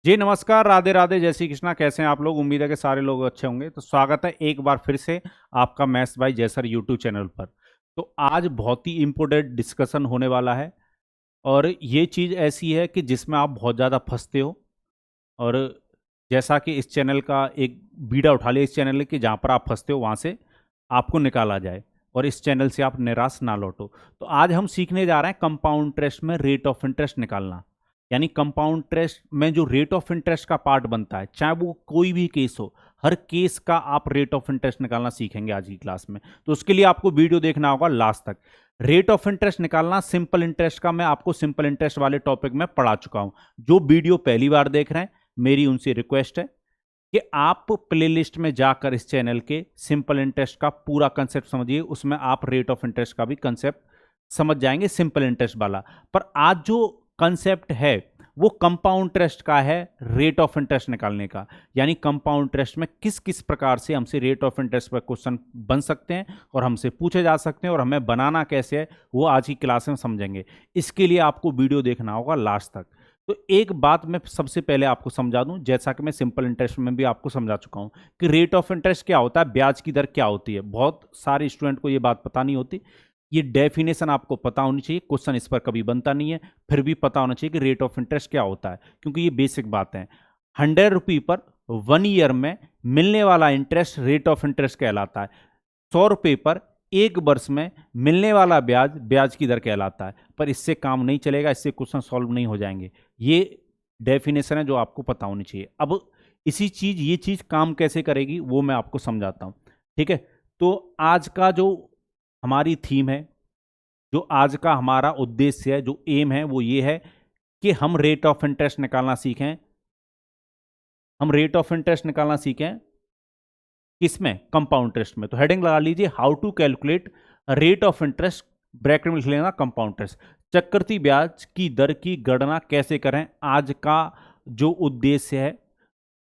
जी नमस्कार, राधे राधे, जय श्री कृष्णा। कैसे हैं आप लोग? उम्मीद है कि सारे लोग अच्छे होंगे। तो स्वागत है एक बार फिर से आपका मैथ्स बाय जय सर यूट्यूब चैनल पर। तो आज बहुत ही इम्पोर्टेंट डिस्कशन होने वाला है और ये चीज़ ऐसी है कि जिसमें आप बहुत ज़्यादा फंसते हो। और जैसा कि इस चैनल का एक बीड़ा उठा लिया इस चैनल कि जहाँ पर आप फंसते हो वहाँ से आपको निकाला जाए और इस चैनल से आप निराश ना लौटो। तो आज हम सीखने जा रहे हैं कंपाउंड इंटरेस्ट में रेट ऑफ इंटरेस्ट निकालना। यानी कंपाउंड इंटरेस्ट में जो रेट ऑफ इंटरेस्ट का पार्ट बनता है, चाहे वो कोई भी केस हो, हर केस का आप रेट ऑफ इंटरेस्ट निकालना सीखेंगे आज की क्लास में। तो उसके लिए आपको वीडियो देखना होगा लास्ट तक। रेट ऑफ इंटरेस्ट निकालना सिंपल इंटरेस्ट का मैं आपको सिंपल इंटरेस्ट वाले टॉपिक में पढ़ा चुका हूं। जो वीडियो पहली बार देख रहे हैं, मेरी उनसे रिक्वेस्ट है कि आप प्लेलिस्ट में जाकर इस चैनल के सिंपल इंटरेस्ट का पूरा कंसेप्ट समझिए। उसमें आप रेट ऑफ इंटरेस्ट का भी कंसेप्ट समझ जाएंगे, सिंपल इंटरेस्ट वाला। पर आज जो कंसेप्ट है वो कंपाउंड इंटरेस्ट का है, रेट ऑफ इंटरेस्ट निकालने का। यानी कंपाउंड इंटरेस्ट में किस किस प्रकार से हमसे रेट ऑफ इंटरेस्ट पर क्वेश्चन बन सकते हैं और हमसे पूछे जा सकते हैं और हमें बनाना कैसे है, वो आज की क्लास में समझेंगे। इसके लिए आपको वीडियो देखना होगा लास्ट तक। तो एक बात मैं सबसे पहले आपको समझा दूं, जैसा कि मैं सिंपल इंटरेस्ट में भी आपको समझा चुका हूं कि रेट ऑफ इंटरेस्ट क्या होता है, ब्याज की दर क्या होती है। बहुत सारे स्टूडेंट को ये बात पता नहीं होती। ये डेफिनेशन आपको पता होनी चाहिए, क्वेश्चन इस पर कभी बनता नहीं है, फिर भी पता होना चाहिए कि रेट ऑफ इंटरेस्ट क्या होता है, क्योंकि ये बेसिक बात है। 100 रुपये पर 1 ईयर में मिलने वाला इंटरेस्ट रेट ऑफ इंटरेस्ट कहलाता है। 100 रुपये पर 1 वर्ष में मिलने वाला ब्याज ब्याज की दर कहलाता है। पर इससे काम नहीं चलेगा, इससे क्वेश्चन सॉल्व नहीं हो जाएंगे। ये डेफिनेशन है जो आपको पता होनी चाहिए। अब ये चीज काम कैसे करेगी वो मैं आपको समझाता हूं। ठीक है, तो आज का जो हमारी थीम है, जो आज का हमारा उद्देश्य है, जो एम है, वो ये है कि हम रेट ऑफ इंटरेस्ट निकालना सीखें। हम रेट ऑफ इंटरेस्ट निकालना सीखें किसमें? कंपाउंड इंटरेस्ट में। तो हेडिंग लगा लीजिए, how to calculate rate of interest, bracket में लिख लेना कंपाउंड इंटरेस्ट। चक्रवृद्धि ब्याज की दर की गणना कैसे करें, आज का जो उद्देश्य है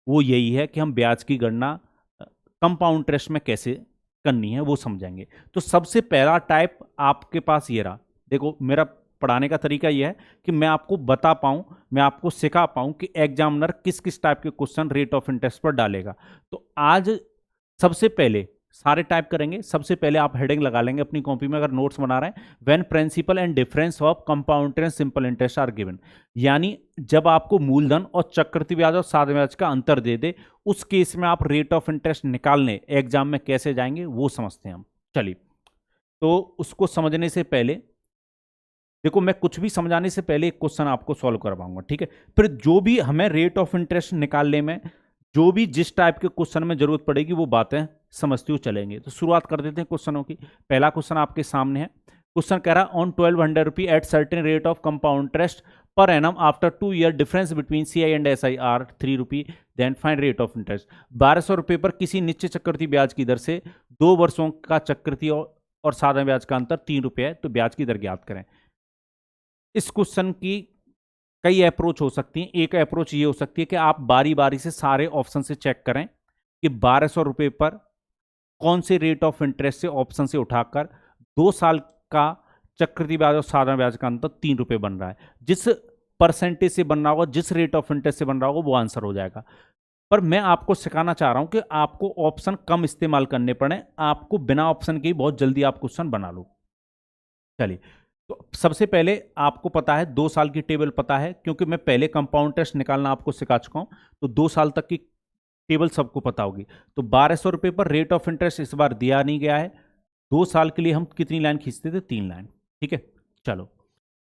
वो यही है कि हम ब्याज की गणना कंपाउंड इंटरेस्ट में कैसे करनी है वो समझेंगे। तो सबसे पहला टाइप आपके पास ये रहा। देखो, मेरा पढ़ाने का तरीका यह है कि मैं आपको बता पाऊं, मैं आपको सिखा पाऊं कि एग्जामिनर किस किस टाइप के क्वेश्चन रेट ऑफ इंटरेस्ट पर डालेगा। तो आज सबसे पहले सारे टाइप करेंगे। सबसे पहले आप हेडिंग लगा लेंगे अपनी कॉपी में, अगर नोट्स बना रहे हैं, when principal and difference of compound interest simple interest are given. यानी जब आपको मूलधन और चक्रवृद्धि ब्याज और साधारण ब्याज का अंतर दे दे, उस केस में आप रेट ऑफ इंटरेस्ट निकालने एग्जाम में कैसे जाएंगे वो समझते हैं हम। चलिए, तो उसको समझने से पहले देखो, मैं कुछ भी समझाने से पहले एक क्वेश्चन आपको सॉल्व करवाऊंगा, ठीक है? फिर जो भी हमें रेट ऑफ इंटरेस्ट निकालने में जो भी जिस टाइप के क्वेश्चन में जरूरत पड़ेगी वो बातें समझते हुए चलेंगे। तो शुरुआत कर देते हैं क्वेश्चनों की। पहला क्वेश्चन आपके सामने है। क्वेश्चन कह रहा है, ऑन 1200 रुपये at certain rate of compound interest per annum after 2 year difference between CI and SI are 3 रुपये, then find rate of interest. 1200 रुपये पर किसी निश्चित चक्रवृद्धि ब्याज की दर से 2 वर्षों का चक्रवृद्धि और साधारण ब्याज का अंतर 3 रुपये है, तो ब्याज की दर ज्ञात करें। इस क्वेश्चन की कई अप्रोच हो सकती हैं। एक अप्रोच ये हो सकती है कि आप बारी बारी से सारे ऑप्शन से चेक करें कि 1200 रुपये पर कौन से रेट ऑफ इंटरेस्ट से ऑप्शन से उठाकर 2 साल का चक्रवृद्धि ब्याज और साधारण ब्याज का अंतर 3 रुपये बन रहा है। जिस परसेंटेज से बन रहा होगा, जिस रेट ऑफ इंटरेस्ट से बन रहा होगा, वो आंसर हो जाएगा। पर मैं आपको सिखाना चाह रहा हूं कि आपको ऑप्शन कम इस्तेमाल करने पड़े, आपको बिना ऑप्शन के ही बहुत जल्दी आप क्वेश्चन बना लो। चलिए, तो सबसे पहले आपको पता है 2 साल की टेबल पता है, क्योंकि मैं पहले कंपाउंड इंटरेस्ट निकालना आपको सिखा चुका हूं। तो 2 साल तक की टेबल सबको पता होगी। तो 1200 रुपये पर रेट ऑफ इंटरेस्ट इस बार दिया नहीं गया है। 2 साल के लिए हम कितनी लाइन खींचते थे? 3 लाइन। ठीक है, चलो,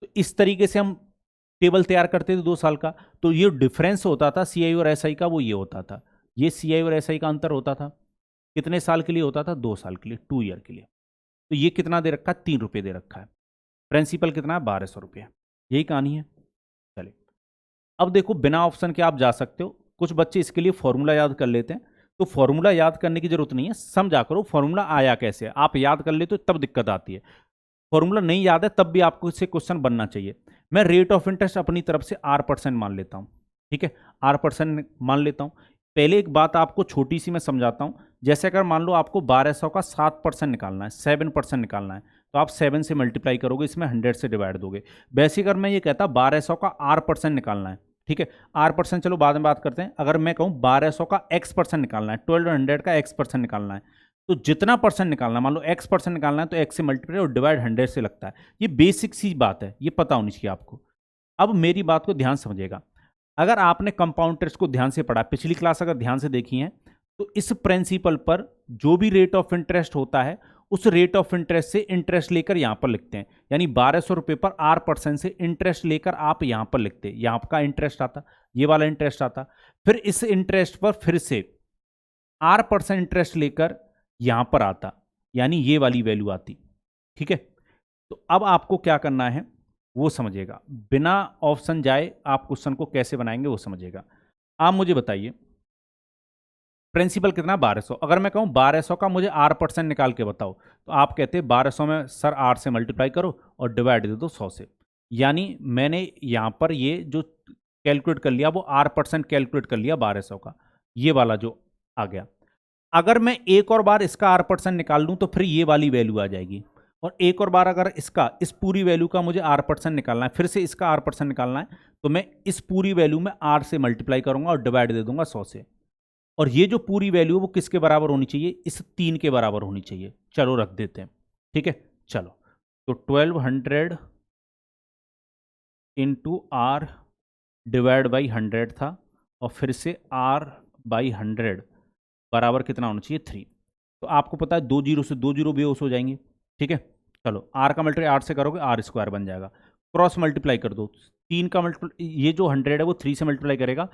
तो इस तरीके से हम टेबल तैयार करते थे 2 साल का। तो ये डिफरेंस होता था CI और SI का, वो ये होता था, ये CI और SI का अंतर होता था। कितने साल के लिए होता था? 2 साल के लिए, 2 ईयर के लिए। तो ये कितना दे रखा है? 3 रुपये दे रखा है। प्रिंसिपल कितना है? 1200 रुपये। यही कहानी है। चलिए, अब देखो, बिना ऑप्शन के आप जा सकते हो। कुछ बच्चे इसके लिए फॉर्मूला याद कर लेते हैं। तो फॉर्मूला याद करने की जरूरत नहीं है, समझा करो फॉर्मूला आया कैसे है। आप याद कर लेते हो तब दिक्कत आती है। फॉर्मूला नहीं याद है तब भी आपको इससे क्वेश्चन बनना चाहिए। मैं रेट ऑफ इंटरेस्ट अपनी तरफ से R% मान लेता हूं। ठीक है, R% मान लेता हूं। पहले एक बात आपको छोटी सी मैं समझाता हूं। जैसे अगर मान लो आपको 1200 का 7% निकालना है, 7% निकालना है, तो आप 7 से मल्टीप्लाई करोगे, इसमें 100 से डिवाइड दोगे। वैसे अगर मैं ये कहता 1200 का R% निकालना है, ठीक है, R% चलो बाद में बात करते हैं। अगर मैं कहूँ 1200 का X% निकालना है, 1200 का X% निकालना है, तो जितना परसेंट निकालना, मान लो X% निकालना है तो X से मल्टीप्लाई और डिवाइड 100 से लगता है। ये बेसिक सी बात है, ये पता होनी चाहिए आपको। अब मेरी बात को ध्यान समझिएगा। अगर आपने कंपाउंड इंटरेस्ट को ध्यान से पढ़ा, पिछली क्लास अगर ध्यान से देखी है, तो इस प्रिंसिपल पर जो भी रेट ऑफ इंटरेस्ट होता है, उस रेट ऑफ इंटरेस्ट से इंटरेस्ट लेकर यहां पर लिखते हैं। यानी 1200 रुपए पर R% से इंटरेस्ट लेकर आप यहां पर लिखते हैं, यहां का इंटरेस्ट आता, ये वाला इंटरेस्ट आता, फिर इस इंटरेस्ट पर फिर से R% इंटरेस्ट लेकर यहां पर आता, यानी ये वाली वैल्यू आती। ठीक है, तो अब आपको क्या करना है वो समझिएगा, बिना ऑप्शन जाए आप क्वेश्चन को कैसे बनाएंगे वो समझिएगा। आप मुझे बताइए प्रिंसिपल कितना 1200, अगर मैं कहूं 1200 का मुझे R% निकाल के बताओ, तो आप कहते हैं 1200 में सर R से मल्टीप्लाई करो और डिवाइड दे दो 100 से। यानी मैंने यहां पर ये जो कैलकुलेट कर लिया वो R% कैलकुलेट कर लिया 1200 का, ये वाला जो आ गया। अगर मैं एक और बार इसका R% निकाल लूं तो फिर ये वाली वैल्यू आ जाएगी, और एक और बार अगर इसका इस पूरी वैल्यू का मुझे R% निकालना है, फिर से इसका R% निकालना है, तो मैं इस पूरी वैल्यू में R से मल्टीप्लाई करूंगा और डिवाइड दे दूंगा 100 से। और ये जो पूरी वैल्यू है वो किसके बराबर होनी चाहिए, इस 3 के बराबर होनी चाहिए। चलो रख देते हैं, ठीक है। चलो तो 1200 इंटू R डिवाइड बाई 100 था, और फिर से R बाई 100 बराबर कितना होना चाहिए 3। तो आपको पता है 2 जीरो से 2 जीरो बेहोश हो जाएंगे। ठीक है, चलो R का मल्टीप्लाई 8 से करोगे R² बन जाएगा, क्रॉस मल्टीप्लाई कर दो, 3 का मल्टीप्लाई, ये जो 100 है वो 3 से मल्टीप्लाई करेगा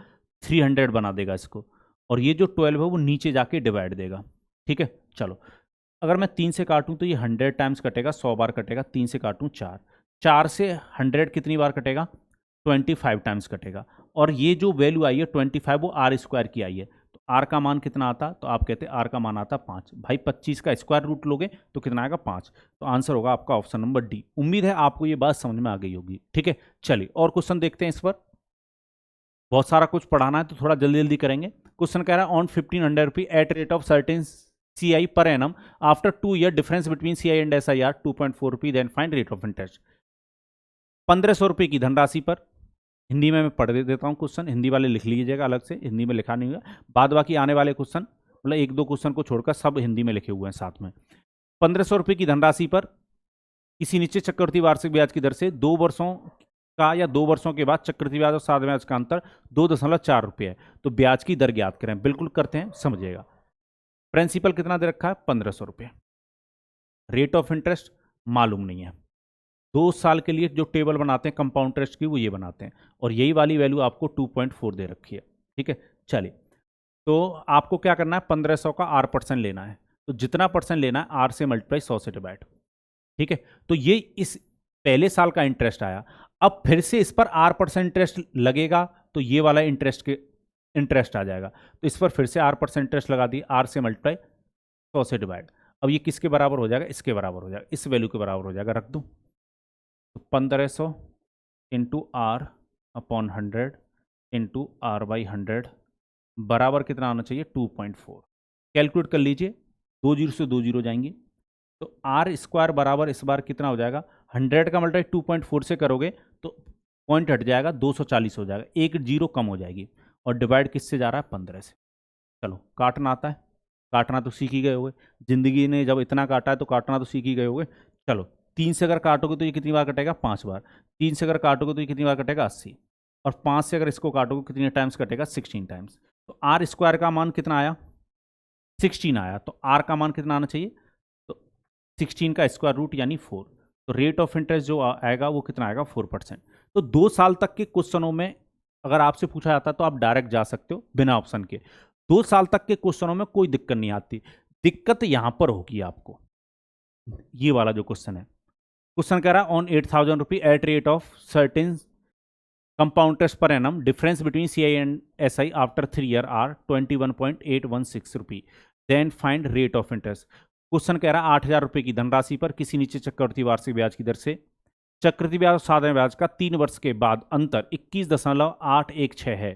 300 बना देगा इसको, और ये जो 12 है वो नीचे जाके डिवाइड देगा। ठीक है, चलो अगर मैं 3 से काटूं तो ये 100 टाइम्स कटेगा, 100 बार कटेगा, 3 से काटूं 4, 4 से 100 कितनी बार कटेगा, 25 टाइम्स कटेगा, और ये जो वैल्यू आई है 25 वो R² की आई है। तो R का मान कितना आता, तो आप कहते हैं R का मान आता 5। भाई 25 का स्क्वायर रूट लोगे तो कितना आएगा 5, तो आंसर होगा आपका ऑप्शन नंबर डी। उम्मीद है आपको ये बात समझ में आ गई होगी। ठीक है, चलिए और क्वेश्चन देखते हैं। इस पर बहुत सारा कुछ पढ़ाना है तो थोड़ा जल्दी जल्दी करेंगे। क्वेश्चन कह रहा है on 1500 rupee at rate of certain CI per annum after 2 year difference between CI and SIR 2.4 rupee, then find rate of interest. 1500 रुपये की धनराशि पर, हिंदी में मैं पढ़ देता हूँ क्वेश्चन, हिंदी वाले लिख लीजिएगा अलग से, हिंदी में लिखा नहीं हुआ, बाद बाकी आने वाले क्वेश्चन मतलब एक दो क्वेश्चन को छोड़कर सब हिंदी में लिखे हुए हैं साथ में। 1500 रुपये की धनराशि पर किसी निश्चित चक्रवृद्धि वार्षिक ब्याज की दर से 2 वर्षों का या 2 वर्षों के बाद चक्रवृद्धि ब्याज और साधारण ब्याज का अंतर 2.4 रुपये है, तो ब्याज की दर ज्ञात करें। बिल्कुल करते हैं, समझिएगा। प्रिंसिपल कितना दे रखा है 1500 रुपये, रेट ऑफ इंटरेस्ट मालूम नहीं है। 2 साल के लिए जो टेबल बनाते हैं कंपाउंड इंटरेस्ट की वो ये बनाते हैं, और यही वाली वैल्यू आपको 2.4 दे रखी है। ठीक है, चलिए तो आपको क्या करना है, 1500 का R% लेना है, तो जितना परसेंट लेना है R से मल्टीप्लाई 100 से डिवाइड। ठीक है, तो ये इस पहले साल का इंटरेस्ट आया। अब फिर से इस पर R% इंटरेस्ट लगेगा तो ये वाला इंटरेस्ट आ जाएगा, तो इस पर फिर से R% इंटरेस्ट लगा दी, R से मल्टीप्लाई 100 से डिवाइड। अब ये किसके बराबर हो जाएगा, इसके बराबर हो जाएगा, इस वैल्यू के बराबर हो जाएगा, रख दूं। तो 1500 into R upon 100 into R by 100 बराबर कितना आना चाहिए 2.4। कैलकुलेट कर लीजिए, 2 जीरो से 2 जीरो जाएंगे, तो R² बराबर इस बार कितना हो जाएगा, 100 का मल्टीप्लाई 2.4 से करोगे तो पॉइंट हट जाएगा, 240 हो जाएगा, एक जीरो कम हो जाएगी, और डिवाइड किससे जा रहा है 15 से। चलो काटना आता है, काटना तो सीख ही गए होगे, जिंदगी ने जब इतना काटा है तो काटना तो सीख ही गए होगे। चलो 3 से अगर काटोगे तो ये कितनी बार कटेगा 5 बार, 3 से अगर काटोगे तो ये कितनी बार कटेगा 80, और 5 से अगर इसको काटोगे कितने टाइम्स कटेगा 16 टाइम्स। तो R² का मान कितना आया 16 आया, तो R का मान कितना आना चाहिए, तो 16 का स्क्वायर रूट यानी 4। तो रेट ऑफ इंटरेस्ट जो आएगा वो कितना आएगा 4%। तो 2 साल तक के क्वेश्चनों में अगर आपसे पूछा जाता है तो आप डायरेक्ट जा सकते हो बिना ऑप्शन के। 2 साल तक के क्वेश्चनों में कोई दिक्कत नहीं आती, दिक्कत यहां पर होगी आपको, ये वाला जो क्वेश्चन है। क्वेश्चन कह रहा है on 8000 rupee at rate of certain compound interest per annum difference between CI and SI after 3 year R 21.816 rupee, then find rate of interest. Question कह रहा है 8000 रुपये की धनराशि पर किसी निश्चित चक्रवृद्धि वार्षिक ब्याज की दर से चक्रवृद्धि ब्याज और साधारण ब्याज का 3 वर्ष के बाद अंतर 21.816 है,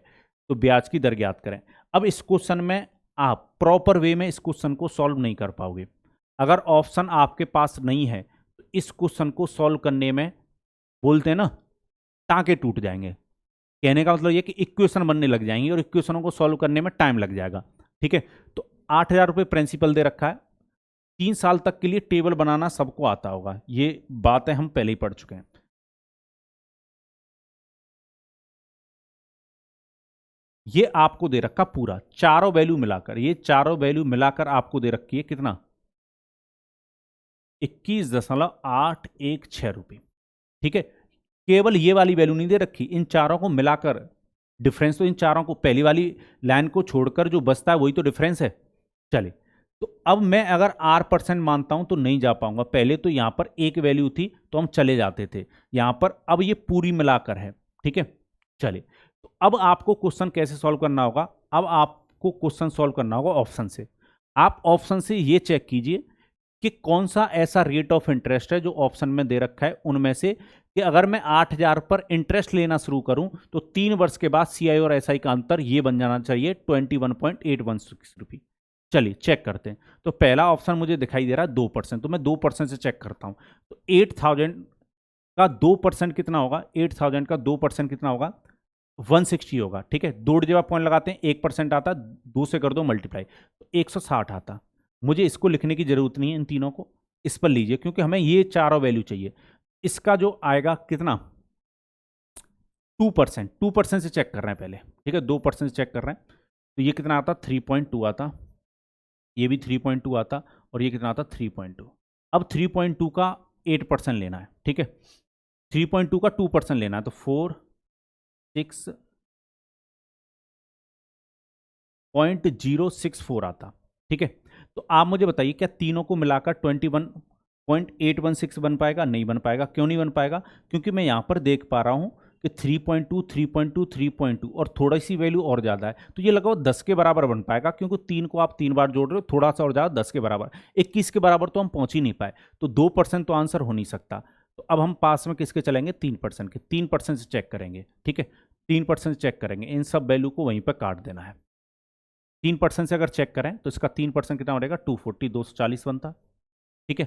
तो ब्याज की दर ज्ञात करें। अब इस क्वेश्चन में आप प्रॉपर वे में इस क्वेश्चन को सॉल्व नहीं कर पाओगे। अगर ऑप्शन आपके पास नहीं है तो इस क्वेश्चन को सॉल्व करने में बोलते हैं ना टांके टूट जाएंगे, कहने का मतलब ये कि इक्वेशन बनने लग जाएंगी और इक्वेशनों को सॉल्व करने में टाइम लग जाएगा। ठीक है, तो 8,000 रुपये प्रिंसिपल दे रखा है, 3 साल तक के लिए टेबल बनाना सबको आता होगा, ये बातें हम पहले ही पढ़ चुके हैं। ये आपको दे रखा पूरा चारों वैल्यू मिलाकर, ये चारों वैल्यू मिलाकर आपको दे रखी है कितना, 21.816 रुपये। ठीक है, केवल ये वाली वैल्यू नहीं दे रखी, इन चारों को मिलाकर डिफरेंस, तो इन चारों को पहली वाली लाइन को छोड़कर जो बचता है वही तो डिफरेंस है। चले, तो अब मैं अगर R% मानता हूं तो नहीं जा पाऊंगा, पहले तो यहां पर एक वैल्यू थी तो हम चले जाते थे यहां पर, अब ये पूरी मिलाकर है। ठीक है, चलिए, तो अब आपको क्वेश्चन कैसे सॉल्व करना होगा, अब आपको क्वेश्चन सॉल्व करना होगा ऑप्शन से। आप ऑप्शन से ये चेक कीजिए कि कौन सा ऐसा रेट ऑफ इंटरेस्ट है जो ऑप्शन में दे रखा है उनमें से, कि अगर मैं 8,000 पर इंटरेस्ट लेना शुरू करूं तो 3 वर्ष के बाद CI और SI का अंतर ये बन जाना चाहिए 21.816 रुपये। चलिए चेक करते हैं। तो पहला ऑप्शन मुझे दिखाई दे रहा है 2%, तो मैं 2% से चेक करता हूं। तो 8,000 का 2% कितना होगा, 8,000 का 2% कितना होगा, 160 होगा। ठीक है, 2 पॉइंट लगाते हैं, 1% आता, 2 से कर दो मल्टीप्लाई, तो 160 आता। मुझे इसको लिखने की जरूरत नहीं है, इन तीनों को इस पर लीजिए क्योंकि हमें ये चारों वैल्यू चाहिए। इसका जो आएगा कितना, 2%, 2% से चेक कर रहे हैं पहले। ठीक है, 2% से चेक कर रहे हैं, तो ये कितना आता, 3.2 आता, ये भी 3.2 आता, और ये कितना आता, 3.2। अब 3.2 का 8% लेना है। ठीक है, 3.2 का 2% लेना है, तो 4.064 आता। ठीक है, तो आप मुझे बताइए क्या तीनों को मिलाकर 21.816 बन पाएगा, नहीं बन पाएगा। क्यों नहीं बन पाएगा, क्योंकि मैं यहां पर देख पा रहा हूं कि 3.2 3.2 3.2 और थोड़ी सी वैल्यू और ज़्यादा है, तो ये लगाओ 10 के बराबर बन पाएगा, क्योंकि 3 को आप 3 बार जोड़ रहे हो, थोड़ा सा और ज़्यादा 10 के बराबर, 21 के बराबर तो हम पहुंच ही नहीं पाए, तो 2% तो आंसर हो नहीं सकता। तो अब हम पास में किसके चलेंगे, 3% के, 3% से चेक करेंगे। ठीक है, 3% से चेक करेंगे, इन सब वैल्यू को वहीं पर काट देना है। 3% से अगर चेक करें तो इसका 3% कितना बढ़ेगा, 240, 240 बनता। ठीक है,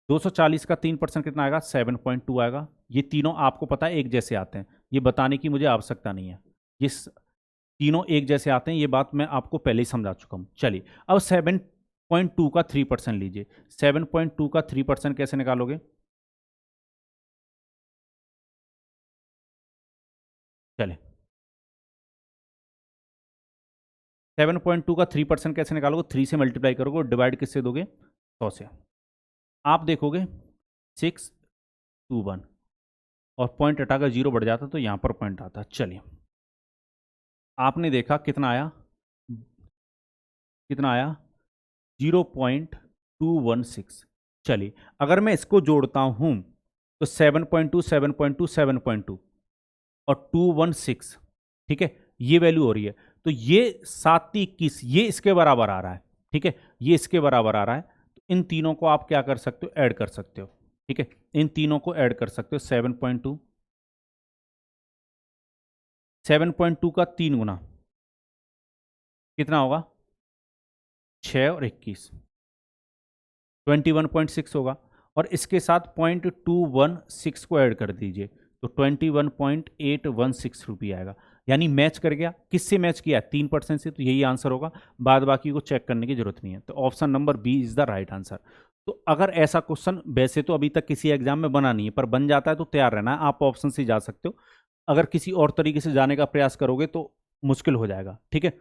240 का 3% कितना आएगा, 7.2 आएगा। ये तीनों आपको पता है एक जैसे आते हैं, ये बताने की मुझे आवश्यकता नहीं है, ये तीनों एक जैसे आते हैं, ये बात मैं आपको पहले ही समझा चुका हूं। चलिए, अब 7.2 का 3% लीजिए। 7.2 का 3% कैसे निकालोगे, चले 7.2 का 3% कैसे निकालोगे, 3 से मल्टीप्लाई करोगे, डिवाइड किससे दोगे, 100 से। आप देखोगे 621 और पॉइंट हटाकर 0 बढ़ जाता तो यहां पर पॉइंट आता। चलिए, आपने देखा कितना आया, कितना आया, 0.216। चलिए, अगर मैं इसको जोड़ता हूं तो 7.2 7.2 7.2 और 216, ठीक है, ये वैल्यू हो रही है, तो ये 721 ये इसके बराबर आ रहा है। ठीक है, ये इसके बराबर आ रहा है, तो इन तीनों को आप क्या कर सकते हो, ऐड कर सकते हो। ठीक है, इन तीनों को ऐड कर सकते हो, 7.2 का 3 गुना कितना होगा, 6 और 21, 21.6 होगा, और इसके साथ 0.216 को ऐड कर दीजिए तो 21.816 आएगा, यानी मैच कर गया। किससे मैच किया, 3% से, तो यही आंसर होगा, बाद बाकी को चेक करने की जरूरत नहीं है। तो option number B is the right answer. तो अगर ऐसा क्वेश्चन, वैसे तो अभी तक किसी एग्जाम में बना नहीं है, पर बन जाता है तो तैयार रहना है, आप ऑप्शन से जा सकते हो। अगर किसी और तरीके से जाने का प्रयास करोगे तो मुश्किल हो जाएगा। ठीक है,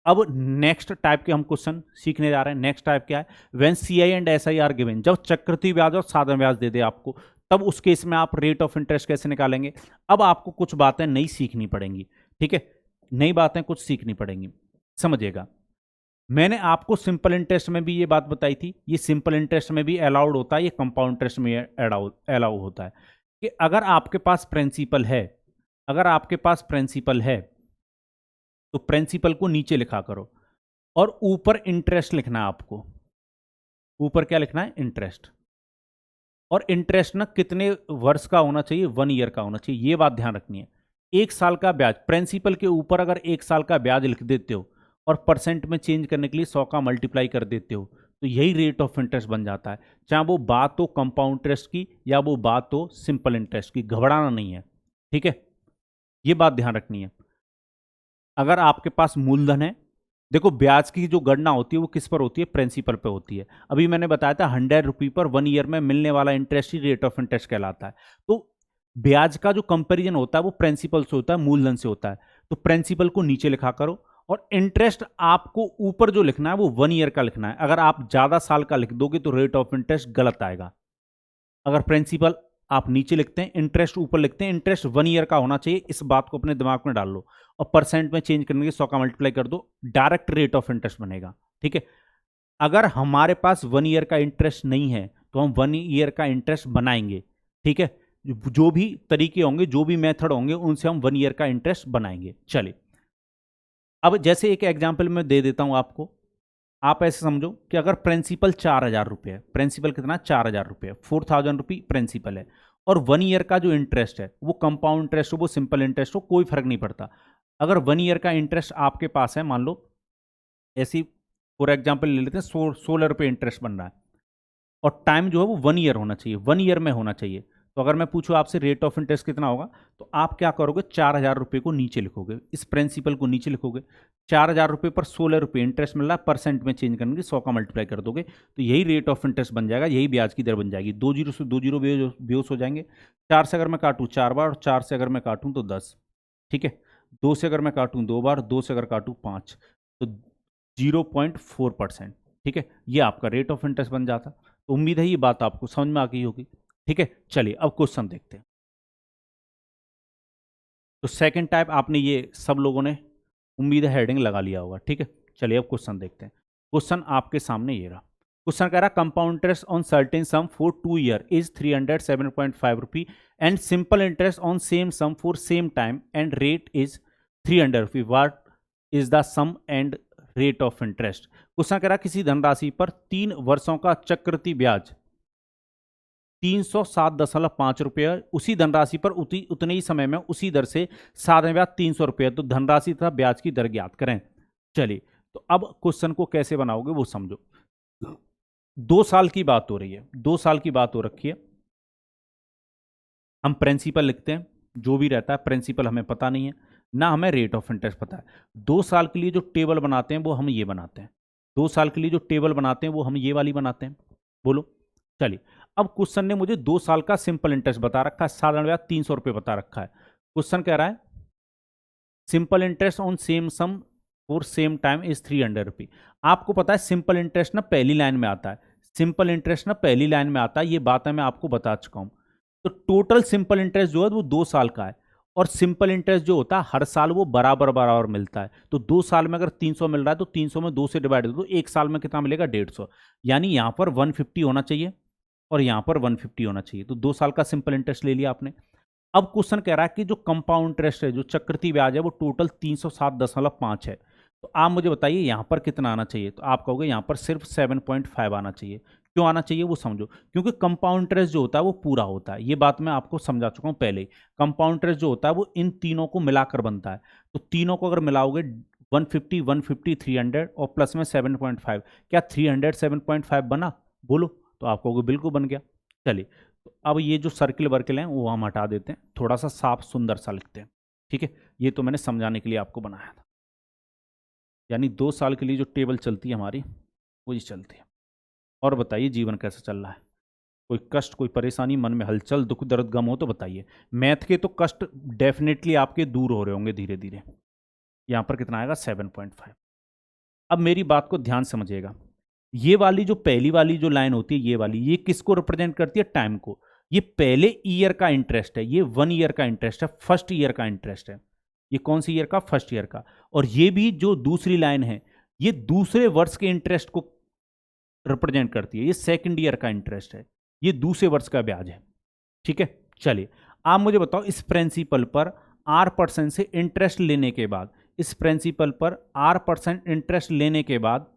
अब नेक्स्ट टाइप के हम क्वेश्चन सीखने जा रहे हैं। नेक्स्ट टाइप क्या है, when CI and SI are given, जब चक्रवृद्धि ब्याज और साधारण ब्याज दे दे आपको, तब उस केस में आप रेट ऑफ इंटरेस्ट कैसे निकालेंगे। अब आपको कुछ बातें नई सीखनी पड़ेंगी। ठीक है, नई बातें कुछ सीखनी पड़ेंगी, समझिएगा। मैंने आपको सिंपल इंटरेस्ट में भी ये बात बताई थी, ये सिंपल इंटरेस्ट में भी अलाउड होता है, ये कंपाउंड इंटरेस्ट में अलाउ होता है, कि अगर आपके पास प्रिंसिपल है, अगर आपके पास प्रिंसिपल है तो प्रिंसिपल को नीचे लिखा करो और ऊपर इंटरेस्ट लिखना है आपको। ऊपर क्या लिखना है, इंटरेस्ट। और इंटरेस्ट ना कितने वर्ष का होना चाहिए, 1 ईयर का होना चाहिए, ये बात ध्यान रखनी है। 1 साल का ब्याज, प्रिंसिपल के ऊपर अगर 1 साल का ब्याज लिख देते हो और परसेंट में चेंज करने के लिए 100 का मल्टीप्लाई कर देते हो, तो यही रेट ऑफ इंटरेस्ट बन जाता है, चाहे वो बात हो कंपाउंड इंटरेस्ट की या वो बात हो सिंपल इंटरेस्ट की। घबराना नहीं है। ठीक है, ये बात ध्यान रखनी है। अगर आपके पास मूलधन है, देखो ब्याज की जो गणना होती है वो किस पर होती है, प्रिंसिपल पे होती है। अभी मैंने बताया था 100 रुपये पर 1 ईयर में मिलने वाला interest he rate of interest कहलाता है। तो ब्याज का जो कंपैरिजन होता है वो प्रिंसिपल से होता है, मूलधन से होता है। तो प्रिंसिपल को नीचे लिखा करो और इंटरेस्ट आपको ऊपर जो लिखना है वो 1 ईयर का लिखना है। अगर आप ज्यादा साल का लिख दोगे तो रेट ऑफ इंटरेस्ट गलत आएगा। अगर प्रिंसिपल आप नीचे लिखते हैं, इंटरेस्ट ऊपर लिखते हैं, इंटरेस्ट 1 ईयर का होना चाहिए, इस बात को अपने दिमाग में डाल लो और परसेंट में चेंज करने के 100 का मल्टीप्लाई कर दो, डायरेक्ट रेट ऑफ इंटरेस्ट बनेगा। ठीक है। अगर हमारे पास 1 ईयर का इंटरेस्ट नहीं है तो हम 1 ईयर का इंटरेस्ट बनाएंगे। ठीक है। जो भी तरीके होंगे, जो भी मेथड होंगे, उनसे हम 1 ईयर का इंटरेस्ट बनाएंगे। चलिए, अब जैसे एक एग्जाम्पल मैं दे देता हूं आपको। आप ऐसे समझो कि अगर प्रिंसिपल 4,000 रुपये है, प्रिंसिपल कितना, 4,000 रुपये, 4,000 रुपये प्रिंसिपल है, और 1 ईयर का जो इंटरेस्ट है वो कंपाउंड इंटरेस्ट हो, वो सिंपल इंटरेस्ट हो, कोई फर्क नहीं पड़ता। अगर 1 ईयर का इंटरेस्ट आपके पास है, मान लो ऐसी फॉर एग्जाम्पल ले लेते हैं, 16 रुपये इंटरेस्ट बन रहा है और टाइम जो है वो 1 ईयर होना चाहिए, 1 ईयर में होना चाहिए। तो अगर मैं पूछूं आपसे रेट ऑफ इंटरेस्ट कितना होगा, तो आप क्या करोगे, 4,000 रुपये को नीचे लिखोगे, इस प्रिंसिपल को नीचे लिखोगे। 4,000 रुपये पर 16 रुपये इंटरेस्ट मिल रहा है, परसेंट में चेंज करने की 100 का मल्टीप्लाई कर दोगे तो यही रेट ऑफ इंटरेस्ट बन जाएगा, यही ब्याज की दर बन जाएगी। 2 जीरो से 2 जीरो बेहोश हो जाएंगे। 4 से अगर मैं काटूँ 4 बार और 4 से अगर मैं काटूँ तो 10। ठीक है। 2 से अगर मैं काटूँ 2 बार, 2 से अगर काटूँ 5, तो 0.4%। ठीक है। ये आपका रेट ऑफ इंटरेस्ट बन जाता। तो उम्मीद है ये बात आपको समझ में आ गई होगी। ठीक है। चलिए अब क्वेश्चन देखते हैं। तो सेकंड टाइप आपने ये सब लोगों ने उम्मीद है हेडिंग लगा लिया होगा। ठीक है। चलिए अब क्वेश्चन देखते हैं। क्वेश्चन आपके सामने ये रहा। क्वेश्चन कह रहा compound interest on certain sum for 2 year is 307.5 rupee and simple interest on same sum for same time and rate is 300 rupee. What is the sum and rate of interest. Question कह रहा किसी धनराशि पर 3 वर्षों का चक्रवृद्धि ब्याज 307.5 रुपये, उसी धनराशि पर उतने ही समय में उसी दर से साधारण ब्याज 300 रुपये। तो धनराशि तथा ब्याज की दर ज्ञात करें। चलिए, तो अब क्वेश्चन को कैसे बनाओगे वो समझो। 2 साल की बात हो रही है, 2 साल की बात हो रखी है। हम प्रिंसिपल लिखते हैं, जो भी रहता है प्रिंसिपल हमें पता नहीं है, ना हमें रेट ऑफ इंटरेस्ट पता है। 2 साल के लिए जो टेबल बनाते हैं वो हम ये बनाते हैं। 2 साल के लिए जो टेबल बनाते हैं वो हम ये वाली बनाते हैं। बोलो। चलिए, अब क्वेश्चन ने मुझे 2 साल का सिंपल इंटरेस्ट बता रखा है, साधारण ब्याज 300 रुपये बता रखा है। क्वेश्चन कह रहा है simple interest on same sum for same time is 300 rupee. आपको पता है सिंपल इंटरेस्ट ना पहली लाइन में आता है, सिंपल इंटरेस्ट ना पहली लाइन में आता है, ये बात है मैं आपको बता चुका हूं। तो टोटल सिंपल इंटरेस्ट जो है वो 2 साल का है, और सिंपल इंटरेस्ट जो होता है हर साल वो बराबर बराबर मिलता है। तो 2 साल में अगर 300 मिल रहा है तो 300 में 2 से डिवाइड कर दो, 1 साल में कितना मिलेगा, 150। यानी यहां पर 150 होना चाहिए और यहां पर 150 होना चाहिए। तो 2 साल का सिंपल इंटरेस्ट ले लिया आपने। अब क्वेश्चन कह रहा है कि जो कंपाउंड इंटरेस्ट है, जो चक्रवृद्धि ब्याज है, वो टोटल 307.5 है। तो आप मुझे बताइए यहां पर कितना आना चाहिए। तो आप कहोगे यहां पर सिर्फ 7.5 आना चाहिए। क्यों आना चाहिए वो समझो, क्योंकि कंपाउंड इंटरेस्ट जो होता है वो पूरा होता है, ये बात मैं आपको समझा चुका हूं पहले ही। कंपाउंड इंटरेस्ट जो होता है वो इन तीनों को मिलाकर बनता है। तो तीनों को अगर मिलाओगे 150, 150, 300 और प्लस में 7.5, क्या 300 7.5 बना, बोलो। तो आप कहोगे बिल्कुल बन गया। चलिए, तो अब ये जो सर्किल वर्किल हैं वो हम हटा देते हैं, थोड़ा सा साफ सुंदर सा लिखते हैं। ठीक है। ये तो मैंने समझाने के लिए आपको बनाया था। यानी 2 साल के लिए जो टेबल चलती है हमारी वो ये चलती है। और बताइए जीवन कैसा चल रहा है, कोई कष्ट, कोई परेशानी, मन में हलचल, दुख दर्द गम हो तो बताइए। मैथ के तो कष्ट डेफिनेटली आपके दूर हो रहे होंगे धीरे धीरे। यहाँ पर कितना आएगा, 7.5। अब मेरी बात को ध्यान समझिएगा। ये वाली जो पहली वाली जो लाइन होती है, ये वाली, ये किसको रिप्रेजेंट करती है, टाइम को। ये पहले ईयर का इंटरेस्ट है, ये 1 ईयर का इंटरेस्ट है, फर्स्ट ईयर का इंटरेस्ट है। ये कौन सी ईयर का, फर्स्ट ईयर का। और ये भी जो दूसरी लाइन है ये दूसरे वर्ष के इंटरेस्ट को रिप्रेजेंट करती है, ये सेकंड ईयर का इंटरेस्ट है, ये दूसरे वर्ष का ब्याज है। ठीक है। चलिए, आप मुझे बताओ इस प्रिंसिपल पर R% से इंटरेस्ट लेने के बाद, इस प्रिंसिपल पर R% इंटरेस्ट लेने के बाद,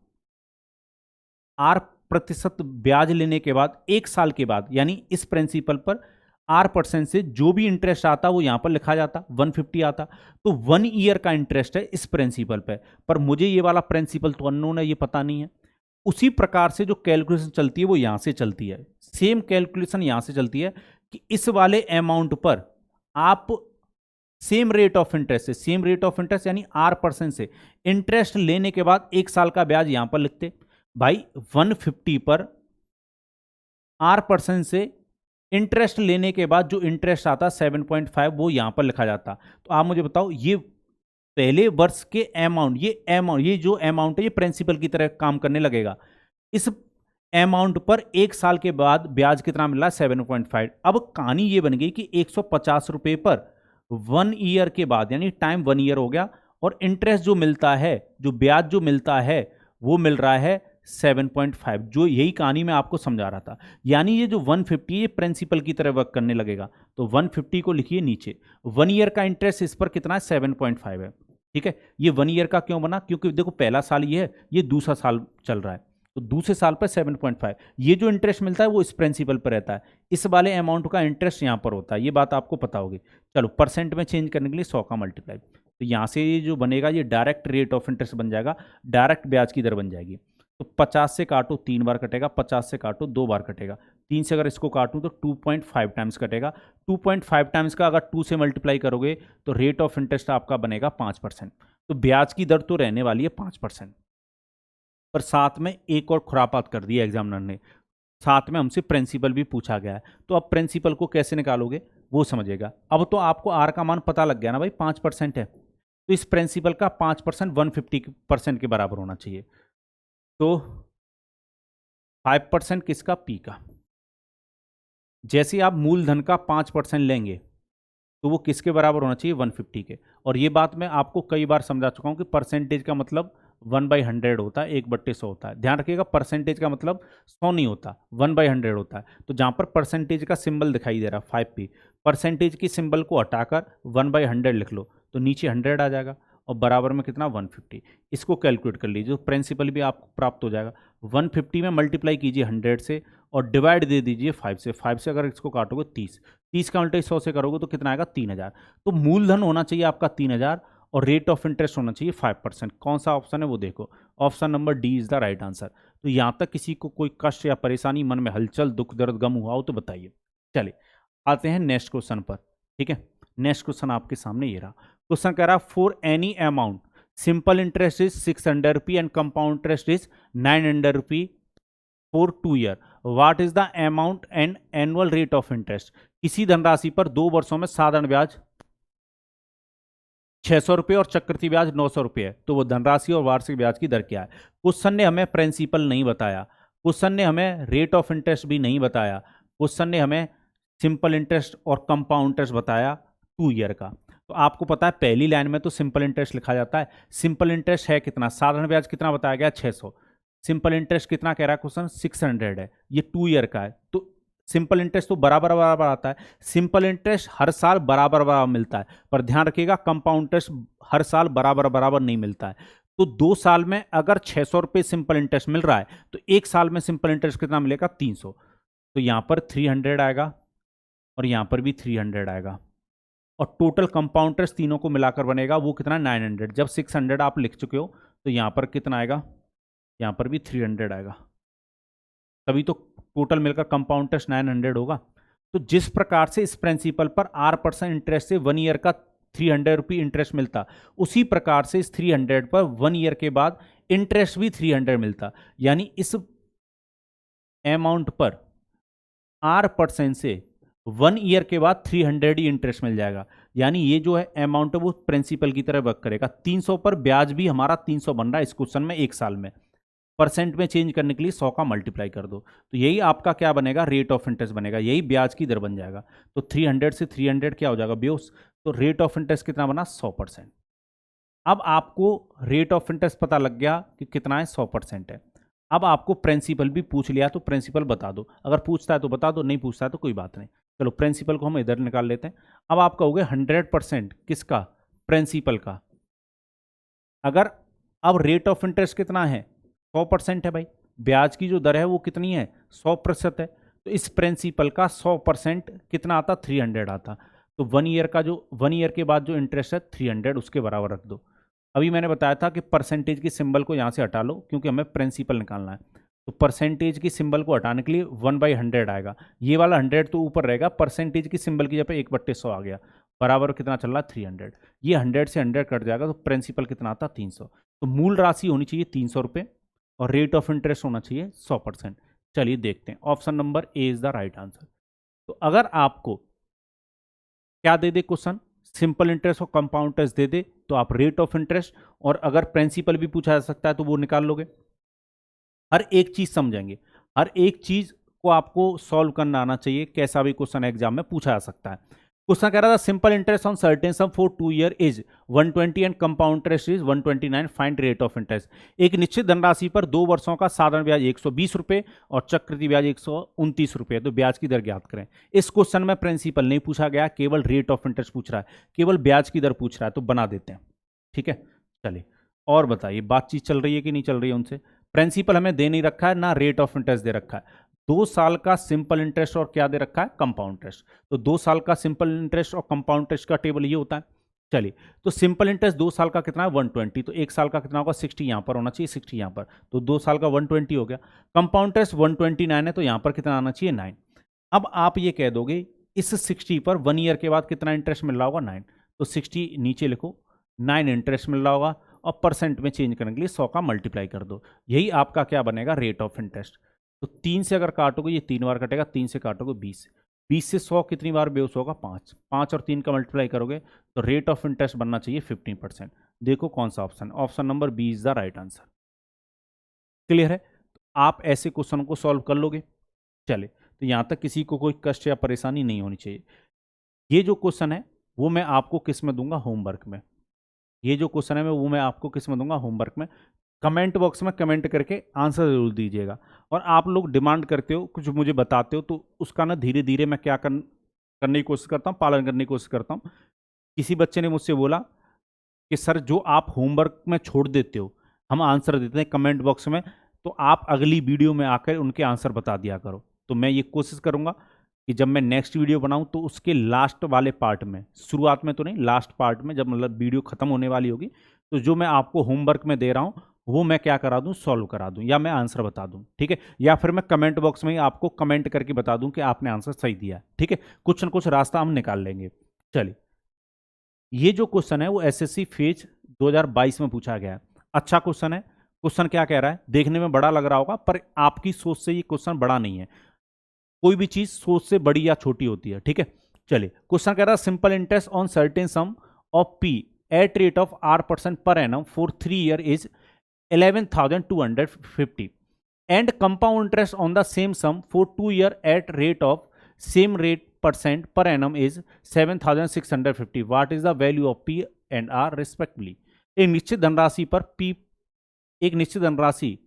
R% ब्याज लेने के बाद 1 साल के बाद, यानी इस प्रिंसिपल पर R% से जो भी इंटरेस्ट आता वो यहां पर लिखा जाता, 150 आता। तो 1 ईयर का इंटरेस्ट है इस प्रिंसिपल पर मुझे ये वाला प्रिंसिपल तो अननोन है, ये पता नहीं है। उसी प्रकार से जो कैलकुलेशन चलती है वो यहां से चलती है, सेम कैलकुलेशन यहां से चलती है कि इस वाले अमाउंट पर आप सेम रेट ऑफ इंटरेस्ट से, सेम रेट ऑफ इंटरेस्ट यानी R% से इंटरेस्ट लेने के बाद 1 साल का ब्याज यहां पर लिखते भाई। 150 पर R% से इंटरेस्ट लेने के बाद जो इंटरेस्ट आता 7.5 वो यहां पर लिखा जाता। तो आप मुझे बताओ ये पहले वर्ष के अमाउंट, ये जो अमाउंट है ये प्रिंसिपल की तरह काम करने लगेगा। इस अमाउंट पर 1 साल के बाद ब्याज कितना मिला 7.5। अब कहानी ये बन गई कि 150 रुपए पर 1 ईयर के बाद, यानी टाइम 1 ईयर हो गया, और इंटरेस्ट जो मिलता है, जो ब्याज जो मिलता है वो मिल रहा है 7.5। जो यही कहानी मैं आपको समझा रहा था। यानी ये जो 150 ये प्रिंसिपल की तरह वर्क करने लगेगा। तो 150 को लिखिए नीचे, 1 ईयर का इंटरेस्ट इस पर कितना है 7.5 है। ठीक है, ये 1 ईयर का क्यों बना, क्योंकि देखो पहला साल ये है, ये दूसरा साल चल रहा है, तो दूसरे साल पर 7.5। ये जो इंटरेस्ट मिलता है वो इस प्रिंसिपल पर रहता है, इस वाले अमाउंट का इंटरेस्ट यहाँ पर होता है। ये बात आपको पता होगी। चलो परसेंट में चेंज करने के लिए 100 का मल्टीप्लाई, तो यहाँ से ये जो बनेगा ये डायरेक्ट रेट ऑफ इंटरेस्ट बन जाएगा, डायरेक्ट ब्याज की दर बन जाएगी। तो 50 से काटो 3 बार कटेगा, 50 से काटो 2 बार कटेगा, 3 से अगर इसको काटूं तो 2.5 टाइम्स कटेगा। 2.5 टाइम्स का अगर 2 से मल्टीप्लाई करोगे तो रेट ऑफ इंटरेस्ट आपका बनेगा 5%। तो ब्याज की दर तो रहने वाली है 5%, पर साथ में एक और खुरापात कर दी है एग्जामिनर ने, साथ में हमसे प्रिंसिपल भी पूछा गया है। तो अब प्रिंसिपल को कैसे निकालोगे वो समझेगा। अब तो आपको आर का मान पता लग गया ना भाई, 5% है, तो इस प्रिंसिपल का 5% 150% के बराबर होना चाहिए। तो 5% किसका, पी का। जैसे आप मूलधन का 5% लेंगे तो वो किसके बराबर होना चाहिए, 150 के। और ये बात मैं आपको कई बार समझा चुका हूं कि परसेंटेज का मतलब 1/100 होता है, 1/100 होता है। ध्यान रखिएगा, परसेंटेज का मतलब 100 नहीं होता, 1/100 होता है। तो जहां पर परसेंटेज का सिंबल दिखाई दे रहा 5p, परसेंटेज की सिंबल को हटाकर 1/100 लिख लो तो नीचे 100 आ जाएगा, और बराबर में कितना 150। इसको कैलकुलेट कर लीजिए, प्रिंसिपल भी आपको प्राप्त हो जाएगा। 150 में मल्टीप्लाई कीजिए 100 से और डिवाइड दे दीजिए 5 से। 5 से अगर इसको काटोगे 30, 30 का उल्टा 100 से करोगे तो कितना आएगा 3000। तो मूलधन होना चाहिए आपका 3000 और रेट ऑफ इंटरेस्ट होना चाहिए 5%। कौन सा ऑप्शन है वो देखो, option number D is the right answer. तो यहाँ तक किसी को कोई कष्ट या परेशानी, मन में हलचल, दुख दर्द, गम हुआ हो तो बताइए। चलिए आते हैं नेक्स्ट क्वेश्चन पर। ठीक है, नेक्स्ट क्वेश्चन आपके सामने ये रहा। क्वेश्चन कह रहा for any amount simple interest is 600 rupee and compound interest is 900 rupee for 2 year, what is the amount and annual rate of interest. किसी धनराशि पर 2 वर्षों में साधारण ब्याज 600 रुपये और चक्रवृद्धि ब्याज 900 रुपये है, तो वो धनराशि और वार्षिक ब्याज की दर क्या है। क्वेश्चन ने हमें प्रिंसिपल नहीं बताया, क्वेश्चन ने हमें रेट ऑफ इंटरेस्ट भी नहीं बताया, क्वेश्चन ने हमें सिंपल इंटरेस्ट और कंपाउंड इंटरेस्ट बताया 2 ईयर का। तो आपको पता है पहली लाइन में तो सिंपल इंटरेस्ट लिखा जाता है। सिंपल इंटरेस्ट है कितना, साधारण ब्याज कितना बताया गया 600, सिंपल इंटरेस्ट कितना कह रहा है क्वेश्चन 600 है, ये 2 ईयर का है। तो सिंपल इंटरेस्ट तो बराबर बराबर आता है, सिंपल इंटरेस्ट हर साल बराबर बराबर मिलता है, पर ध्यान रखिएगा कंपाउंड इंटरेस्ट हर साल बराबर बराबर नहीं मिलता है। तो 2 साल में अगर 600 रुपये सिंपल इंटरेस्ट मिल रहा है तो 1 साल में सिंपल इंटरेस्ट कितना मिलेगा 300। तो यहाँ पर 300 आएगा और यहाँ पर भी 300 आएगा, और टोटल कंपाउंड इंटरेस्ट तीनों को मिलाकर बनेगा वो कितना 900। जब 600 आप लिख चुके हो तो यहाँ पर कितना आएगा, यहाँ पर भी 300 आएगा, तभी तो टोटल मिलकर कंपाउंड इंटरेस्ट 900 होगा। तो जिस प्रकार से इस प्रिंसिपल पर R% इंटरेस्ट से 1 ईयर का 300 रुपये इंटरेस्ट मिलता, उसी प्रकार से इस 300 पर 1 ईयर के बाद इंटरेस्ट भी 300 मिलता। यानी इस अमाउंट पर R% से 1 ईयर के बाद 300 ही इंटरेस्ट मिल जाएगा। यानी ये जो है अमाउंट है वो प्रिंसिपल की तरह वर्क करेगा। 300 पर ब्याज भी हमारा 300 बन रहा है इस क्वेश्चन में 1 साल में। परसेंट में चेंज करने के लिए 100 का मल्टीप्लाई कर दो, तो यही आपका क्या बनेगा, रेट ऑफ इंटरेस्ट बनेगा, यही ब्याज की दर बन जाएगा। तो 300 से 300 क्या हो जाएगा बेस, तो रेट ऑफ इंटरेस्ट कितना बना 100%। अब आपको रेट ऑफ इंटरेस्ट पता लग गया कि कितना है 100% है। अब आपको प्रिंसिपल भी पूछ लिया तो प्रिंसिपल बता दो, अगर पूछता है तो बता दो, नहीं पूछता है तो कोई बात नहीं। चलो प्रिंसिपल को हम इधर निकाल लेते हैं। अब आप कहोगे 100% किसका, प्रिंसिपल का। अगर अब रेट ऑफ इंटरेस्ट कितना है 100% है भाई, ब्याज की जो दर है वो कितनी है 100% है, तो इस प्रिंसिपल का 100% कितना आता 300 आता। तो 1 ईयर का जो 1 ईयर के बाद जो इंटरेस्ट है 300 उसके बराबर रख दो। अभी मैंने बताया था कि परसेंटेज की सिंबल को यहाँ से हटा लो क्योंकि हमें प्रिंसिपल निकालना है। तो परसेंटेज की सिंबल को हटाने के लिए 1/100 आएगा, ये वाला 100 तो ऊपर रहेगा, परसेंटेज की सिंबल की जगह 1/100 आ गया, बराबर कितना चल रहा है 300। ये 100 से 100 कट जाएगा तो प्रिंसिपल कितना आता 300। तो मूल राशि होनी चाहिए 300 रुपये और रेट ऑफ इंटरेस्ट होना चाहिए 100%। चलिए देखते हैं, option number A is the right answer. तो अगर आपको क्या दे दे क्वेश्चन, सिंपल इंटरेस्ट और कंपाउंड इंटरेस्ट दे दे तो आप रेट ऑफ इंटरेस्ट और अगर प्रिंसिपल भी पूछा जा सकता है तो वो निकाल लोगे। हर एक चीज समझेंगे, हर एक चीज को आपको सॉल्व करना आना चाहिए, कैसा भी क्वेश्चन एग्जाम में पूछा जा सकता है। क्वेश्चन कह रहा था simple interest on certain sum for 2 year is 120 and compound interest is 129, find rate of interest. एक निश्चित धनराशि पर 2 वर्षों का साधारण ब्याज 120 रुपए और चक्रवृद्धि ब्याज 129 रुपए, तो ब्याज की दर ज्ञात करें। इस क्वेश्चन में प्रिंसिपल नहीं पूछा गया, केवल रेट ऑफ इंटरेस्ट पूछ रहा है, केवल ब्याज की दर पूछ रहा है, तो बना देते हैं। ठीक है, चलिए और बताइए बातचीत चल रही है कि नहीं चल रही है उनसे। प्रिंसिपल हमें दे नहीं रखा है, ना रेट ऑफ इंटरेस्ट दे रखा है। 2 साल का सिंपल इंटरेस्ट और क्या दे रखा है, कंपाउंड इंटरेस्ट। तो 2 साल का सिंपल इंटरेस्ट और कंपाउंड इंटरेस्ट का टेबल ये होता है। चलिए, तो सिंपल इंटरेस्ट 2 साल का कितना है 120, तो 1 साल का कितना होगा 60, यहां पर होना चाहिए 60 यहां पर, तो 2 साल का 120 हो गया। कंपाउंड इंटरेस्ट 129 है, तो यहां पर कितना आना चाहिए 9। अब आप ये कह दोगे इस 60 पर 1 ईयर के बाद कितना इंटरेस्ट मिल रहा होगा 9, तो 60 नीचे लिखो, 9 इंटरेस्ट मिल रहा होगा और परसेंट में चेंज करने के लिए 100 का मल्टीप्लाई कर दो, यही आपका क्या बनेगा रेट ऑफ इंटरेस्ट। तो 3 से अगर काटोगे ये 3 बार कटेगा, 3 से काटोगे 20, 20 से 100 कितनी बार बेउस होगा 5, 5 और 3 का मल्टीप्लाई करोगे तो रेट ऑफ इंटरेस्ट बनना चाहिए 15%। देखो कौन सा option, option number B is the right answer. Clear है, तो आप ऐसे क्वेश्चन को सॉल्व कर लोगे। चले, तो यहां तक किसी को कोई कष्ट या परेशानी नहीं होनी चाहिए। ये जो क्वेश्चन है वो मैं आपको किस में दूंगा, होमवर्क में। ये जो क्वेश्चन है वो मैं आपको किस में दूंगा, होमवर्क में। कमेंट बॉक्स में कमेंट करके आंसर जरूर दीजिएगा। और आप लोग डिमांड करते हो, कुछ मुझे बताते हो, तो उसका ना धीरे धीरे मैं क्या करने की कोशिश करता हूँ, पालन करने की कोशिश करता हूँ। किसी बच्चे ने मुझसे बोला कि सर जो आप होमवर्क में छोड़ देते हो, हम आंसर देते हैं कमेंट बॉक्स में, तो आप अगली वीडियो में आकर उनके आंसर बता दिया करो। तो मैं ये कोशिश करूँगा कि जब मैं नेक्स्ट वीडियो बनाऊं तो उसके लास्ट वाले पार्ट में, शुरुआत में तो नहीं, लास्ट पार्ट में, जब मतलब वीडियो खत्म होने वाली होगी, तो जो मैं आपको होमवर्क में दे रहा हूं वो मैं क्या करा दूं, सॉल्व करा दूं या मैं आंसर बता दूं। ठीक है, या फिर मैं कमेंट बॉक्स में ही आपको कमेंट करके बता दूं कि आपने आंसर सही दिया। ठीक है, कुछ ना कुछ रास्ता हम निकाल लेंगे। चलिए, ये जो क्वेश्चन है वो एसएससी फेज 2022 में पूछा गया है। अच्छा क्वेश्चन है। क्वेश्चन क्या कह रहा है, देखने में बड़ा लग रहा होगा पर आपकी सोच से ये क्वेश्चन बड़ा नहीं है। कोई भी चीज सोच से बड़ी या छोटी होती है। ठीक है, चलिए क्वेश्चन कह रहा है simple interest on certain sum of P at rate of R% per annum for 3 year is 11,250 and compound interest on the same sum for 2 year at rate of same rate % per annum is 7,650। What is the value of P and R respectively. एक निश्चित धनराशि पर एक निश्चित धनराशि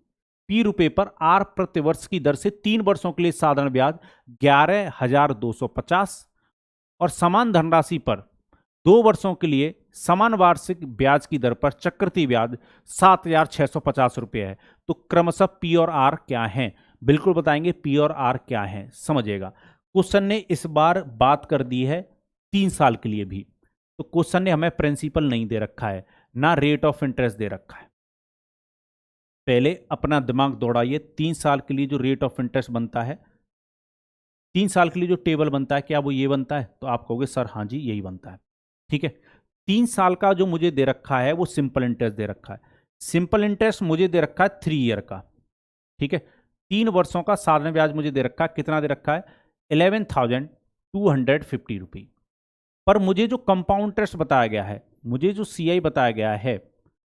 P रुपए पर are प्रतिवर्ष की दर से 3 वर्षों के लिए साधारण ब्याज 11,250 और समान धनराशि पर 2 वर्षों के लिए समान वार्षिक ब्याज की दर पर चक्रवृद्धि ब्याज 7,650 रुपये है। तो क्रमशः पी और आर क्या है, बिल्कुल बताएंगे पी और आर क्या है, समझिएगा। क्वेश्चन ने इस बार बात कर दी है 3 साल के लिए भी, तो क्वेश्चन ने हमें प्रिंसिपल नहीं दे रखा है, ना रेट ऑफ इंटरेस्ट दे रखा है। पहले अपना दिमाग दौड़ाइए, 3 साल के लिए जो रेट ऑफ इंटरेस्ट बनता है, 3 साल के लिए जो टेबल बनता है, क्या वो ये बनता है? तो आप कहोगे सर हाँ जी यही बनता है। ठीक है, 3 साल का जो मुझे दे रखा है वो सिंपल इंटरेस्ट दे रखा है। सिंपल इंटरेस्ट मुझे दे रखा है 3 ईयर का। ठीक है, 3 वर्षों का साधारण ब्याज मुझे दे रखा है, कितना दे रखा है 11,250 रुपये। पर मुझे जो कंपाउंड इंटरेस्ट बताया गया है, मुझे जो CI बताया गया है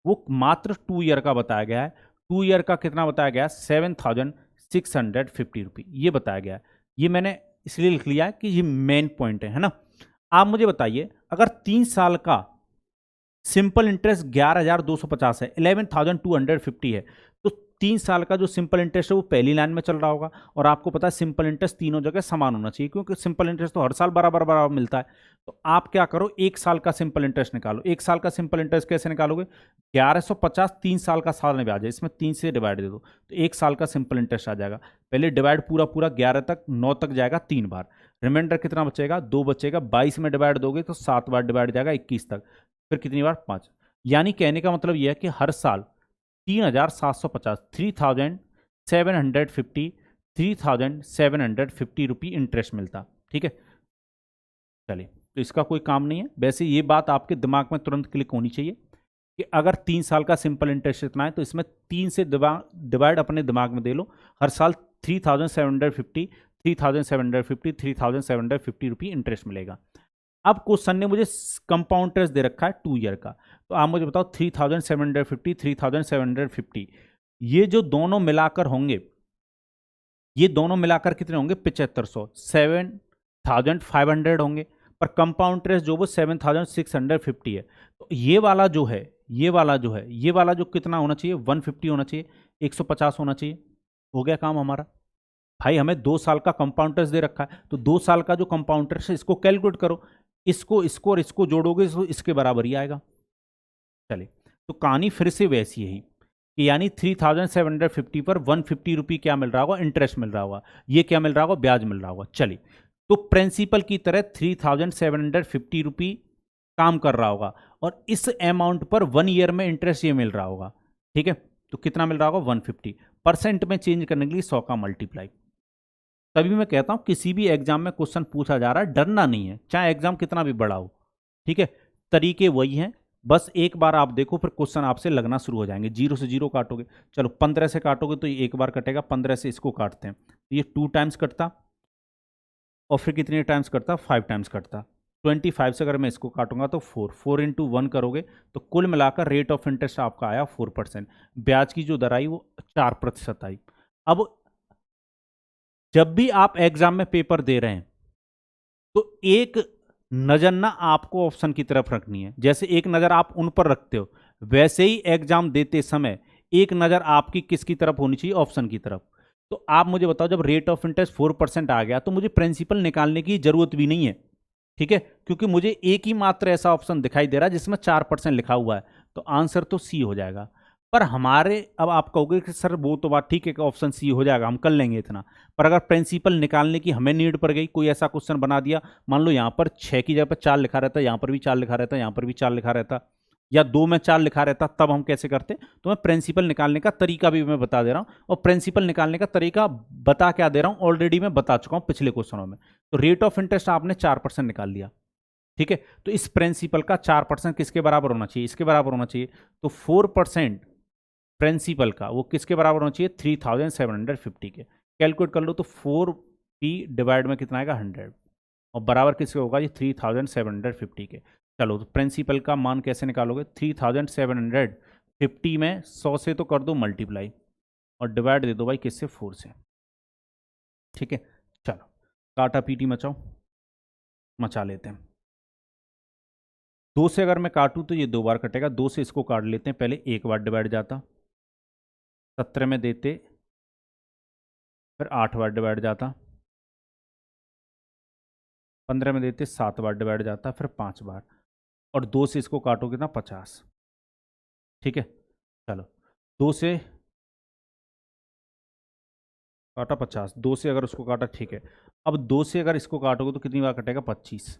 वो मात्र 2 ईयर का बताया गया है। 2 ईयर का कितना बताया गया, 7,650 रुपये ये बताया गया है। ये मैंने इसलिए लिख लिया है कि ये मेन पॉइंट है ना। आप मुझे बताइए, अगर 3 साल का सिंपल इंटरेस्ट 11,250 है, 11,250 है, तो 3 साल का जो सिंपल इंटरेस्ट है वो पहली लाइन में चल रहा होगा। और आपको पता है सिंपल इंटरेस्ट तीनों जगह समान होना चाहिए, क्योंकि सिंपल इंटरेस्ट तो हर साल बराबर बराबर मिलता है। तो आप क्या करो, 1 साल का सिंपल इंटरेस्ट निकालो। 1 साल का सिंपल इंटरेस्ट कैसे निकालोगे, 1150 3 साल का साधारण ब्याज है, इसमें 3 से डिवाइड दे दो तो 1 साल का सिंपल इंटरेस्ट आ जाएगा। पहले डिवाइड पूरा पूरा 11 तक 9 तक जाएगा 3 बार, रिमाइंडर कितना बचेगा 2 बचेगा। 22 में डिवाइड दोगे तो 7 बार डिवाइड जाएगा 21 तक, फिर कितनी बार 5। यानी कहने का मतलब यह है कि हर साल 3,750 3,750 रुपये इंटरेस्ट मिलता। ठीक है, चलिए तो इसका कोई काम नहीं है। वैसे ये बात आपके दिमाग में तुरंत क्लिक होनी चाहिए कि अगर 3 साल का सिंपल इंटरेस्ट इतना है तो इसमें 3 से डिवाइड अपने दिमाग में दे लो। हर साल 3750 3750 3750 रुपये इंटरेस्ट मिलेगा। अब क्वेश्चन ने मुझे कंपाउंड इंटरेस्ट दे रखा है 2 ईयर का, तो आप मुझे बताओ 3750 3750 ये जो दोनों मिलाकर होंगे, ये दोनों मिलाकर कितने होंगे? 7500, 7500 होंगे। पर कंपाउंड इंटरेस्ट जो वो 7650 है। तो ये वाला जो है, ये वाला जो है, ये वाला जो कितना होना चाहिए? 150 होना चाहिए, 150 होना चाहिए। हो गया काम हमारा। भाई हमें 2 साल का कंपाउंड इंटरेस्ट दे रखा है, तो 2 साल का जो कंपाउंड इंटरेस्ट है इसको कैलकुलेट करो, इसको और इसको जोड़ोगे तो इसके बराबर ही आएगा। चलिए, तो कहानी फिर से वैसी ही कि यानी 3750 पर 150 रुपये क्या मिल रहा होगा? इंटरेस्ट मिल रहा होगा। ये क्या मिल रहा होगा? ब्याज मिल रहा होगा। चलिए, तो प्रिंसिपल की तरह 3750 रुपये काम कर रहा होगा और इस अमाउंट पर 1 ईयर में इंटरेस्ट ये मिल रहा होगा। ठीक है, तो कितना मिल रहा होगा? 150। परसेंट में चेंज करने के लिए 100 का मल्टीप्लाई। तभी मैं कहता हूं किसी भी एग्जाम में क्वेश्चन पूछा जा रहा है, डरना नहीं है, चाहे एग्जाम कितना भी बड़ा हो। ठीक है, तरीके वही हैं, बस एक बार आप देखो फिर क्वेश्चन आपसे लगना शुरू हो जाएंगे। 0 से 0 काटोगे, चलो 15 से काटोगे तो ये एक बार कटेगा, 15 से इसको काटते हैं, ये 2 टाइम्स कटता और फिर कितने टाइम्स कटता? 5 टाइम्स कटता। 25 से अगर मैं इसको काटूंगा तो 4 इंटू 1 करोगे तो कुल मिलाकर रेट ऑफ इंटरेस्ट आपका आया 4%। ब्याज की जो दर आई वो 4% आई। अब जब भी आप एग्जाम में पेपर दे रहे हैं तो एक नजर ना आपको ऑप्शन की तरफ रखनी है। जैसे एक नजर आप उन पर रखते हो, वैसे ही एग्जाम देते समय एक नजर आपकी किसकी तरफ होनी चाहिए? ऑप्शन की तरफ। तो आप मुझे बताओ, जब रेट ऑफ इंटरेस्ट 4% आ गया तो मुझे प्रिंसिपल निकालने की जरूरत भी नहीं है। ठीक है, क्योंकि मुझे एक ही मात्र ऐसा ऑप्शन दिखाई दे रहा है जिसमें 4% लिखा हुआ है, तो आंसर तो सी हो जाएगा। पर हमारे, अब आप कहोगे कि सर वो तो बात ठीक है कि ऑप्शन सी हो जाएगा, हम कर लेंगे इतना, पर अगर प्रिंसिपल निकालने की हमें नीड पड़ गई, कोई ऐसा क्वेश्चन बना दिया, मान लो यहाँ पर 6 की जगह पर 4 लिखा रहता, यहाँ पर भी 4 लिखा रहता, यहाँ पर भी 4 लिखा रहता, या 2 में 4 लिखा रहता, तब हम कैसे करते? तो मैं प्रिंसिपल निकालने का तरीका भी मैं बता दे रहा हूँ, और प्रिंसिपल निकालने का तरीका बता क्या दे रहा हूँ, ऑलरेडी मैं बता चुका हूँ पिछले क्वेश्चनों में। तो रेट ऑफ इंटरेस्ट आपने 4% निकाल लिया। ठीक है, तो इस प्रिंसिपल का 4% किसके बराबर होना चाहिए? इसके बराबर होना चाहिए। तो 4% प्रिंसिपल का वो किसके बराबर होना चाहिए? 3750 के। कैलकुलेट कर लो तो 4p डिवाइड में कितना आएगा? 100, और बराबर किसके होगा? ये 3750 के। चलो, तो प्रिंसिपल का मान कैसे निकालोगे? 3750 में 100 से तो कर दो मल्टीप्लाई और डिवाइड दे दो भाई किससे? 4 से। ठीक है, चलो काटा पीटी मचाओ, मचा लेते हैं। 2 से अगर मैं काटूं तो ये 2 बार कटेगा, 2 से इसको काट लेते हैं, पहले एक बार डिवाइड जाता, 17 में देते, फिर 8 बार डिवाइड जाता, 15 में देते, 7 बार डिवाइड जाता, फिर 5 बार, और 2 से इसको काटोगे ना 50। ठीक है, चलो 2 से काटा 50, 2 से अगर उसको काटा, ठीक है। अब 2 से अगर इसको काटोगे तो कितनी बार कटेगा? 25।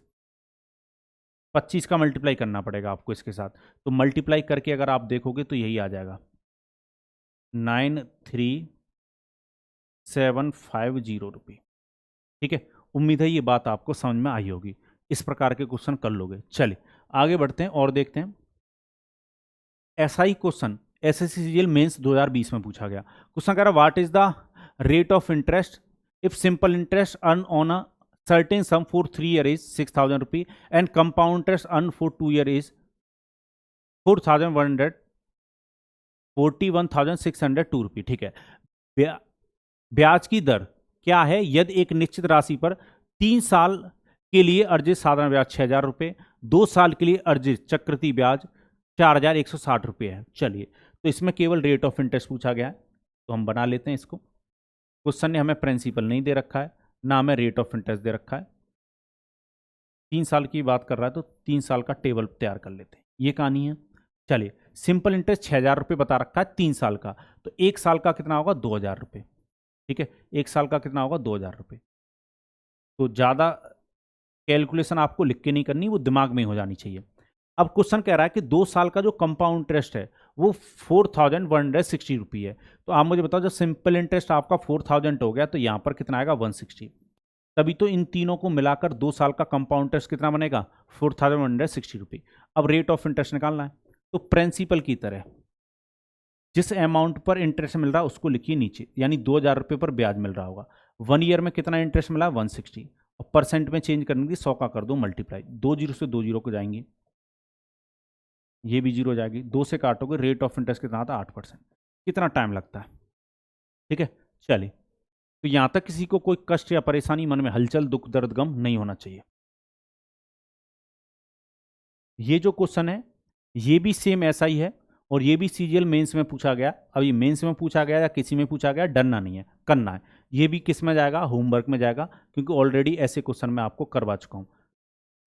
25 का मल्टीप्लाई करना पड़ेगा आपको इसके साथ, तो मल्टीप्लाई करके अगर आप देखोगे तो यही आ जाएगा 93750 रुपये। ठीक है, उम्मीद है ये बात आपको समझ में आई होगी, इस प्रकार के क्वेश्चन कर लोगे। चलिए आगे बढ़ते हैं और देखते हैं। ऐसा ही क्वेश्चन एसएससीजीएल मेंस 2020 में पूछा गया। क्वेश्चन कह रहा what is the rate of interest if simple interest earn on a certain sum for 3 year is 6000 रुपये and compound interest earn for 2 year is 41,602 रुपये। ठीक है, ब्याज की दर क्या है यदि एक निश्चित राशि पर 3 साल के लिए अर्जित साधारण ब्याज 6000 रुपये, 2 साल के लिए अर्जित चक्रवृद्धि ब्याज 4160 रुपये है। चलिए, तो इसमें केवल रेट ऑफ इंटरेस्ट पूछा गया है, तो हम बना लेते हैं इसको। क्वेश्चन ने हमें प्रिंसिपल नहीं दे रखा है, ना हमें रेट ऑफ इंटरेस्ट दे रखा है। 3 साल की बात कर रहा है तो 3 साल का टेबल तैयार कर लेते हैं, ये कहानी है। चलिए, सिंपल इंटरेस्ट 6000 रुपये बता रखा है 3 साल का, तो 1 साल का कितना होगा? 2000 रुपये। ठीक है, 1 साल का कितना होगा? 2000 रुपये। तो ज़्यादा कैलकुलेशन आपको लिख के नहीं करनी, वो दिमाग में हो जानी चाहिए। अब क्वेश्चन कह रहा है कि 2 साल का जो कंपाउंड इंटरेस्ट है वो 4160 रुपये है। तो आप मुझे बताओ, जब सिंपल इंटरेस्ट आपका 4000 हो गया तो यहाँ पर कितना आएगा? 160। तभी तो इन तीनों को मिलाकर 2 साल का कंपाउंड इंटरेस्ट कितना बनेगा, 4160 रुपये। अब रेट ऑफ इंटरेस्ट निकालना है, तो प्रिंसिपल की तरह जिस अमाउंट पर इंटरेस्ट मिल रहा है उसको लिखिए नीचे, यानी 2000 रुपये पर ब्याज मिल रहा होगा। 1 ईयर में कितना इंटरेस्ट मिला, 160, और परसेंट में चेंज करने की 100 का कर दो मल्टीप्लाई, 2 जीरो से 2 जीरो को जाएंगे, ये भी जीरो हो जाएगी, 2 से काटोगे, रेट ऑफ इंटरेस्ट कितना आता है, 8%। कितना टाइम लगता है, ठीक है। चलिए, तो यहां तक किसी को कोई कष्ट या परेशानी, मन में हलचल, दुख, दर्द, गम नहीं होना चाहिए। ये जो क्वेश्चन है ये भी सेम ऐसा ही है, और ये भी सीजीएल मेंस में पूछा गया। अब ये मेंस में पूछा गया या किसी में पूछा गया, डरना नहीं है, करना है। ये भी किस में जाएगा, होमवर्क में जाएगा, क्योंकि ऑलरेडी ऐसे क्वेश्चन मैं आपको करवा चुका हूं,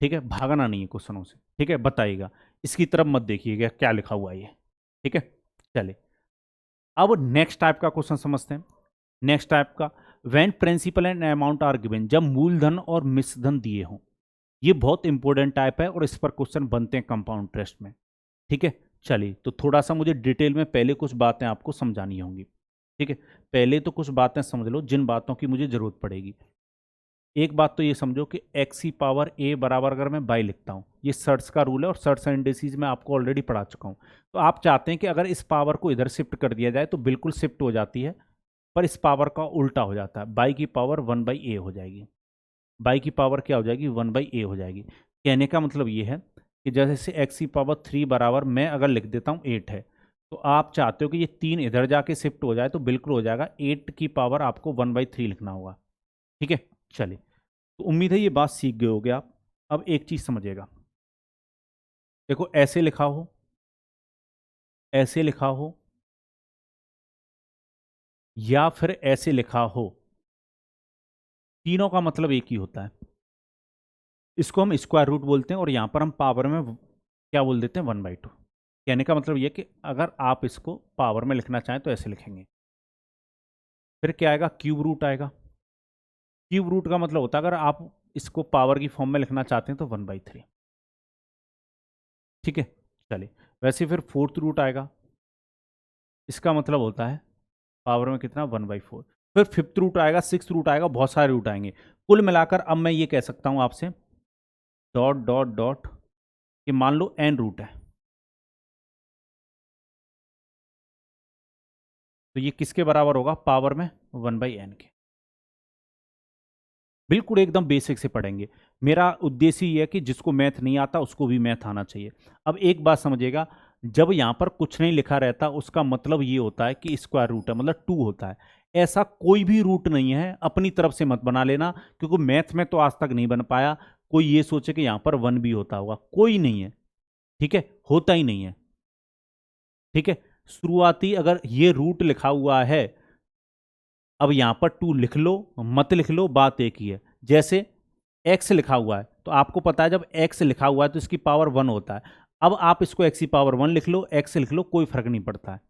ठीक है। भागना नहीं है क्वेश्चनों से, ठीक है। बताइएगा, इसकी तरफ मत देखिएगा क्या लिखा हुआ है ये, ठीक है। चलिए, अब नेक्स्ट टाइप का क्वेश्चन समझते हैं। नेक्स्ट टाइप का, when principal and amount are given, जब मूलधन और मिश्रधन दिए हों। ये बहुत इंपॉर्टेंट टाइप है और इस पर क्वेश्चन बनते हैं कंपाउंड इंटरेस्ट में, ठीक है। चलिए, तो थोड़ा सा मुझे डिटेल में पहले कुछ बातें आपको समझानी होंगी, ठीक है। पहले तो कुछ बातें समझ लो जिन बातों की मुझे जरूरत पड़ेगी। एक बात तो ये समझो कि एक्स की पावर ए बराबर अगर मैं बाई लिखता हूँ, ये सर्ट्स का रूल है और सर्ट्स एंड इंडिसेस में आपको ऑलरेडी पढ़ा चुका हूँ। तो आप चाहते हैं कि अगर इस पावर को इधर शिफ्ट कर दिया जाए तो बिल्कुल शिफ्ट हो जाती है, पर इस पावर का उल्टा हो जाता है, बाई की पावर 1/a हो जाएगी। बाई की पावर क्या हो जाएगी, 1/a हो जाएगी। कहने का मतलब ये है कि जैसे एक्स की पावर 3 बराबर मैं अगर लिख देता हूँ 8 है, तो आप चाहते हो कि ये 3 इधर जाके शिफ्ट हो जाए, तो बिल्कुल हो जाएगा, 8 की पावर आपको 1/3 लिखना होगा, ठीक है। चलिए, तो उम्मीद है ये बात सीख गए होगे आप। अब एक चीज समझिएगा, देखो ऐसे लिखा हो, ऐसे लिखा हो, या फिर ऐसे लिखा हो, तीनों का मतलब एक ही होता है। इसको हम स्क्वायर रूट बोलते हैं और यहां पर हम पावर में क्या बोल देते हैं, 1/2। कहने का मतलब ये कि अगर आप इसको पावर में लिखना चाहें तो ऐसे लिखेंगे। फिर क्या आएगा, क्यूब रूट आएगा। क्यूब रूट का मतलब होता है अगर आप इसको पावर की फॉर्म में लिखना चाहते हैं तो 1/3, ठीक है। चलिए, वैसे फिर फोर्थ रूट आएगा, इसका मतलब होता है पावर में कितना, 1/4। फिर फिफ्थ रूट आएगा, सिक्स रूट आएगा, बहुत सारे रूट आएंगे। कुल मिलाकर अब मैं ये कह सकता हूं आपसे, डॉट डॉट डॉट, कि मान लो एन रूट है, तो ये किसके बराबर होगा, पावर में 1/n के। बिल्कुल एकदम बेसिक से पढ़ेंगे। मेरा उद्देश्य ये है कि जिसको मैथ नहीं आता उसको भी मैथ आना चाहिए। अब एक बात समझिएगा, जब यहाँ पर कुछ नहीं लिखा रहता उसका मतलब ये होता है कि स्क्वायर रूट है, मतलब 2 होता है। ऐसा कोई भी रूट नहीं है, अपनी तरफ से मत बना लेना, क्योंकि मैथ में तो आज तक नहीं बन पाया। कोई ये सोचे कि यहाँ पर 1 भी होता होगा, कोई नहीं है, ठीक है, होता ही नहीं है, ठीक है। शुरुआती अगर ये रूट लिखा हुआ है, अब यहां पर 2 लिख लो मत लिख लो, बात एक ही है। जैसे x लिखा हुआ है, तो आपको पता है जब x लिखा हुआ है तो इसकी पावर 1 होता है। अब आप इसको x की पावर 1 लिख लो, x लिख लो, कोई फर्क नहीं पड़ता है।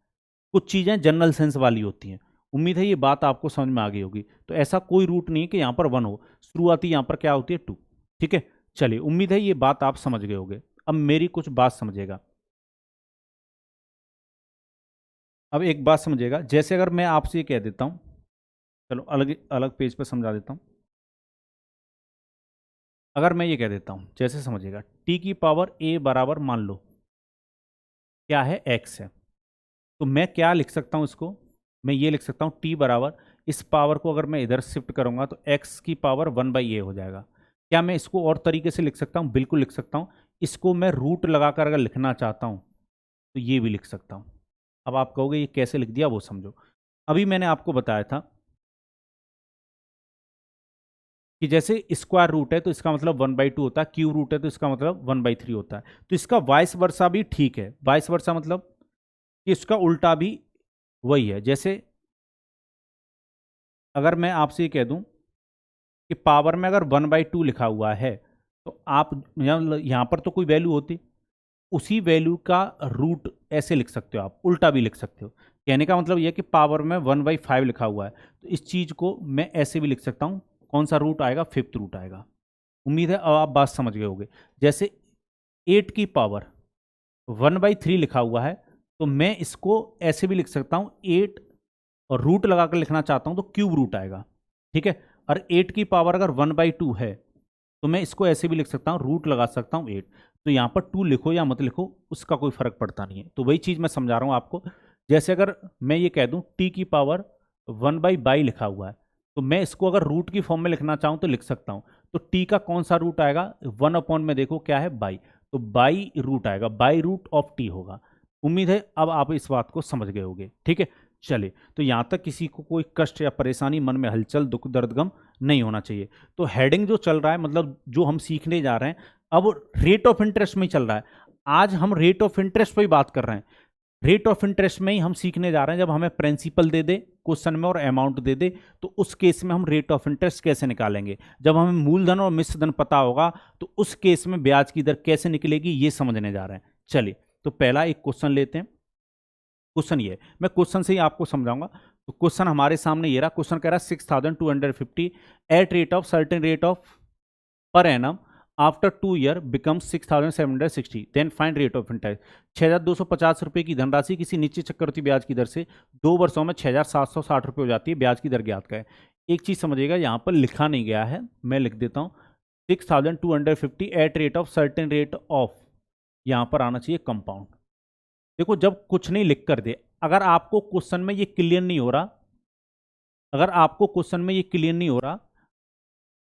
कुछ चीजें जनरल सेंस वाली होती हैं। उम्मीद है ये बात आपको समझ में आ गई होगी। तो ऐसा कोई रूट नहीं है कि यहां पर 1 हो, शुरुआती यहां पर क्या होती है, 2, ठीक है। चलिए, उम्मीद है ये बात आप समझ गए होंगे। अब मेरी कुछ बात समझिएगा, अब एक बात समझिएगा, जैसे अगर मैं आपसे ये कह देता हूं, चलो अलग अलग पेज पर समझा देता हूं। अगर मैं ये कह देता हूं, जैसे समझिएगा, टी की पावर ए बराबर मान लो क्या है, एक्स है, तो मैं क्या लिख सकता हूं इसको, मैं ये लिख सकता हूं टी बराबर, इस पावर को अगर मैं इधर शिफ्ट करूंगा तो एक्स की पावर 1/a हो जाएगा। क्या मैं इसको और तरीके से लिख सकता हूं, बिल्कुल लिख सकता हूं। इसको मैं रूट लगाकर अगर लिखना चाहता हूं तो ये भी लिख सकता हूं। अब आप कहोगे ये कैसे लिख दिया, वो समझो। अभी मैंने आपको बताया था कि जैसे स्क्वायर रूट है तो इसका मतलब 1/2 होता है, क्यूब रूट है तो इसका मतलब 1/3 होता है। तो इसका वाइस वर्सा भी ठीक है। वाइस वर्सा मतलब कि इसका उल्टा भी वही है। जैसे अगर मैं आपसे ये कह दूं कि पावर में अगर 1/2 लिखा हुआ है, तो आप यहाँ पर तो कोई वैल्यू होती, उसी वैल्यू का रूट ऐसे लिख सकते हो, आप उल्टा भी लिख सकते हो। कहने का मतलब यह कि पावर में 1/5 लिखा हुआ है, तो इस चीज को मैं ऐसे भी लिख सकता हूं। कौन सा रूट आएगा, फिफ्थ रूट आएगा। उम्मीद है अब आप बात समझ गए होंगे। जैसे 8 की पावर 1/3 लिखा हुआ है, तो मैं इसको ऐसे भी लिख सकता हूं, 8 और रूट लगाकर लिखना चाहता हूं तो क्यूब रूट आएगा, ठीक है। और 8 की पावर अगर 1/2 है तो मैं इसको ऐसे भी लिख सकता हूँ, रूट लगा सकता हूँ 8। तो यहाँ पर 2 लिखो या मत लिखो उसका कोई फर्क पड़ता नहीं है। तो वही चीज़ मैं समझा रहा हूँ आपको। जैसे अगर मैं ये कह दूँ टी की पावर 1/बाई लिखा हुआ है, तो मैं इसको अगर रूट की फॉर्म में लिखना चाहूँ तो लिख सकता हूँ। तो टी का कौन सा रूट आएगा, 1 में देखो क्या है, बाई, तो बाई रूट आएगा, बाई रूट ऑफ टी होगा। उम्मीद है अब आप इस बात को समझ गए होंगे। ठीक है, चलिए, तो यहाँ तक किसी को कोई कष्ट या परेशानी, मन में हलचल, दुख, दर्द, गम नहीं होना चाहिए। तो हेडिंग जो चल रहा है, मतलब जो हम सीखने जा रहे हैं, अब रेट ऑफ इंटरेस्ट में ही चल रहा है। आज हम रेट ऑफ इंटरेस्ट पर ही बात कर रहे हैं। रेट ऑफ इंटरेस्ट में ही हम सीखने जा रहे हैं। जब हमें प्रिंसिपल दे दे क्वेश्चन में और अमाउंट दे दे, तो उस केस में हम रेट ऑफ इंटरेस्ट कैसे निकालेंगे। जब हमें मूलधन और मिश्र धन पता होगा, तो उस केस में ब्याज की दर कैसे निकलेगी, ये समझने जा रहे हैं। चलिए, तो पहला एक क्वेश्चन लेते हैं। क्वेश्चन ये, मैं क्वेश्चन से ही आपको समझाऊंगा। तो क्वेश्चन हमारे सामने ये रहा। क्वेश्चन कह रहा है 6250 at rate of certain rate of per annum after 2 year become 6760, then find rate of interest. 6250 रुपए की धनराशि किसी निश्चित चक्रवृद्धि ब्याज की दर से 2 वर्षों में 6760 रुपये हो जाती है। ब्याज की दर ज्ञात का है। एक चीज समझिएगा, यहाँ पर लिखा नहीं गया है, मैं लिख देता हूँ 6250 at rate of certain rate of, यहाँ पर आना चाहिए कंपाउंड। देखो, जब कुछ नहीं लिख कर दे, अगर आपको क्वेश्चन में ये क्लियर नहीं हो रहा, अगर आपको क्वेश्चन में ये क्लियर नहीं हो रहा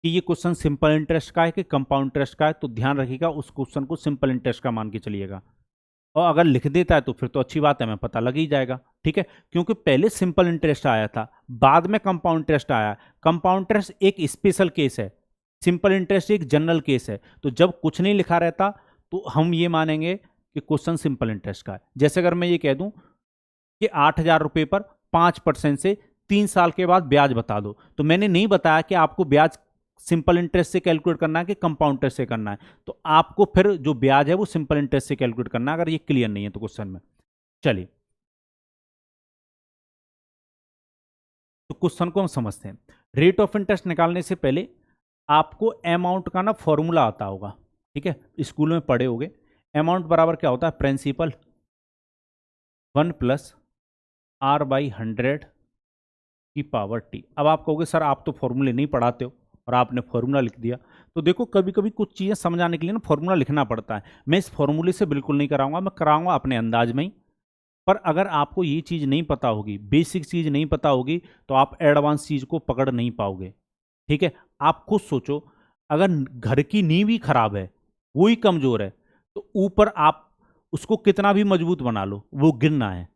कि ये क्वेश्चन सिंपल इंटरेस्ट का है कि कंपाउंड इंटरेस्ट का है, तो ध्यान रखिएगा उस क्वेश्चन को सिंपल इंटरेस्ट का मान के चलिएगा। और अगर लिख देता है तो फिर तो अच्छी बात है, हमें पता लग ही जाएगा। ठीक है, क्योंकि पहले सिंपल इंटरेस्ट आया था, बाद में कंपाउंड इंटरेस्ट आया। कंपाउंड इंटरेस्ट एक स्पेशल केस है, सिंपल इंटरेस्ट एक जनरल केस है। तो जब कुछ नहीं लिखा रहता तो हम ये मानेंगे कि क्वेश्चन सिंपल इंटरेस्ट का है। जैसे अगर मैं ये कह दूं कि 8,000 रुपए पर 5% से 3 साल के बाद ब्याज बता दो, तो मैंने नहीं बताया कि आपको ब्याज सिंपल इंटरेस्ट से कैलकुलेट करना है कि कंपाउंड इंटरेस्ट से करना है। तो आपको फिर जो ब्याज है वो सिंपल इंटरेस्ट से कैलकुलेट करना है, अगर ये क्लियर नहीं है तो क्वेश्चन में। चलिए, तो क्वेश्चन को हम समझते हैं। रेट ऑफ इंटरेस्ट निकालने से पहले आपको अमाउंट का ना फॉर्मूला आता होगा। ठीक है, स्कूल में पढ़े होगे। अमाउंट बराबर क्या होता है, प्रिंसिपल 1+R/100 की पावर टी। अब आप कहोगे सर आप तो फॉर्मूले नहीं पढ़ाते हो और आपने फॉर्मूला लिख दिया। तो देखो, कभी कभी कुछ चीज़ें समझाने के लिए ना फॉर्मूला लिखना पड़ता है। मैं इस फॉर्मूले से बिल्कुल नहीं कराऊंगा, मैं कराऊंगा अपने अंदाज में ही। पर अगर आपको ये चीज़ नहीं पता होगी, बेसिक चीज़ नहीं पता होगी, तो आप एडवांस चीज़ को पकड़ नहीं पाओगे। ठीक है, आप खुद सोचो, अगर घर की नींव ही खराब है, वो ही कमजोर है, तो ऊपर आप उसको कितना भी मजबूत बना लो, वो गिरना है।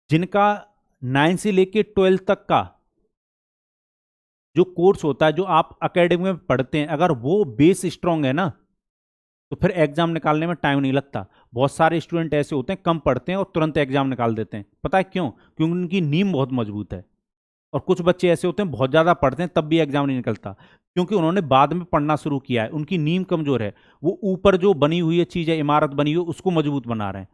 जिनका 9 से लेके 12 तक का जो कोर्स होता है, जो आप अकेडमी में पढ़ते हैं, अगर वो बेस स्ट्रांग है ना, तो फिर एग्जाम निकालने में टाइम नहीं लगता। बहुत सारे स्टूडेंट ऐसे होते हैं, कम पढ़ते हैं और तुरंत एग्जाम निकाल देते हैं। पता है क्यों? क्योंकि उनकी नींव बहुत मजबूत है। और कुछ बच्चे ऐसे होते हैं, बहुत ज़्यादा पढ़ते हैं तब भी एग्जाम नहीं निकलता, क्योंकि उन्होंने बाद में पढ़ना शुरू किया है, उनकी नींव कमजोर है। वो ऊपर जो बनी हुई है चीज़ है, इमारत बनी हुई है, उसको मजबूत बना रहे हैं।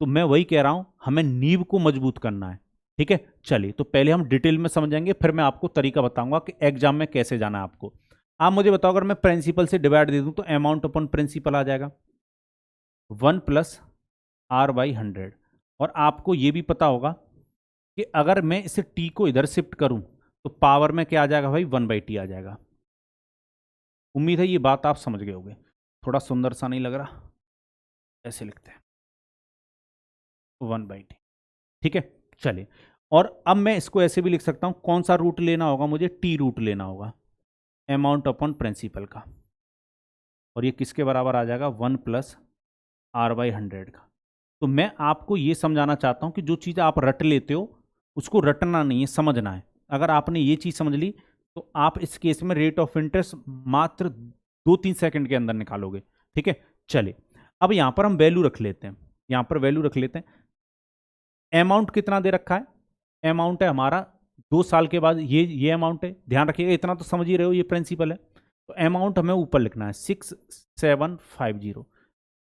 तो मैं वही कह रहा हूं, हमें नींव को मजबूत करना है। ठीक है, चलिए, तो पहले हम डिटेल में समझेंगे, फिर मैं आपको तरीका बताऊंगा कि एग्जाम में कैसे जाना है आपको। आप मुझे बताओ, अगर मैं प्रिंसिपल से डिवाइड दे दूं तो अमाउंट अपॉन प्रिंसिपल आ जाएगा 1+R/100। और आपको यह भी पता होगा कि अगर मैं इसे टी को इधर शिफ्ट करूं तो पावर में क्या आ जाएगा भाई, 1/t आ जाएगा। उम्मीद है ये बात आप समझ गए होंगे। थोड़ा सुंदर सा नहीं लग रहा? ऐसे लिखते हैं 1/t। ठीक है, चलिए, और अब मैं इसको ऐसे भी लिख सकता हूं, कौन सा रूट लेना होगा मुझे, टी रूट लेना होगा अमाउंट अपॉन प्रिंसिपल का। और ये किसके बराबर आ जाएगा, 1+R/100 का। तो मैं आपको ये समझाना चाहता हूं कि जो चीज़ आप रट लेते हो उसको रटना नहीं है, समझना है। अगर आपने ये चीज़ समझ ली तो आप इस केस में रेट ऑफ इंटरेस्ट मात्र 2-3 सेकंड के अंदर निकालोगे। ठीक है, चलिए, अब यहां पर हम वैल्यू रख लेते हैं। यहां पर वैल्यू रख लेते हैं। अमाउंट कितना दे रखा है, अमाउंट है हमारा 2 साल के बाद, ये अमाउंट है। ध्यान रखिएगा, इतना तो समझ ही रहे हो, ये प्रिंसिपल है। तो अमाउंट हमें ऊपर लिखना है 6750।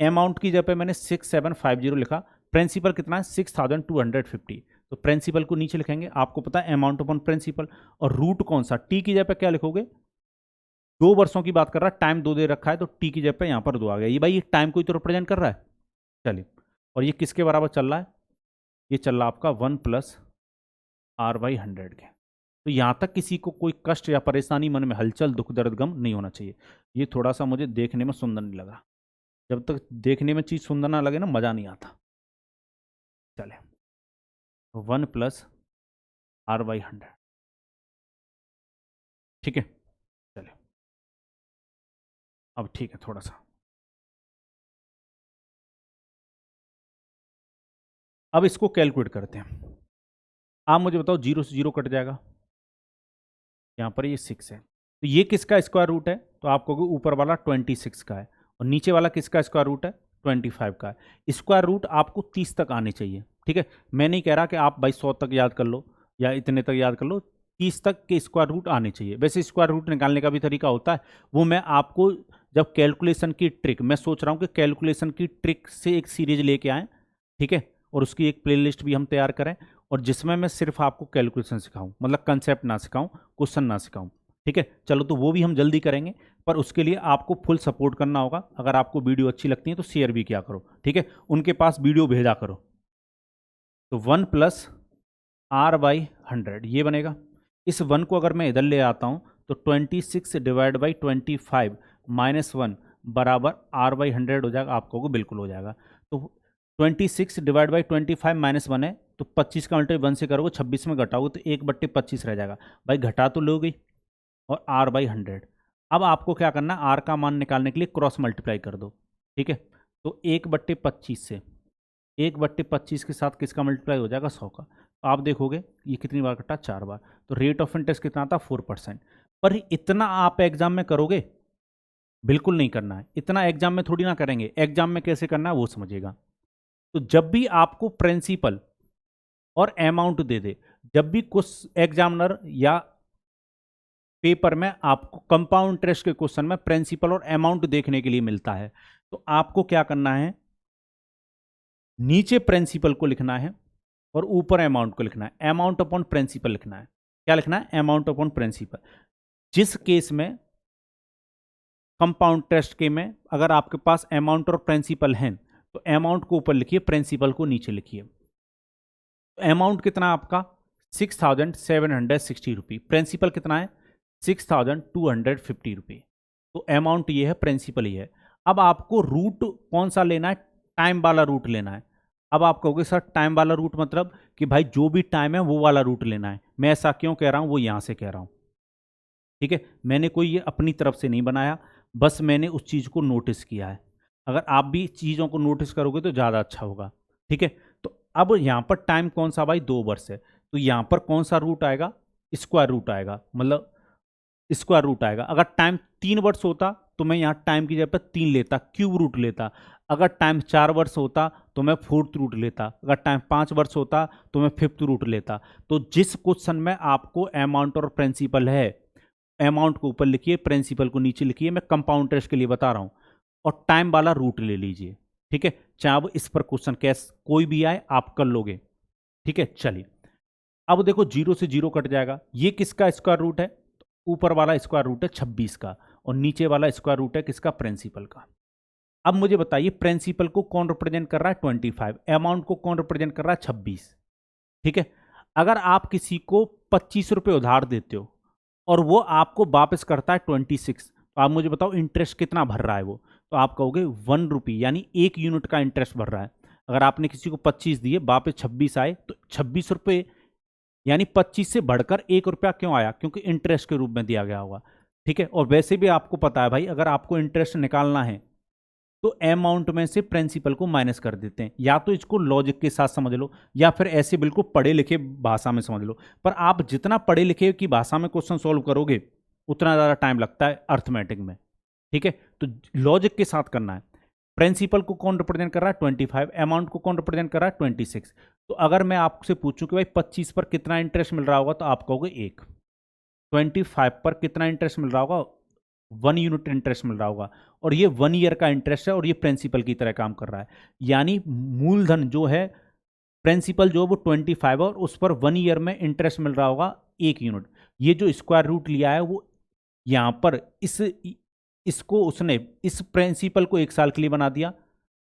अमाउंट की जगह पे मैंने 6750 लिखा। प्रिंसिपल कितना है, 6250। तो प्रिंसिपल को नीचे लिखेंगे, आपको पता है अमाउंट अपॉन प्रिंसिपल। और रूट कौन सा, टी की जगह पे क्या लिखोगे, 2 वर्षों की बात कर रहा है, टाइम 2 दे रखा है, तो टी की जगह पे यहाँ पर 2 आ गया। ये भाई, ये टाइम को ही तो रिप्रेजेंट कर रहा है। चलिए, और ये किसके बराबर चल रहा है, ये चल रहा है आपका 1+R/100 के। तो यहाँ तक किसी को कोई कष्ट या परेशानी, मन में हलचल, दुख, दर्द, गम नहीं होना चाहिए। ये थोड़ा सा मुझे देखने में सुंदर नहीं लगा। जब तक देखने में चीज़ सुंदर ना लगे ना, मज़ा नहीं आता। चले 1+r/100, ठीक है। चले अब ठीक है, थोड़ा सा अब इसको कैलकुलेट करते हैं। आप मुझे बताओ, 0 से 0 कट जाएगा, यहाँ पर ये 6 है, तो ये किसका स्क्वायर रूट है? तो आप कहोगे ऊपर वाला 26 का है, और नीचे वाला किसका स्क्वायर रूट है? 25 का है। स्क्वायर रूट आपको 30 तक आने चाहिए, ठीक है। मैं नहीं कह रहा कि आप भाई 100 तक याद कर लो या इतने तक याद कर लो, 30 तक के स्क्वायर रूट आने चाहिए। वैसे स्क्वायर रूट निकालने का भी तरीका होता है, वो मैं आपको जब कैलकुलेशन की ट्रिक, मैं सोच रहा हूँ कि कैलकुलेशन की ट्रिक से एक सीरीज लेके आएँ, ठीक है, और उसकी एक प्लेलिस्ट भी हम तैयार करें, और जिसमें मैं सिर्फ आपको कैलकुलेशन सिखाऊं, मतलब कंसेप्ट ना सिखाऊं, क्वेश्चन ना सिखाऊं, ठीक है। चलो, तो वो भी हम जल्दी करेंगे, पर उसके लिए आपको फुल सपोर्ट करना होगा। अगर आपको वीडियो अच्छी लगती है तो शेयर भी किया करो, ठीक है, उनके पास वीडियो भेजा करो। तो 1+r/100 ये बनेगा। इस 1 को अगर मैं इधर ले आता हूं तो 26/25 -1 बराबर r/100 हो जाएगा। आपको बिल्कुल हो जाएगा। तो 26/25 -1 है, तो 25 का मल्टीप्लाई 1 से करोगे, 26 में घटाओगे तो 1/25 रह जाएगा। भाई घटा तो लोगे, और r/100। अब आपको क्या करना है, r का मान निकालने के लिए क्रॉस मल्टीप्लाई कर दो, ठीक है। तो 1/25 से 1/25 के साथ किसका मल्टीप्लाई हो जाएगा? 100 का। तो आप देखोगे ये कितनी बार कटा? 4 बार। तो रेट ऑफ इंटरेस्ट कितना था? 4%। पर इतना आप एग्जाम में करोगे? बिल्कुल नहीं करना है। इतना एग्जाम में थोड़ी ना करेंगे। एग्जाम में कैसे करना है वो समझिएगा। तो जब भी आपको प्रिंसिपल और अमाउंट दे दे, जब भी कुछ एग्जामिनर या पेपर में आपको कंपाउंड इंटरेस्ट के क्वेश्चन में प्रिंसिपल और अमाउंट देखने के लिए मिलता है, तो आपको क्या करना है, नीचे प्रिंसिपल को लिखना है और ऊपर अमाउंट को लिखना है। अमाउंट अपॉन प्रिंसिपल लिखना है। क्या लिखना है? Amount upon principal. जिस केस में कंपाउंड इंटरेस्ट के में अगर आपके पास अमाउंट और प्रिंसिपल हैं, तो अमाउंट को ऊपर लिखिए, प्रिंसिपल को नीचे लिखिए। अमाउंट कितना आपका? 6,760 रुपये। प्रिंसिपल कितना है? 6,250 रुपये। तो अमाउंट ये है, प्रिंसिपल ये है। अब आपको रूट कौन सा लेना है? टाइम वाला रूट लेना है। अब आप कहोगे सर टाइम वाला रूट मतलब कि भाई जो भी टाइम है वो वाला रूट लेना है। मैं ऐसा क्यों कह रहा हूं, वो यहां से कह रहा हूं, ठीक है। मैंने कोई ये अपनी तरफ से नहीं बनाया, बस मैंने उस चीज को नोटिस किया है। अगर आप भी चीजों को नोटिस करोगे तो ज्यादा अच्छा होगा, ठीक है। तो अब यहां पर टाइम कौन सा भाई? 2 वर्ष है, तो यहां पर कौन सा रूट आएगा? स्क्वायर रूट आएगा, मतलब स्क्वायर रूट आएगा। अगर टाइम 3 वर्ष होता तो मैं यहाँ टाइम की जगह पर 3 लेता, क्यूब रूट लेता। अगर टाइम 4 वर्ष होता तो मैं 4th रूट लेता। अगर टाइम 5 वर्ष होता तो मैं 5th रूट लेता। तो जिस क्वेश्चन में आपको अमाउंट और प्रिंसिपल है, अमाउंट को ऊपर लिखिए, प्रिंसिपल को नीचे लिखिए। मैं कंपाउंड इंटरेस्ट के लिए बता रहा हूं, और टाइम वाला रूट ले लीजिए, ठीक है। चाहे अब इस पर क्वेश्चन कैस कोई भी आए आप कर लोगे, ठीक है। चलिए अब देखो 0 से 0 कट जाएगा। ये किसका स्क्वायर रूट है? ऊपर वाला स्क्वायर रूट है 26 का, और नीचे वाला स्क्वायर रूट है किसका? प्रिंसिपल का। अब मुझे बताइए प्रिंसिपल को कौन रिप्रेजेंट कर रहा है? 25। अमाउंट को कौन रिप्रेजेंट कर रहा है? 26, ठीक है। अगर आप किसी को 25 रुपये उधार देते हो और वो आपको वापस करता है 26, तो आप मुझे बताओ इंटरेस्ट कितना भर रहा है वो? तो आप कहोगे 1 रुपये, यानी 1 यूनिट का इंटरेस्ट भर रहा है। अगर आपने किसी को 25 दिए, वापस 26 आए, तो 26 रुपये, यानी 25 से बढ़कर 1 रुपया क्यों आया? क्योंकि इंटरेस्ट के रूप में दिया गया होगा, ठीक है। और वैसे भी आपको पता है भाई, अगर आपको इंटरेस्ट निकालना है तो अमाउंट में से प्रिंसिपल को माइनस कर देते हैं। या तो इसको लॉजिक के साथ समझ लो, या फिर ऐसे बिल्कुल पढ़े लिखे भाषा में समझ लो। पर आप जितना पढ़े लिखे की भाषा में क्वेश्चन सॉल्व करोगे, उतना ज़्यादा टाइम लगता है अर्थमेटिक में, ठीक है। तो लॉजिक के साथ करना है। प्रिंसिपल को कौन रिप्रेजेंट कर रहा है? 25। अमाउंट को कौन रिप्रेजेंट कर रहा है? 26। तो अगर मैं आपसे पूछूं कि भाई 25 पर कितना इंटरेस्ट मिल रहा होगा, तो आप कहोगे 1। 25 पर कितना इंटरेस्ट मिल रहा होगा? 1 यूनिट इंटरेस्ट मिल रहा होगा, और ये 1 ईयर का इंटरेस्ट है, और ये प्रिंसिपल की तरह काम कर रहा है। यानी मूलधन जो है, प्रिंसिपल जो वो 25 है, और उस पर 1 ईयर में इंटरेस्ट मिल रहा होगा 1 यूनिट। ये जो स्क्वायर रूट लिया है वो यहाँ पर इसको उसने इस प्रिंसिपल को 1 साल के लिए बना दिया,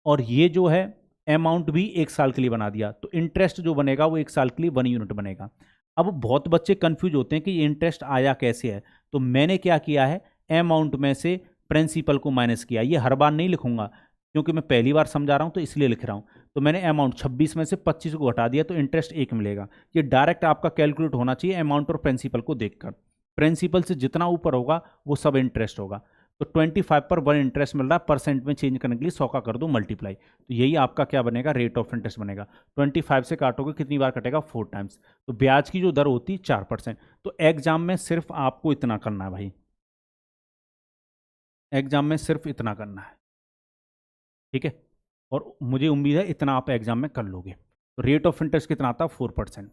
और ये जो है अमाउंट भी 1 साल के लिए बना दिया। तो इंटरेस्ट जो बनेगा वो 1 साल के लिए 1 यूनिट बनेगा। अब बहुत बच्चे कंफ्यूज होते हैं कि ये इंटरेस्ट आया कैसे है। तो मैंने क्या किया है, अमाउंट में से प्रिंसिपल को माइनस किया। ये हर बार नहीं लिखूंगा क्योंकि मैं पहली बार समझा रहा हूं, तो इसलिए लिख रहा हूं। तो मैंने अमाउंट 26 में से 25 को हटा दिया, तो इंटरेस्ट 1 मिलेगा। ये डायरेक्ट आपका कैलकुलेट होना चाहिए अमाउंट और प्रिंसिपल को देखकर। प्रिंसिपल से जितना ऊपर होगा वो सब इंटरेस्ट होगा। तो 25 पर 1 इंटरेस्ट मिल रहा है, परसेंट में चेंज करने के लिए 100 का कर दो मल्टीप्लाई, तो यही आपका क्या बनेगा, रेट ऑफ इंटरेस्ट बनेगा। 25 से काटोगे कितनी बार कटेगा, 4 टाइम्स। तो ब्याज की जो दर होती है 4%। तो एग्जाम में सिर्फ आपको इतना करना है भाई, एग्जाम में सिर्फ इतना करना है, ठीक है। और मुझे उम्मीद है इतना आप एग्जाम में कर लोगे। तो रेट ऑफ इंटरेस्ट कितना आता है, 4%।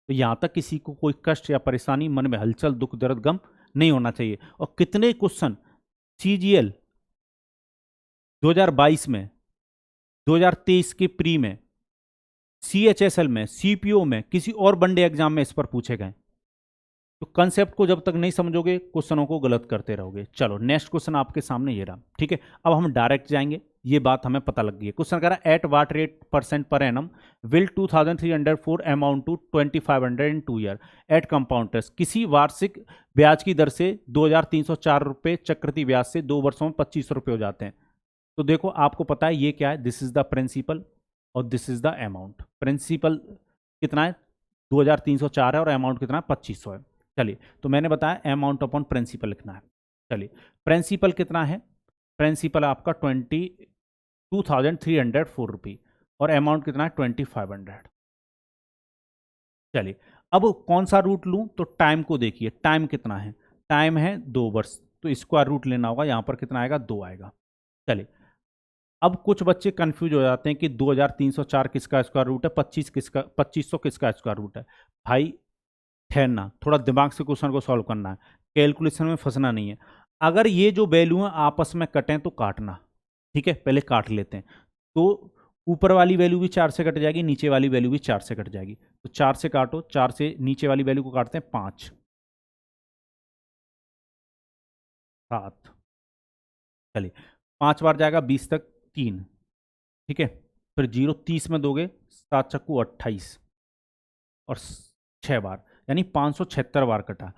तो यहाँ तक किसी को कोई कष्ट या परेशानी, मन में हलचल, दुख दर्द, गम नहीं होना चाहिए। और कितने क्वेश्चन सीजीएल 2022 में, 2023 के प्री में, सीएचएसएल में, सीपीओ में, किसी और वनडे एग्जाम में इस पर पूछे गए। तो कंसेप्ट को जब तक नहीं समझोगे क्वेश्चनों को गलत करते रहोगे। चलो नेक्स्ट क्वेश्चन आपके सामने ये रहा, ठीक है। अब हम डायरेक्ट जाएंगे, ये बात हमें पता लग गई है। क्वेश्चन कह रहा है at what rate percent per annum will 2304 amount to 2500 in 2 year at compound interest. किसी वार्षिक ब्याज की दर से 2304 रुपये चक्रवृद्धि ब्याज से 2 वर्षों में 2500 रुपये हो जाते हैं। तो देखो आपको पता है ये क्या है, दिस इज द प्रिंसिपल और this is the amount. Principal कितना है, 2304 है, और अमाउंट कितना है, 2500 है। चलिए, तो मैंने बताया अमाउंट अपॉन प्रिंसिपल लिखना है। चलिए, प्रिंसिपल कितना है, प्रिंसिपल आपका 2304 रुपये, और अमाउंट कितना है 2500। चलिए, अब कौन सा रूट लूं, तो टाइम को देखिए, टाइम कितना है, टाइम है 2 वर्ष, तो स्क्वायर रूट लेना होगा, यहां पर कितना आएगा, 2 आएगा। चलिए, अब कुछ बच्चे कंफ्यूज हो जाते हैं कि 2304 किसका स्क्वायर रूट है, 2500 किसका स्क्वायर रूट है। भाई ठहरना, थोड़ा दिमाग से क्वेश्चन को सॉल्व करना है, कैलकुलेशन में फंसना नहीं है। अगर ये जो वैल्यू है आपस में कटें तो काटना, ठीक है, पहले काट लेते हैं। तो ऊपर वाली वैल्यू भी 4 से कट जाएगी, नीचे वाली वैल्यू भी 4 से कट जाएगी। तो 4 से काटो, 4 से नीचे वाली वैल्यू को काटते हैं 5, 7। चलिए, 5 बार जाएगा 20 तक, 3, ठीक है। फिर 0 30 में दोगे, 7 चक्कू 28, और 6 बार, यानी 576 बार कटा।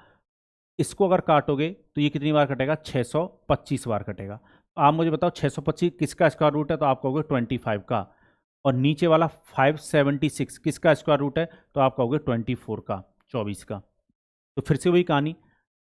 इसको अगर काटोगे तो ये कितनी बार कटेगा, 625 बार कटेगा। तो आप मुझे बताओ 625 किसका स्क्वायर रूट है, तो आप कहोगे 25 का। और नीचे वाला 576 किसका स्क्वायर रूट है, तो आप कहोगे 24 का, 24 का। तो फिर से वही कहानी,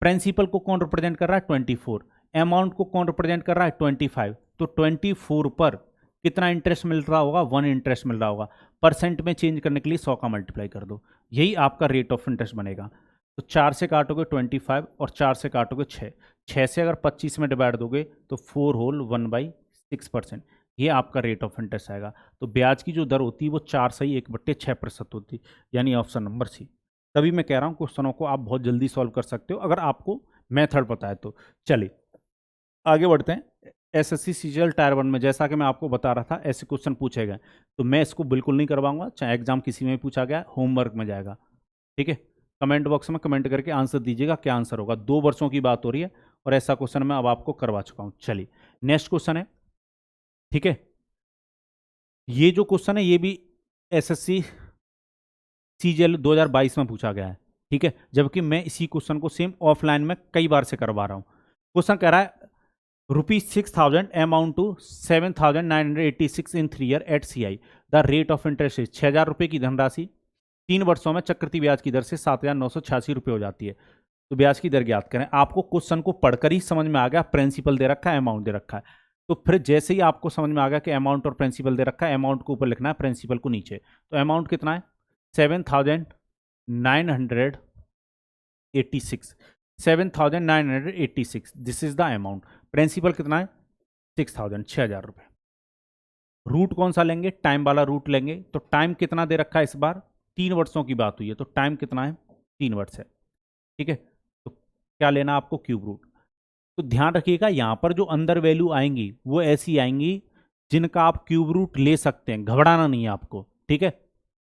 प्रिंसिपल को कौन रिप्रेजेंट कर रहा है, 24, अमाउंट को कौन रिप्रेजेंट कर रहा है, 25। तो 24 पर कितना इंटरेस्ट मिल रहा होगा, 1 इंटरेस्ट मिल रहा होगा। परसेंट में चेंज करने के लिए 100 का मल्टीप्लाई कर दो, यही आपका रेट ऑफ इंटरेस्ट बनेगा। तो 4 से काटोगे 25, और 4 से काटोगे 6, 6 से अगर 25 में डिवाइड दोगे तो 4 होल 1/6%, ये आपका रेट ऑफ इंटरेस्ट आएगा। तो ब्याज की जो दर होती है वो 4/1/6% होती है, यानी ऑप्शन नंबर सी। तभी मैं कह रहा हूँ क्वेश्चनों को आप बहुत जल्दी सॉल्व कर सकते हो अगर आपको मेथड पता है तो। चलिए आगे बढ़ते हैं। एसएससी सीजीएल टायर 1 में जैसा कि मैं आपको बता रहा था ऐसे क्वेश्चन पूछे गए, तो मैं इसको बिल्कुल नहीं करवाऊंगा, चाहे एग्जाम किसी में पूछा गया, होमवर्क में जाएगा, ठीक है। कमेंट बॉक्स में कमेंट करके आंसर दीजिएगा, क्या आंसर होगा। 2 वर्षों की बात हो रही है और ऐसा क्वेश्चन मैं अब आपको करवा चुका हूं। चलिए नेक्स्ट क्वेश्चन है, ठीक है। ये जो क्वेश्चन है ये भी एसएससी सीजीएल 2022 में पूछा गया है, ठीक है। जबकि मैं इसी क्वेश्चन को सेम ऑफलाइन में कई बार से करवा रहा हूं। क्वेश्चन कह रहा है ₹6,000 amount to 7,986 in 3 year at CI, the rate of interest is 6,000 रुपये की धनराशि 3 वर्षों में चक्रवृद्धि ब्याज की दर से 7,986 रुपये हो जाती है। तो ब्याज की दर ज्ञात करें। आपको क्वेश्चन को पढ़कर ही समझ में आ गया, प्रिंसिपल दे रखा है, अमाउंट दे रखा है। तो फिर जैसे ही आपको समझ में आ गया कि अमाउंट और प्रिंसिपल दे रखा है, अमाउंट को ऊपर लिखना है, प्रिंसिपल को नीचे। तो अमाउंट कितना है, 7,986, 7,986, this is the amount. Principal कितना है, 6,000 रुपये। रूट कौन सा लेंगे, टाइम वाला रूट लेंगे। तो टाइम कितना दे रखा है इस बार, 3 वर्षों की बात हुई है, तो टाइम कितना है, 3 वर्ष है, ठीक है। तो क्या लेना आपको, क्यूब रूट। तो ध्यान रखिएगा यहाँ पर जो अंदर वैल्यू आएंगी वो ऐसी आएंगी जिनका आप क्यूब रूट ले सकते हैं, घबराना नहीं है आपको, ठीक है।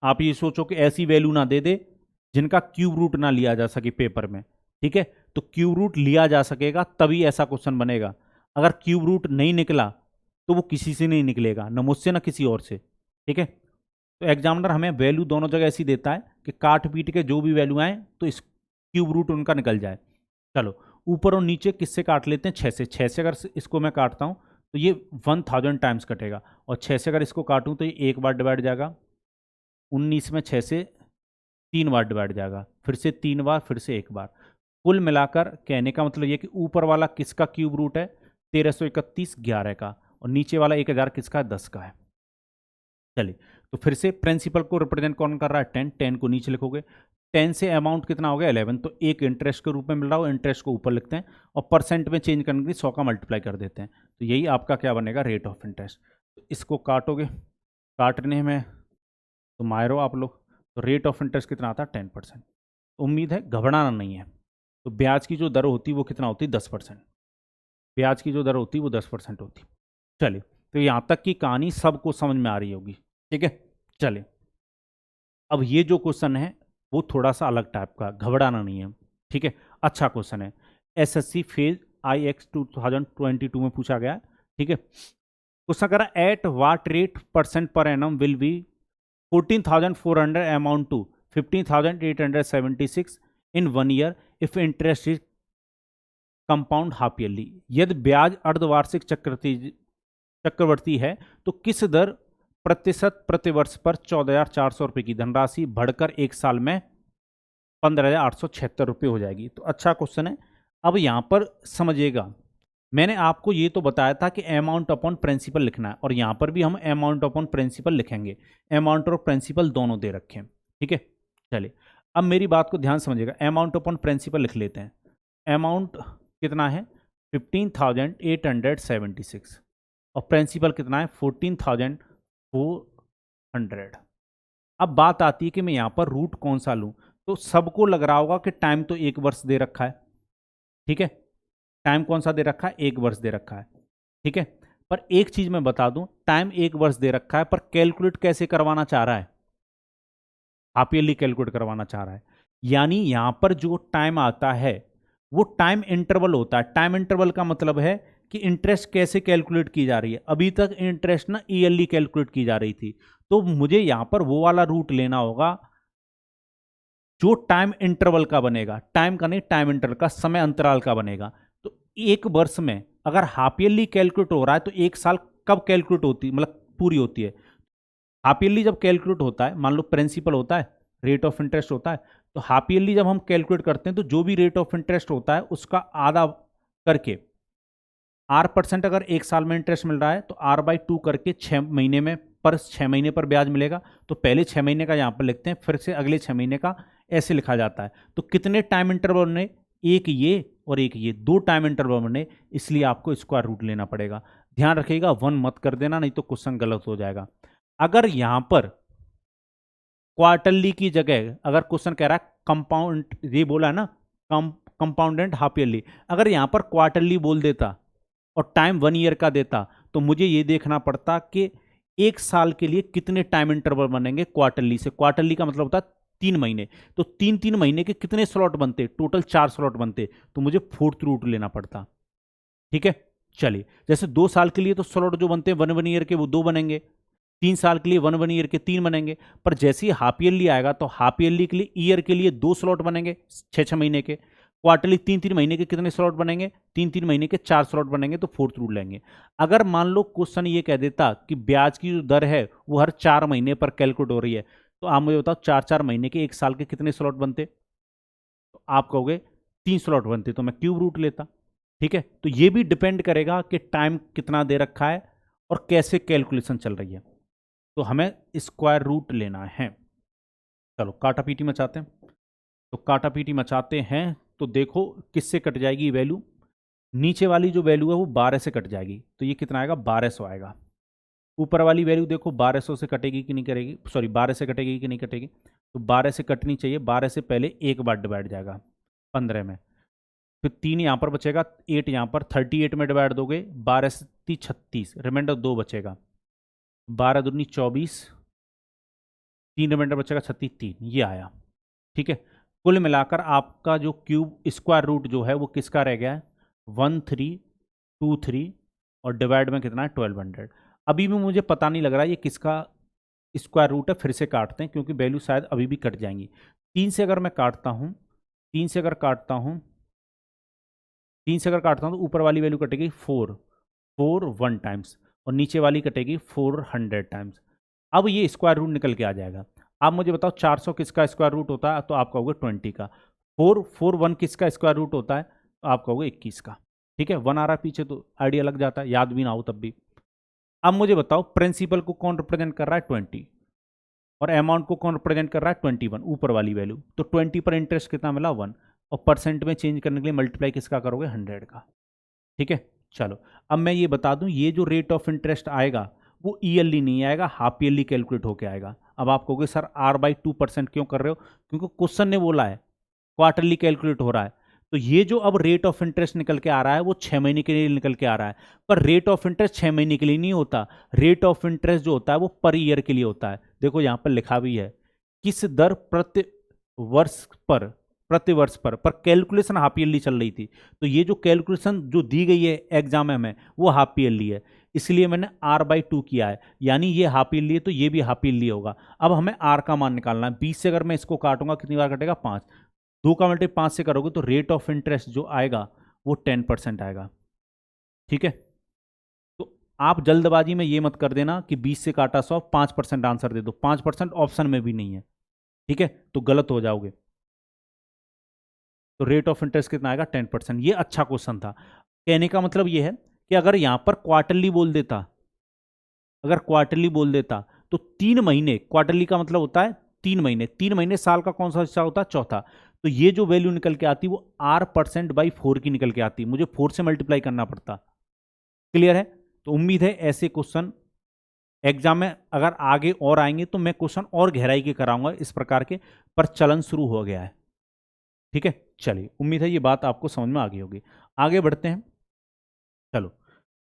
आप ये सोचो कि ऐसी वैल्यू ना दे दे जिनका क्यूब रूट ना लिया जा सके पेपर में, ठीक है। तो क्यूब रूट लिया जा सकेगा तभी ऐसा क्वेश्चन बनेगा। अगर क्यूब रूट नहीं निकला तो वो किसी से नहीं निकलेगा, न मुझसे ना किसी और से, ठीक है। तो एग्जामिनर हमें वैल्यू दोनों जगह ऐसी देता है कि काट पीट के जो भी वैल्यू आए तो इस क्यूब रूट उनका निकल जाए। चलो ऊपर और नीचे किससे काट लेते हैं, 6 से। 6 से अगर इसको मैं काटता हूँ तो ये 1000 टाइम्स कटेगा, और 6 से अगर इसको काटूँ तो ये एक बार डिवाइड जाएगा, 19 में 6 से 3 बार डिवाइड जाएगा, फिर से 3 बार, फिर से एक बार। कुल मिलाकर कहने का मतलब ये कि ऊपर वाला किसका क्यूब रूट है, 1331 11 का, और नीचे वाला 1000 किसका है, 10 का है। चलिए तो फिर से प्रिंसिपल को रिप्रेजेंट कौन कर रहा है, 10, 10 को नीचे लिखोगे, 10 से अमाउंट कितना हो गया 11, तो एक इंटरेस्ट के रूप में मिल रहा हो, इंटरेस्ट को ऊपर लिखते हैं और परसेंट में चेंज करने के लिए 100 का मल्टीप्लाई कर देते हैं, तो यही आपका क्या बनेगा, रेट ऑफ इंटरेस्ट। तो इसको काटोगे, काटने में तो मायरो आप लोग, तो रेट ऑफ इंटरेस्ट कितना आता है, 10%। उम्मीद है घबराना नहीं है। तो ब्याज की जो दर होती है वो कितना होती है, 10%। ब्याज की जो दर होती है वो 10% होती। चलिए तो यहाँ तक की कहानी सबको समझ में आ रही होगी, ठीक है। चलिए अब ये जो क्वेश्चन है वो थोड़ा सा अलग टाइप का, घबराना नहीं है, ठीक है। अच्छा क्वेश्चन है, एसएससी फेज IX 2022 में पूछा गया है, ठीक है। क्वेश्चन करा, at what rate percent per annum will be 14,400 amount to 15,876 in 1 year if interest is compound half yearly. यदि ब्याज अर्धवार्षिक चक्रवर्ती है तो किस दर प्रतिशत प्रतिवर्ष पर 14,400 रुपये की धनराशि बढ़कर एक साल में 15,876 रुपये हो जाएगी। तो अच्छा क्वेश्चन है। अब यहाँ पर समझिएगा, मैंने आपको ये तो बताया था कि अमाउंट अपॉन प्रिंसिपल लिखना है, और यहाँ पर भी हम अमाउंट अपॉन प्रिंसिपल लिखेंगे, अमाउंट और प्रिंसिपल दोनों दे रखे हैं, ठीक है। चलिए अब मेरी बात को ध्यान समझिएगा, अमाउंट अपॉन प्रिंसिपल लिख लेते हैं। अमाउंट कितना है 15,876 और प्रिंसिपल कितना है 14,400। अब बात आती है कि मैं यहाँ पर रूट कौन सा लूँ, तो सबको लग रहा होगा कि टाइम तो 1 वर्ष दे रखा है, ठीक है। टाइम कौन सा दे रखा है, 1 वर्ष दे रखा है, ठीक है। पर एक चीज मैं बता दूं, टाइम 1 वर्ष दे रखा है पर कैलकुलेट कैसे करवाना चाह रहा है, हाफ ईयरली कैलकुलेट करवाना चाह रहा है। यानी यहां पर जो टाइम आता है वो टाइम इंटरवल होता है। टाइम इंटरवल का मतलब है कि इंटरेस्ट कैसे कैलकुलेट की जा रही है। अभी तक इंटरेस्ट ना ईयरली कैलकुलेट की जा रही थी, तो मुझे यहां पर वो वाला रूट लेना होगा जो टाइम इंटरवल का बनेगा, टाइम का नहीं, टाइम इंटरवल का, समय अंतराल का बनेगा। तो 1 वर्ष में अगर हाफ ईयरली कैलकुलेट हो रहा है तो 1 साल कब कैलकुलेट होती है, मतलब पूरी होती है। हाफ ईयरली जब कैलकुलेट होता है, मान लो प्रिंसिपल होता है, रेट ऑफ इंटरेस्ट होता है, तो हाफ ईयरली जब हम कैलकुलेट करते हैं तो जो भी रेट ऑफ इंटरेस्ट होता है उसका आधा करके R% अगर 1 साल में इंटरेस्ट मिल रहा है तो R/2 करके 6 महीने में, पर 6 महीने पर ब्याज मिलेगा। तो पहले 6 महीने का यहाँ पर लिखते हैं, फिर से अगले 6 महीने का ऐसे लिखा जाता है। तो कितने टाइम इंटरवल ने, एक ये और एक ये, 2 टाइम इंटरवल ने, इसलिए आपको स्क्वायर रूट लेना पड़ेगा। ध्यान रखिएगा 1 मत कर देना, नहीं तो क्वेश्चन गलत हो जाएगा। अगर यहां पर क्वार्टरली की जगह अगर क्वेश्चन कह रहा है कंपाउंड, ये बोला है ना कंपाउंडेड हाफ ईयरली, अगर यहां पर क्वार्टरली बोल देता और टाइम 1 ईयर का देता तो मुझे ये देखना पड़ता कि 1 साल के लिए कितने टाइम इंटरवल बनेंगे क्वार्टरली से। क्वार्टरली का मतलब होता है 3 महीने, तो 3-3 महीने के कितने स्लॉट बनते, टोटल 4 स्लॉट बनते, तो मुझे 4th रूट लेना पड़ता, ठीक है। चलिए जैसे 2 साल के लिए तो स्लॉट जो बनते हैं 1 ईयर के वो 2 बनेंगे, 3 साल के लिए 1 ईयर के 3 बनेंगे, पर जैसे ही हाफ ईयरली आएगा तो हाफ ईयरली के लिए ईयर के लिए 2 स्लॉट बनेंगे 6-6 महीने के, क्वार्टरली 3-3 महीने के कितने स्लॉट बनेंगे, 3-3 महीने के 4 स्लॉट बनेंगे, तो 4th रूट लेंगे। अगर मान लो क्वेश्चन ये कह देता कि ब्याज की जो दर है वो हर 4 महीने पर कैलकुलेट हो रही है, तो आप मुझे बताओ 4-4 महीने के 1 साल के कितने स्लॉट बनते, तो आप कहोगे 3 स्लॉट बनते, तो मैं क्यूब रूट लेता, ठीक है। तो ये भी डिपेंड करेगा कि टाइम कितना दे रखा है और कैसे कैलकुलेशन चल रही है, तो हमें स्क्वायर रूट लेना है। चलो काटा पीटी मचाते हैं, तो काटा पीटी मचाते हैं तो देखो किससे कट जाएगी वैल्यू, नीचे वाली जो वैल्यू है वो 12 से कट जाएगी, तो ये कितना आएगा 1200 आएगा। ऊपर वाली वैल्यू देखो 1200 से कटेगी कि नहीं करेगी, सॉरी 12 से कटेगी कि नहीं कटेगी, तो 12 से कटनी चाहिए। 12 से पहले एक बार डिवाइड जाएगा 15 में, फिर 3 यहाँ पर बचेगा, 8 यहाँ पर, 38 में डिवाइड दोगे, 12 से 36, रिमाइंडर 2 बचेगा, 12 दूनी 24, 3 रिमाइंडर बचेगा 36, 3 ये आया, ठीक है। कुल मिलाकर आपका जो क्यूब स्क्वायर रूट जो है वो किसका रह गया है 1323, और डिवाइड में कितना है 1200। अभी भी मुझे पता नहीं लग रहा ये किसका स्क्वायर रूट है, फिर से काटते हैं क्योंकि वैल्यू शायद अभी भी कट जाएंगी। 3 से अगर मैं काटता हूँ, 3 से अगर काटता हूँ, 3 से अगर काटता हूँ तो ऊपर वाली वैल्यू कटेगी 4, 4 1 टाइम्स, और नीचे वाली कटेगी 400 टाइम्स। अब ये स्क्वायर रूट निकल के आ जाएगा। आप मुझे बताओ 400 किसका स्क्वायर रूट होता है, तो आप कहोगे 20 का। 441 किसका स्क्वायर रूट होता है, तो आप कहोगे 21 का। ठीक है, 1 आ रहा है पीछे तो आइडिया लग जाता है, याद भी ना हो तब भी। अब मुझे बताओ प्रिंसिपल को कौन रिप्रेजेंट कर रहा है, 20, और अमाउंट को कौन रिप्रेजेंट कर रहा है, 21, ऊपर वाली वैल्यू। तो 20 पर इंटरेस्ट कितना मिला, 1, और परसेंट में चेंज करने के लिए मल्टीप्लाई किसका करोगे, 100 का। ठीक है, चलो अब मैं ये बता दूं, ये जो रेट ऑफ इंटरेस्ट आएगा वो ईयरली नहीं आएगा, हाफ ईयरली कैलकुलेट होके आएगा। अब आप कहोगे सर R/2% क्यों कर रहे हो, क्योंकि क्वेश्चन ने बोला है क्वार्टरली कैलकुलेट हो रहा है। तो ये जो अब रेट ऑफ इंटरेस्ट निकल के आ रहा है वो 6 महीने के लिए निकल के आ रहा है, पर रेट ऑफ इंटरेस्ट 6 महीने के लिए नहीं होता। रेट ऑफ इंटरेस्ट जो होता है वो पर ईयर के लिए होता है। देखो यहां पर लिखा भी है, किस दर प्रति वर्ष पर, प्रति वर्ष पर कैलकुलेशन हाफ ईयरली चल रही थी। तो ये जो कैलकुलेशन जो दी गई है एग्जाम में वो हाफ ईयरली है, इसलिए मैंने R/2 किया है, यानी ये हाफ ईयरली है तो ये भी हाफ ईयरली होगा। अब हमें R का मान निकालना है। 20 से अगर मैं इसको काटूंगा कितनी बार कटेगा, 5, 2 का मल्टीप्लाई 5 से करोगे तो रेट ऑफ इंटरेस्ट जो आएगा वो 10% आएगा। ठीक है, तो आप जल्दबाजी में ये मत कर देना कि 20 से काटा 100, 5% आंसर दे दो, 5% ऑप्शन में भी नहीं है। ठीक है, तो गलत हो जाओगे। तो रेट ऑफ इंटरेस्ट कितना आएगा, 10%। ये अच्छा क्वेश्चन था। कहने का मतलब ये है कि अगर यहां पर क्वार्टरली बोल देता, अगर क्वार्टरली बोल देता तो 3 महीने, क्वार्टरली का मतलब होता है 3 महीने, 3 महीने साल का कौन सा हिस्सा होता है, चौथा। तो ये जो वैल्यू निकल के आती वो R%/4 की निकल के आती, मुझे 4 से मल्टीप्लाई करना पड़ता। क्लियर है, तो उम्मीद है ऐसे क्वेश्चन एग्जाम में अगर आगे और आएंगे तो मैं क्वेश्चन और गहराई के कराऊंगा इस प्रकार के, पर चलन शुरू हो गया है। ठीक है, चलिए उम्मीद है ये बात आपको समझ में आ गई होगी। आगे बढ़ते हैं, चलो।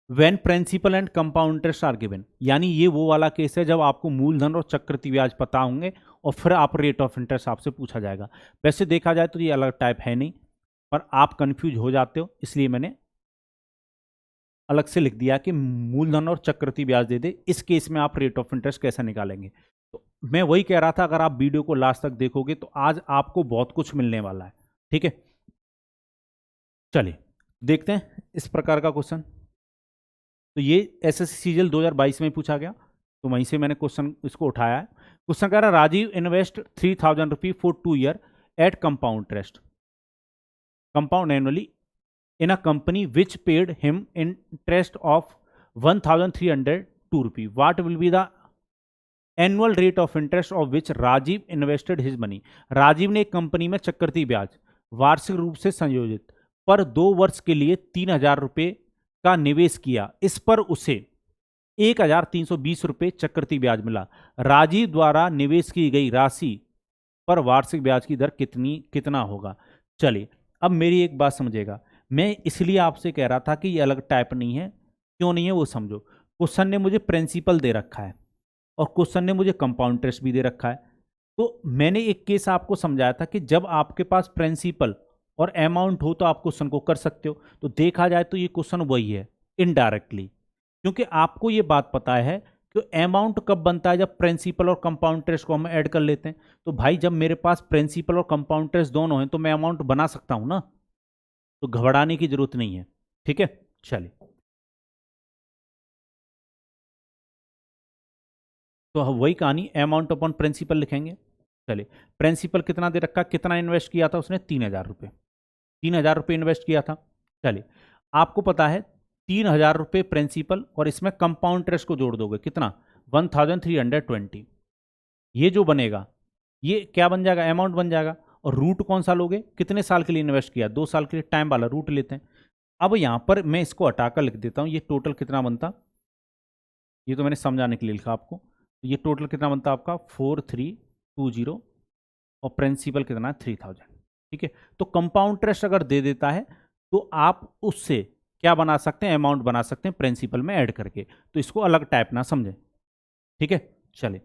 When principal and compound interest are given, यानी ये वो वाला केस है जब आपको मूलधन और चक्रवृद्धि ब्याज पता होंगे और फिर आप रेट ऑफ इंटरेस्ट आपसे पूछा जाएगा। वैसे देखा जाए तो ये अलग टाइप है नहीं, पर आप कंफ्यूज हो जाते हो, इसलिए मैंने अलग से लिख दिया कि मूलधन और चक्रवृद्धि ब्याज दे दे, इस केस में आप रेट ऑफ इंटरेस्ट कैसे निकालेंगे। तो मैं वही कह रहा था, अगर आप वीडियो को लास्ट तक देखोगे तो आज आपको बहुत कुछ मिलने वाला है। ठीक है, चलिए देखते हैं इस प्रकार का क्वेश्चन। तो ये एसएससी सीजीएल 2022 में पूछा गया, तो वहीं से मैंने क्वेश्चन इसको उठाया है। क्वेश्चन कह रहा है Rajiv invest 3000 rupee for 2 year at compound interest, compound annually in a company which paid him interest of 1302 rupee. What will be the annual rate of interest of which Rajiv invested his money? Rajiv ने एक company में चक्रवृद्धि ब्याज वार्षिक रूप से संयोजित पर 2 वर्ष के लिए 3000 रुपये का निवेश किया, इस पर उसे 1320 रुपये चक्रवृद्धि ब्याज मिला। राजीव द्वारा निवेश की गई राशि पर वार्षिक ब्याज की दर कितना होगा। चलिए अब मेरी एक बात समझेगा, मैं इसलिए आपसे कह रहा था कि ये अलग टाइप नहीं है, क्यों नहीं है वो समझो। क्वेश्चन ने मुझे प्रिंसिपल दे रखा है और क्वेश्चन ने मुझे कंपाउंड इंटरेस्ट भी दे रखा है। तो मैंने एक केस आपको समझाया था कि जब आपके पास प्रिंसिपल और अमाउंट हो तो आप क्वेश्चन को कर सकते हो। तो देखा जाए तो ये क्वेश्चन वही है इनडायरेक्टली, क्योंकि आपको ये बात पता है कि अमाउंट कब बनता है, जब प्रिंसिपल और कंपाउंड इंटरेस्ट को हम ऐड कर लेते हैं। तो भाई जब मेरे पास प्रिंसिपल और कंपाउंड इंटरेस्ट दोनों हैं तो मैं अमाउंट बना सकता हूं ना, तो घबराने की जरूरत नहीं है। ठीक है, चलिए तो हम वही कहानी अमाउंट अपॉन प्रिंसिपल लिखेंगे। चलिए प्रिंसिपल कितना दे रखा, कितना इन्वेस्ट किया था उसने, 3000 रुपये, 3000 रुपये इन्वेस्ट किया था। चलिए आपको पता है 3000 रुपये प्रिंसिपल और इसमें कंपाउंड इंटरेस्ट को जोड़ दोगे कितना, 1320। ये जो बनेगा ये क्या बन जाएगा, अमाउंट बन जाएगा। और रूट कौन सा लोगे, कितने साल के लिए इन्वेस्ट किया, 2 साल के लिए, टाइम वाला रूट लेते हैं। अब यहां पर मैं इसको हटाकर लिख देता हूं, ये टोटल कितना बनता, ये तो मैंने समझाने के लिए लिखा आपको। तो ये टोटल कितना बनता आपका 4320 और प्रिंसिपल कितना है 3000। ठीक है, तो कंपाउंड इंटरेस्ट अगर दे देता है तो आप उससे क्या बना सकते हैं, अमाउंट बना सकते हैं प्रिंसिपल में ऐड करके। तो इसको अलग टाइप ना समझें। ठीक है, चलिए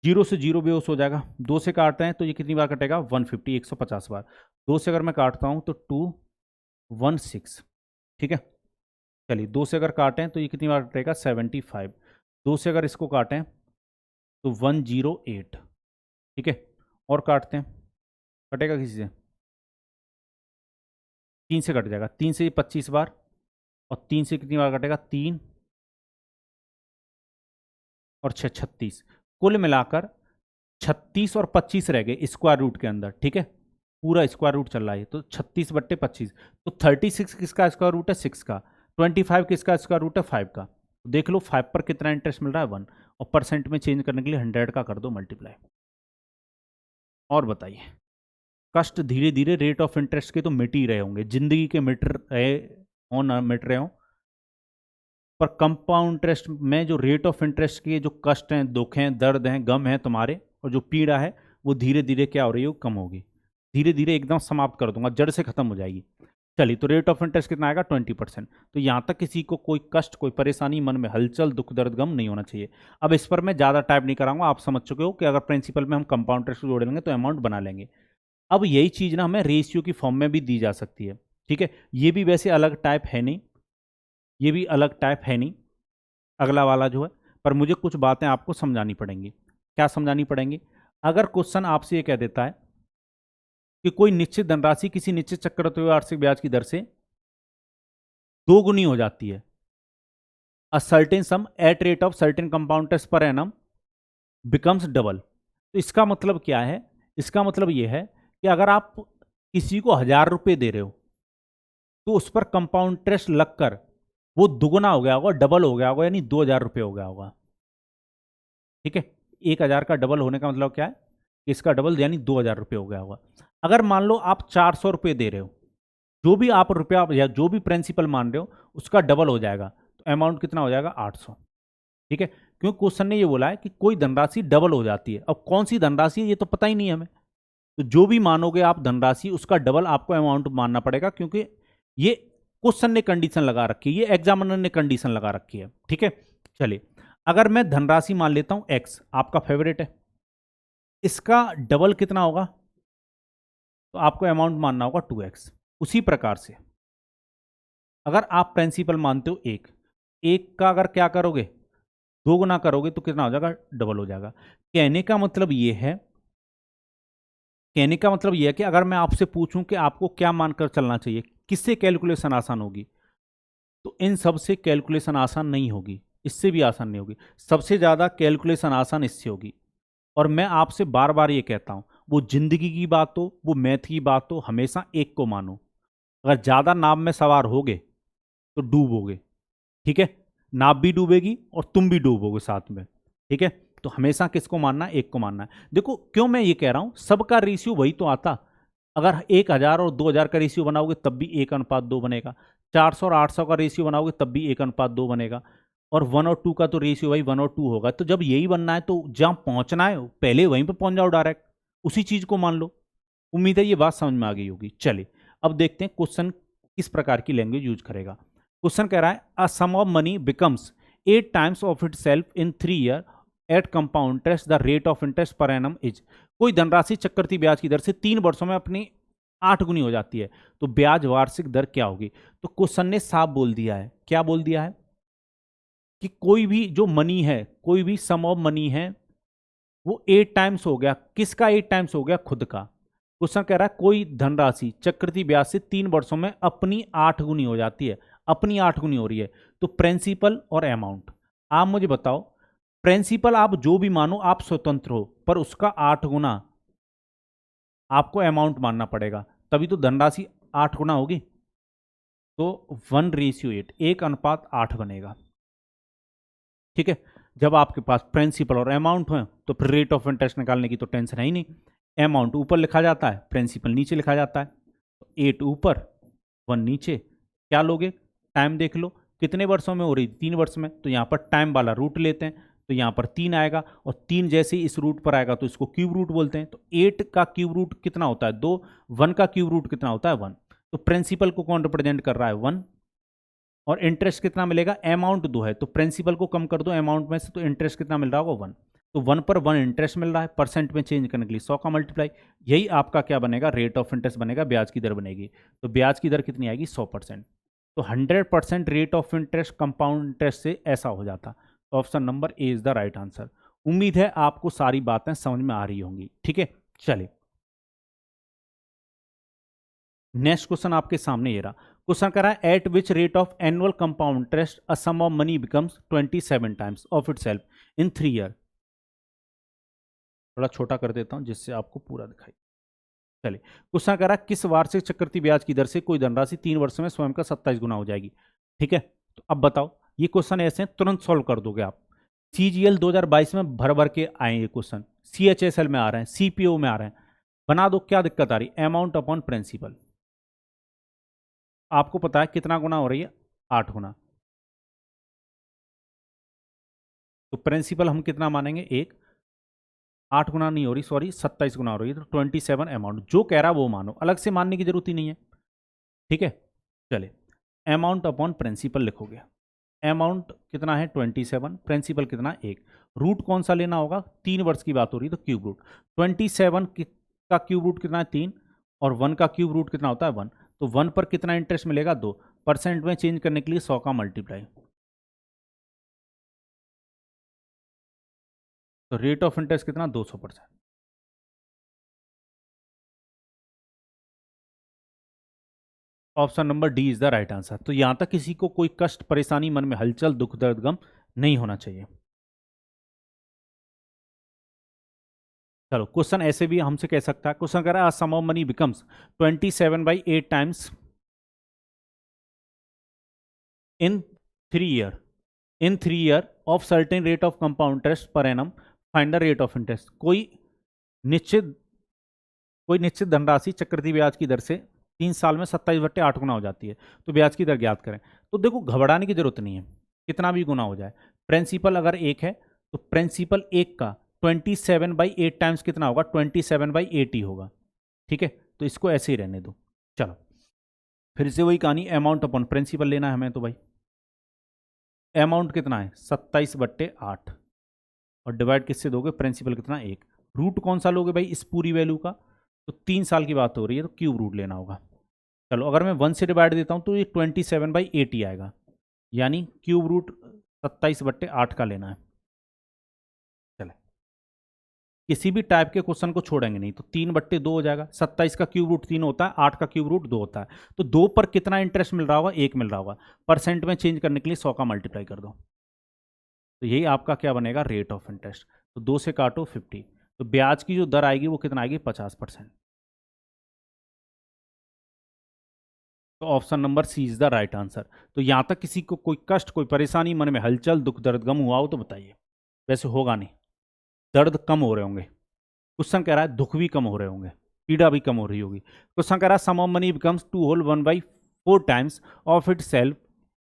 0 से 0 बेहोश हो जाएगा, 2 से काटते हैं तो ये कितनी बार कटेगा, 150, 150 बार। 2 से अगर मैं काटता हूं तो 216। ठीक है, चलिए 2 से अगर काटें तो ये कितनी बार कटेगा, 75। 2 से अगर इसको काटें तो 108, ठीक है। और काटते हैं, कटेगा किसी से? 3 से कट जाएगा, 3 से 25 बार, और 3 से कितनी बार कटेगा? 3 और 6 36, कुल मिलाकर 36 और 25 रह गए स्क्वायर रूट के अंदर, ठीक है। पूरा स्क्वायर रूट चल रहा है तो 36/25, तो 36 किसका स्क्वायर रूट है? 6 का। 25 किसका स्क्वायर रूट है? 5 का। देख लो 5 पर कितना इंटरेस्ट मिल रहा है? 1। और परसेंट में चेंज करने के लिए 100 का कर दो मल्टीप्लाई। और बताइए, कष्ट धीरे धीरे रेट ऑफ इंटरेस्ट के तो मिट ही रहे होंगे, जिंदगी के मिट रहे हो ना मिट रहे हो, पर कंपाउंड इंटरेस्ट में जो रेट ऑफ इंटरेस्ट के जो कष्ट हैं, दुख हैं, दर्द हैं, गम हैं तुम्हारे, और जो पीड़ा है वो धीरे धीरे क्या हो रही है? कम होगी। धीरे धीरे एकदम समाप्त कर दूंगा, जड़ से खत्म हो जाएगी। चलिए, तो रेट ऑफ इंटरेस्ट कितना आएगा? 20%। तो यहाँ तक किसी को कोई कष्ट, कोई परेशानी, मन में हलचल, दुख दर्द गम नहीं होना चाहिए। अब इस पर मैं ज़्यादा टाइप नहीं कराऊंगा, आप समझ चुके हो कि अगर प्रिंसिपल में हम कंपाउंड इंटरेस्ट को जोड़ लेंगे तो अमाउंट बना लेंगे। अब यही चीज़ ना हमें रेशियो की फॉर्म में भी दी जा सकती है, ठीक है। ये भी वैसे अलग टाइप है नहीं, ये भी अलग टाइप है नहीं, अगला वाला जो है, पर मुझे कुछ बातें आपको समझानी पड़ेंगी। क्या समझानी पड़ेंगी? अगर क्वेश्चन आपसे ये कह देता है कि कोई निश्चित धनराशि किसी निश्चित चक्रवृद्धि वार्षिक ब्याज की दर से 2 गुनी हो जाती है, a certain some eight rate of certain compound interest per annum becomes double. तो इसका मतलब क्या है? इसका मतलब यह है कि अगर आप किसी को 1000 रुपये दे रहे हो तो उस पर कंपाउंड इंटरेस्ट लगकर वो दुगुना हो गया होगा, डबल हो गया होगा, यानी 2000 रुपये हो गया होगा, ठीक है। 1000 का डबल होने का मतलब क्या है? इसका डबल यानी 2000 रुपये हो गया होगा। अगर मान लो आप 400 रुपये दे रहे हो, जो भी आप रुपया या जो भी प्रिंसिपल मान रहे हो उसका डबल हो जाएगा, तो अमाउंट कितना हो जाएगा? 800, ठीक है। क्योंकि क्वेश्चन ने ये बोला है कि कोई धनराशि डबल हो जाती है। अब कौन सी धनराशि है ये तो पता ही नहीं है हमें, तो जो भी मानोगे आप धनराशि, उसका डबल आपको अमाउंट मानना पड़ेगा, क्योंकि ये क्वेश्चन ने कंडीशन लगा रखी है, ये एग्जामिनर ने कंडीशन लगा रखी है, ठीक है। चलिए, अगर मैं धनराशि मान लेता हूं एक्स, आपका फेवरेट है, इसका डबल कितना होगा? तो आपको अमाउंट मानना होगा 2x। उसी प्रकार से अगर आप प्रिंसिपल मानते हो एक, एक का अगर क्या करोगे? 2 गुना करोगे तो कितना हो जाएगा? डबल हो जाएगा। कहने का मतलब ये है, कहने का मतलब यह है कि अगर मैं आपसे पूछूं कि आपको क्या मानकर चलना चाहिए, किससे कैलकुलेशन आसान होगी, तो इन सब से कैलकुलेशन आसान नहीं होगी, इससे भी आसान नहीं होगी। सबसे ज़्यादा कैलकुलेशन आसान इससे होगी। और मैं आपसे बार बार ये कहता हूं, वो जिंदगी की बात हो, वो मैथ की बात हो, हमेशा एक को मानो। अगर ज़्यादा नाव में सवार होगे तो डूबोगे, ठीक है। नाव भी डूबेगी और तुम भी डूबोगे साथ में, ठीक है। तो हमेशा किसको मानना है? एक को मानना है। देखो क्यों मैं ये कह रहा हूं, सबका रेशियो वही तो आता। अगर 1000 और 2000 का रेशियो बनाओगे तब भी 1:2 बनेगा, 400 और 800 का रेशियो बनाओगे तब भी 1:2 बनेगा, और 1 और 2 का तो रेशियो भाई 1 और 2 होगा। तो जब यही बनना है तो जहां पहुंचना है पहले वहीं पर पहुंच जाओ, डायरेक्ट उसी चीज को मान लो। उम्मीद है ये बात समझ में आ गई होगी। चलिए, अब देखते हैं क्वेश्चन किस प्रकार की लैंग्वेज यूज करेगा। क्वेश्चन कह रहा है a sum of money becomes 8 times of itself in 3 year at compound interest, the rate of interest per annum is. कोई धनराशि चक्रवृद्धि ब्याज की दर से 3 वर्षों में अपनी 8 गुनी हो जाती है, तो ब्याज वार्षिक दर क्या होगी? तो क्वेश्चन ने साफ बोल दिया है, क्या बोल दिया है? कि कोई भी जो मनी है, कोई भी सम ऑफ मनी है, वो 8 टाइम्स हो गया। किसका 8 टाइम्स हो गया? खुद का। क्वेश्चन कह रहा है कोई धनराशि चक्रवृद्धि ब्याज से 3 वर्षों में अपनी 8 गुनी हो जाती है, अपनी 8 गुनी हो रही है, तो प्रिंसिपल और अमाउंट। आप मुझे बताओ, प्रिंसिपल आप जो भी मानो, आप स्वतंत्र हो, पर उसका 8 गुना आपको अमाउंट मानना पड़ेगा, तभी तो धनराशि 8 गुना होगी। तो 1:8, 1:8 बनेगा, ठीक है। जब आपके पास प्रिंसिपल और अमाउंट हो तो फिर रेट ऑफ इंटरेस्ट निकालने की तो टेंशन है ही नहीं। अमाउंट ऊपर लिखा जाता है, प्रिंसिपल नीचे लिखा जाता है। तो 8 ऊपर 1 नीचे, क्या लोगे? टाइम देख लो, कितने वर्षों में हो रही? 3 वर्ष में, तो यहाँ पर टाइम वाला रूट लेते हैं, तो यहाँ पर 3 आएगा, और 3 जैसे ही इस रूट पर आएगा तो इसको क्यूब रूट बोलते हैं। तो 8 का क्यूब रूट कितना होता है? 2। 1 का क्यूब रूट कितना होता है? 1। तो प्रिंसिपल को कौन रिप्रेजेंट कर रहा है? 1। और इंटरेस्ट कितना मिलेगा? अमाउंट 2 है, तो प्रिंसिपल को कम कर दो अमाउंट में से, तो इंटरेस्ट कितना मिल रहा होगा? 1। तो 1 पर 1 इंटरेस्ट मिल रहा है, परसेंट में चेंज करने के लिए 100 का मल्टीप्लाई, यही आपका क्या बनेगा? रेट ऑफ इंटरेस्ट बनेगा, ब्याज की दर बनेगी। तो ब्याज की दर कितनी आएगी? 100%। तो 100% rate of interest compound interest से ऐसा हो जाता। Option number A is the right answer. उम्मीद है आपको सारी बातें समझ में आ रही होंगी। ठीक है, चलिए नेक्स्ट क्वेश्चन आपके सामने ये रहा। क्वेश्चन कह रहा है at which rate of annual compound interest a sum of money becomes 27 times of itself in 3 year. थोड़ा छोटा कर देता हूं जिससे आपको पूरा दिखाई। चलिए क्वेश्चन कह रहा है किस वार्षिक चक्रवृद्धि ब्याज की दर से कोई धनराशि 3 वर्ष में स्वयं का 27 गुना हो जाएगी। ठीक है, तो अब बताओ, ये क्वेश्चन ऐसे हैं तुरंत सॉल्व कर दोगे आप। CGL 2022 में भर भर के आए ये क्वेश्चन, CHSL में आ रहे हैं, CPO में आ रहे हैं। बना दो, क्या दिक्कत आ रही है। अमाउंट अपॉन प्रिंसिपल, आपको पता है कितना गुना हो रही है, 8 गुना। तो प्रिंसिपल हम कितना मानेंगे, 1। 8 गुना नहीं हो रही, सॉरी 27 गुना हो रही है, तो 27 अमाउंट जो कह रहा है वो मानो, अलग से मानने की जरूरत ही नहीं है। ठीक है, चले अमाउंट अपॉन प्रिंसिपल लिखोगे। अमाउंट कितना है 27, प्रिंसिपल कितना 1। रूट कौन सा लेना होगा, 3 वर्ष की बात हो रही है तो क्यूब रूट। 27 का क्यूब रूट कितना है 3, और 1 का क्यूब रूट कितना होता है 1। तो 1 पर कितना इंटरेस्ट मिलेगा 2। परसेंट में चेंज करने के लिए 100 का मल्टीप्लाई, तो रेट ऑफ इंटरेस्ट कितना 200%। Option number D is the right answer. तो यहां तक किसी को कोई कष्ट परेशानी मन में हलचल दुख दर्द गम नहीं होना चाहिए। चलो क्वेश्चन ऐसे भी हमसे कह सकता है, क्वेश्चन कह रहा है sum of money becomes 27/8 times in 3 year, in 3 year of certain rate of compound interest per annum, find the rate of interest. निश्चित कोई निश्चित धनराशि चक्रवृद्धि ब्याज की दर से 3 साल में 27/8 गुना हो जाती है, तो ब्याज की दर ज्ञात करें। तो देखो घबराने की जरूरत नहीं है, कितना भी गुना हो जाए। प्रिंसिपल अगर 1 है तो प्रिंसिपल 1 का 27/8 टाइम्स कितना होगा, 27/8 ही होगा। ठीक है, तो इसको ऐसे ही रहने दो। चलो फिर से वही कहानी, अमाउंट अपॉन प्रिंसिपल लेना है हमें, तो भाई अमाउंट कितना है 27/8, और डिवाइड किससे दोगे, प्रिंसिपल कितना 1। रूट कौन सा लोगे भाई इस पूरी वैल्यू का, तो 3 साल की बात हो रही है तो क्यूब रूट लेना होगा। चलो अगर मैं 1 से डिवाइड देता हूं तो ये 27/8 ही आएगा, यानी क्यूब रूट 27/8 का लेना है। चले किसी भी टाइप के क्वेश्चन को छोड़ेंगे नहीं, तो 3/2 हो जाएगा। 27 का क्यूब रूट 3 होता है, 8 का क्यूब रूट 2 होता है। तो 2 पर कितना इंटरेस्ट मिल रहा होगा, 1 मिल रहा होगा। परसेंट में चेंज करने के लिए 100 का मल्टीप्लाई कर दो, तो यही आपका क्या बनेगा, रेट ऑफ इंटरेस्ट। तो 2 से काटो 50, तो ब्याज की जो दर आएगी वो कितना आएगी, 50%। तो option number C is the right answer. तो यहां तक किसी को कोई कष्ट कोई परेशानी मन में हलचल दुख दर्द गम हुआ हो तो बताइए। वैसे होगा नहीं, दर्द कम हो रहे होंगे। क्वेश्चन कह रहा है दुख भी कम हो रहे होंगे, पीड़ा भी कम हो रही होगी। क्वेश्चन कह रहा है sum of money becomes 2 whole 1/4 times of itself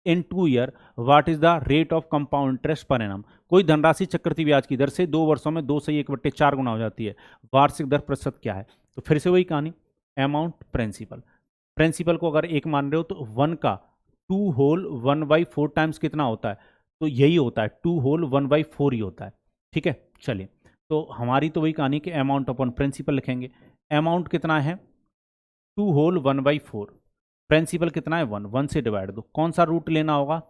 in 2 year, what is the rate of compound interest per annum. कोई धनराशि चक्रवृद्धि ब्याज की दर से 2 वर्षों में 2 से 1/4 गुना हो जाती है, वार्षिक दर प्रतिशत क्या है। तो फिर से वही कहानी, अमाउंट प्रिंसिपल। प्रिंसिपल को अगर 1 मान रहे हो तो 1 का 2 होल 1/4 टाइम्स कितना होता है, तो यही होता है 2 होल 1/4 ही होता है। ठीक है, चलिए तो हमारी तो वही कहानी कि अमाउंट अपॉन प्रिंसिपल लिखेंगे। अमाउंट कितना है 2 होल 1/4, प्रिंसिपल कितना है 1, 1 से डिवाइड दो। कौन सा रूट लेना होगा,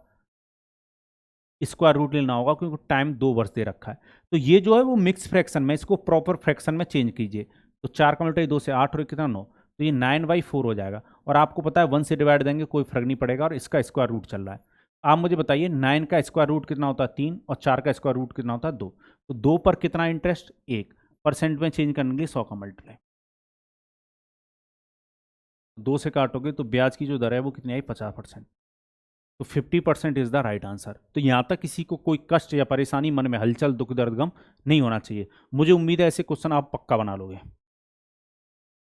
स्क्वायर रूट लेना होगा, क्योंकि टाइम 2 वर्ष दे रखा है। तो ये जो है वो मिक्स फ्रैक्शन में, इसको प्रॉपर फ्रैक्शन में चेंज कीजिए। तो 4 का मल्टीप्लाई 2 से 8 और कितना 9, तो ये 9/4 हो जाएगा। और आपको पता है 1 से डिवाइड देंगे कोई फर्क नहीं पड़ेगा, और इसका स्क्वायर रूट चल रहा है। आप मुझे बताइए 9 का स्क्वायर रूट कितना होता है 3, और 4 का स्क्वायर रूट कितना होता है 2। तो 2 पर कितना इंटरेस्ट 1, परसेंट में चेंज करने के लिए 100 का मल्टीप्लाई, 2 से काटोगे तो ब्याज की जो दर है वो कितनी आई 50%। तो 50% इज द राइट आंसर। तो यहां तक किसी को कोई कष्ट या परेशानी मन में हलचल दुख दर्द गम नहीं होना चाहिए। मुझे उम्मीद है ऐसे क्वेश्चन आप पक्का बना लोगे।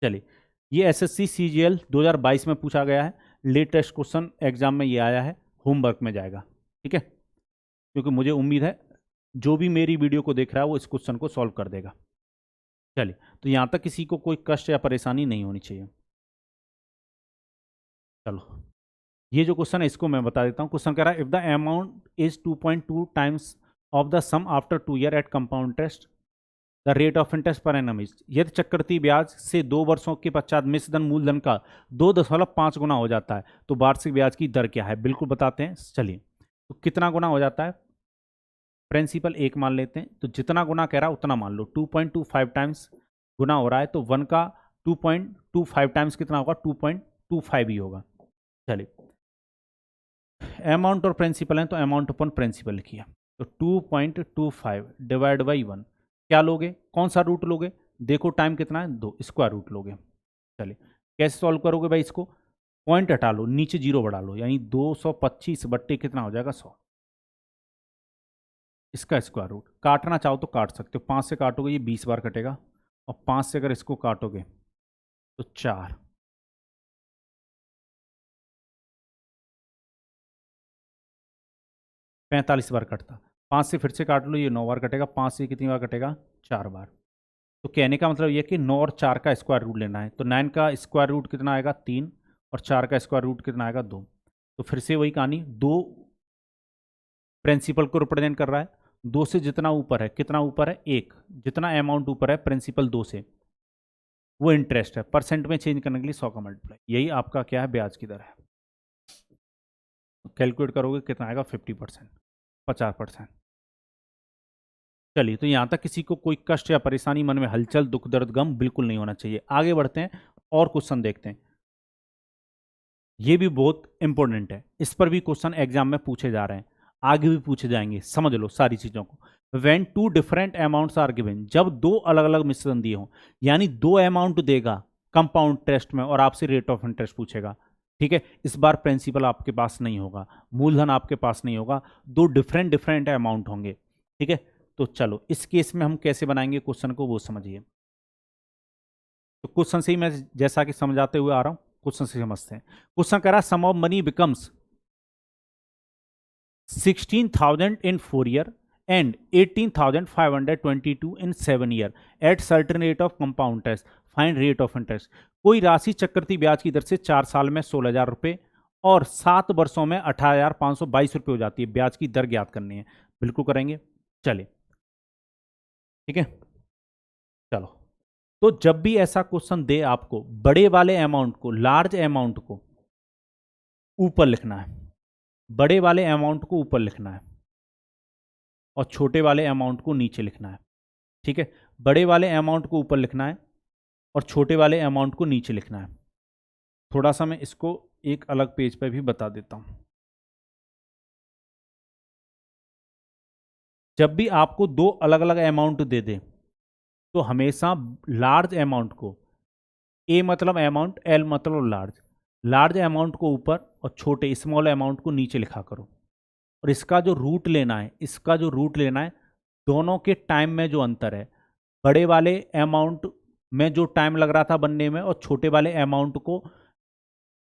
चलिए ये एसएससी सीजीएल 2022 में पूछा गया है, लेटेस्ट क्वेश्चन एग्जाम में ये आया है, होमवर्क में जाएगा। ठीक है, क्योंकि मुझे उम्मीद है जो भी मेरी वीडियो को देख रहा है वो इस क्वेश्चन को सॉल्व कर देगा। चलिए तो यहां तक किसी को कोई कष्ट या परेशानी नहीं होनी चाहिए। चलो ये जो क्वेश्चन है इसको मैं बता देता हूँ। क्वेश्चन कह रहा है if the amount is 2.2 times of the sum after 2 year at compound interest, the rate of interest per annum is. यदि चक्रवृद्धि ब्याज से 2 वर्षों के पश्चात मिश्रधन मूलधन का 2.5 गुना हो जाता है तो वार्षिक ब्याज की दर क्या है, बिल्कुल बताते हैं। चलिए तो कितना गुना हो जाता है, प्रिंसिपल 1 मान लेते हैं, तो जितना गुना कह रहा है उतना मान लो, 2.25 टाइम्स गुना हो रहा है, तो 1 का 2.25 टाइम्स कितना होगा, 2.25 ही होगा। चलिए, अमाउंट और प्रिंसिपल है तो अमाउंट अपन प्रिंसिपल लिखिए, तो 2.25 डिवाइड बाई 1, क्या लोगे, कौन सा रूट लोगे, देखो टाइम कितना है 2, स्क्वायर रूट लोगे। चलिए कैसे सॉल्व करोगे भाई, इसको पॉइंट हटा लो, नीचे जीरो बढ़ा लो, यानी 225 बट्टे कितना हो जाएगा 100, इसका स्क्वायर रूट। काटना चाहो तो काट सकते हो, 5 से काटोगे ये 20 बार कटेगा, और 5 से अगर इसको काटोगे तो 4, 45 बार कटता। 5 से फिर से काट लो, ये 9 बार कटेगा, 5 से कितनी बार कटेगा, 4 बार। तो कहने का मतलब ये कि 9 और 4 का स्क्वायर रूट लेना है, तो 9 का स्क्वायर रूट कितना आएगा 3, और 4 का स्क्वायर रूट कितना आएगा 2। तो फिर से वही कहानी, 2 प्रिंसिपल को रिप्रेजेंट कर रहा है, 2 से जितना ऊपर है, कितना ऊपर है 1, जितना अमाउंट ऊपर है प्रिंसिपल 2 से वो इंटरेस्ट है, परसेंट में चेंज करने के लिए 100 का मल्टीप्लाई, यही आपका क्या है, ब्याज की दर है। कैलकुलेट करोगे कितना आएगा, 50%, 50%। चलिए, तो यहाँ तक किसी को कोई कष्ट या परेशानी, मन में हलचल, दुख दर्द गम बिल्कुल नहीं होना चाहिए। आगे बढ़ते हैं और क्वेश्चन देखते हैं, ये भी बहुत इंपॉर्टेंट है, इस पर भी क्वेश्चन एग्जाम में पूछे जा रहे हैं, आगे भी पूछे जाएंगे, समझ लो सारी चीजों को। When two different amounts are given, जब दो अलग अलग मिश्रण दिए हों, यानी दो अमाउंट देगा कंपाउंड टेस्ट में और आपसे रेट ऑफ इंटरेस्ट पूछेगा, ठीक है। इस बार प्रिंसिपल आपके पास नहीं होगा, मूलधन आपके पास नहीं होगा, दो डिफरेंट डिफरेंट अमाउंट होंगे, ठीक है। तो चलो इस केस में हम कैसे बनाएंगे क्वेश्चन को वो समझिए। तो क्वेश्चन से ही मैं जैसा कि समझाते हुए आ रहा हूं, क्वेश्चन से समझते हैं। क्वेश्चन कह रहा है sum of money becomes 16,000 in 4 year and 18,522 in 7 year at certain rate of compound interest, find rate of interest। कोई राशि चक्रवृद्धि ब्याज की दर से 4 साल में 16,000 रुपए और 7 वर्षों में 18,522 रुपए हो जाती है, ब्याज की दर ज्ञात करनी है। बिल्कुल करेंगे, चलिए ठीक है। चलो, तो जब भी ऐसा क्वेश्चन दे आपको, बड़े वाले अमाउंट को, लार्ज अमाउंट को ऊपर लिखना है, बड़े वाले अमाउंट को ऊपर लिखना है और छोटे वाले अमाउंट को नीचे लिखना है, ठीक है। बड़े वाले अमाउंट को ऊपर लिखना है और छोटे वाले अमाउंट को नीचे लिखना है। थोड़ा सा मैं इसको एक अलग पेज पर भी बता देता हूं। जब भी आपको दो अलग अलग अमाउंट दे दे तो हमेशा लार्ज अमाउंट को, ए मतलब अमाउंट, एल मतलब लार्ज, लार्ज अमाउंट को ऊपर और छोटे स्मॉल अमाउंट को नीचे लिखा करो। और इसका जो रूट लेना है, इसका जो रूट लेना है, दोनों के टाइम में जो अंतर है, बड़े वाले अमाउंट में जो टाइम लग रहा था बनने में और छोटे वाले अमाउंट को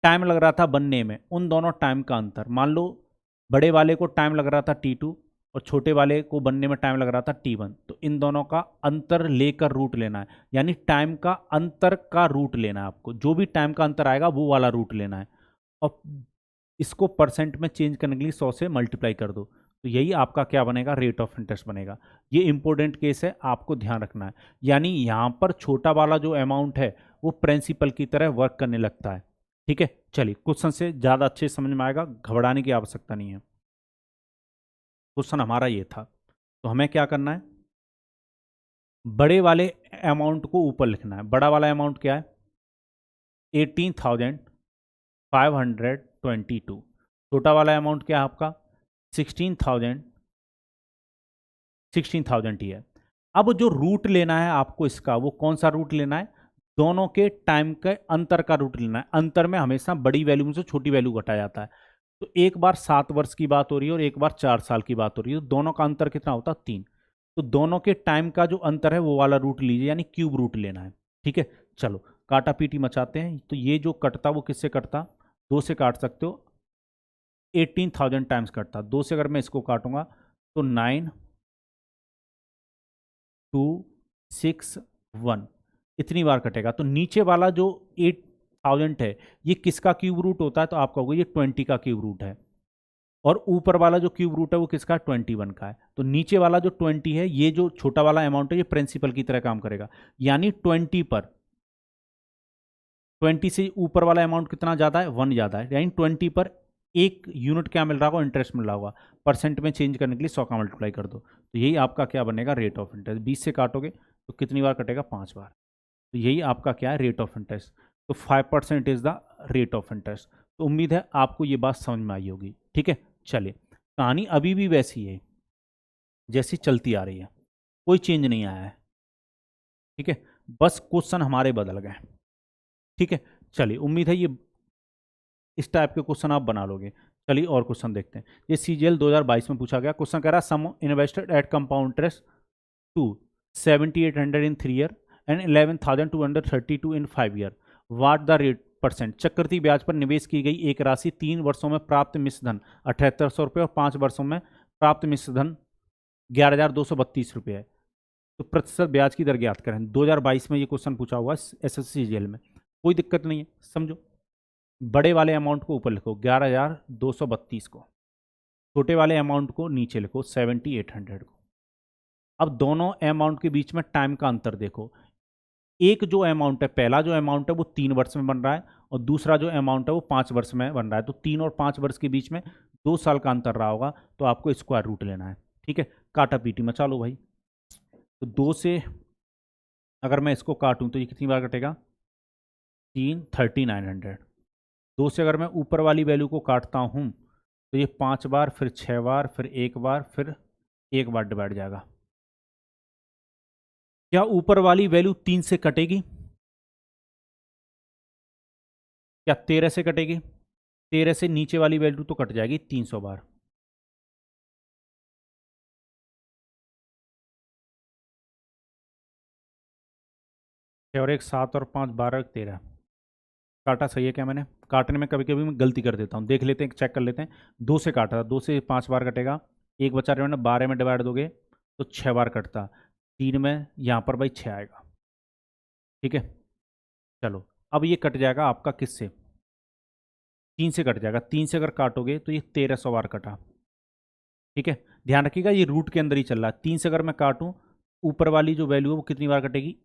टाइम लग रहा था बनने में, उन दोनों टाइम का अंतर। मान लो बड़े वाले को टाइम लग रहा था T2 और छोटे वाले को बनने में टाइम लग रहा था T1, तो इन दोनों का अंतर लेकर रूट लेना है, यानी टाइम का अंतर का रूट लेना है आपको, जो भी टाइम का अंतर आएगा वो वाला रूट लेना है, और इसको परसेंट में चेंज करने के लिए 100 से मल्टीप्लाई कर दो, तो यही आपका क्या बनेगा, रेट ऑफ इंटरेस्ट बनेगा। ये इंपॉर्टेंट केस है, आपको ध्यान रखना है। यानी यहाँ पर छोटा वाला जो अमाउंट है वो प्रिंसिपल की तरह वर्क करने लगता है, ठीक है। चलिए क्वेश्चन से ज़्यादा अच्छे समझ में आएगा, घबराने की आवश्यकता नहीं है। क्वेश्चन हमारा ये था, तो हमें क्या करना है, बड़े वाले अमाउंट को ऊपर लिखना है। बड़ा वाला अमाउंट क्या है, 18,522। छोटा वाला अमाउंट क्या है आपका, 16,000 ही है। अब जो रूट लेना है आपको इसका, वो कौन सा रूट लेना है, दोनों के टाइम के अंतर का रूट लेना है। अंतर में हमेशा बड़ी वैल्यू से छोटी वैल्यू घटाया जाता है, तो एक बार 7 वर्ष की बात हो रही है और एक बार 4 साल की बात हो रही है, तो दोनों का अंतर कितना होता है 3, तो दोनों के टाइम का जो अंतर है वो वाला रूट लीजिए, यानी क्यूब रूट लेना है, ठीक है। चलो काटा पीटी मचाते हैं, तो ये जो कटता वो किससे कटता, 2 से काट सकते हो, 18,000 टाइम्स कटता, 2 से अगर मैं इसको काटूंगा तो 9,261 इतनी बार कटेगा। तो नीचे वाला जो 8,000 है ये किसका क्यूब रूट होता है, तो आप कहोगे ये 20 का क्यूब रूट है, और ऊपर वाला जो क्यूब रूट है वो किसका, 21 का है। तो नीचे वाला जो 20 है, ये जो छोटा वाला अमाउंट है, ये प्रिंसिपल की तरह काम करेगा, यानी 20 पर, 20 से ऊपर वाला अमाउंट कितना ज्यादा है, 1 ज्यादा है, यानी 20 पर एक यूनिट क्या मिल रहा होगा, इंटरेस्ट मिल रहा होगा, परसेंट में चेंज करने के लिए 100 का मल्टीप्लाई कर दो, तो यही आपका क्या बनेगा, रेट ऑफ इंटरेस्ट। 20 से काटोगे तो कितनी बार कटेगा, 5 बार, तो यही आपका क्या है, रेट ऑफ इंटरेस्ट। तो 5% is the rate of interest. तो उम्मीद है आपको ये बात समझ में आई होगी। ठीक है, चलिए, कहानी अभी भी वैसी है जैसी चलती आ रही है, कोई चेंज नहीं आया है। ठीक है, बस क्वेश्चन हमारे बदल गए। ठीक है, चलिए, उम्मीद है ये इस टाइप के क्वेश्चन आप बना लोगे। चलिए और क्वेश्चन देखते हैं। ये सीजीएल 2022 में पूछा गया क्वेश्चन, कह रहा sum invested at compound interest to 7800 in 3 year and 11,232 in 5 year, what the rate percent. चक्रवृद्धि ब्याज पर निवेश की गई एक राशि 3 वर्षों में प्राप्त मिश्र धन 7800 रुपये और 5 वर्षों में प्राप्त मिश्र धन 11,232 रुपये है, तो प्रतिशत ब्याज की दर ज्ञात करें। 2022 में ये क्वेश्चन पूछा हुआ एसएससीजीएल में, कोई दिक्कत नहीं है, समझो। बड़े वाले अमाउंट को ऊपर लिखो 11,232 को, छोटे वाले अमाउंट को नीचे लिखो 7,800 को। अब दोनों अमाउंट के बीच में टाइम का अंतर देखो। एक जो अमाउंट है, पहला जो अमाउंट है वो 3 वर्ष में बन रहा है और दूसरा जो अमाउंट है वो 5 वर्ष में बन रहा है, तो 3 और 5 वर्ष के बीच में 2 साल का अंतर रहा होगा, तो आपको स्क्वायर रूट लेना है। ठीक है, काटा पीटी मचा लो भाई। तो 2 से अगर मैं इसको काटूं तो ये कितनी बार कटेगा, 3, 3900। 2 से अगर मैं ऊपर वाली वैल्यू को काटता हूं तो ये 5 बार, फिर 6 बार, फिर 1 बार, फिर 1 बार डिवाइड जाएगा। क्या ऊपर वाली वैल्यू 3 से कटेगी, क्या 13 से कटेगी? 13 से नीचे वाली वैल्यू तो कट जाएगी 300 बार। और एक 7 और 5 12 13 काटा सही है क्या मैंने? काटने में कभी कभी मैं गलती कर देता हूँ, देख लेते हैं, चेक कर लेते हैं। 2 से काटा था, 2 से 5 बार कटेगा, एक बचा रहे 12 में डिवाइड दोगे तो 6 बार कटता, 3 में यहाँ पर भाई 6 आएगा। ठीक है, चलो, अब ये कट जाएगा आपका किससे, 3 से कट जाएगा। 3 से अगर काटोगे तो ये 1300 बार कटा। ठीक है, ध्यान रखिएगा ये रूट के अंदर ही चल रहा है। 3 से अगर मैं काटूँ, ऊपर वाली जो वैल्यू है वो कितनी बार कटेगी,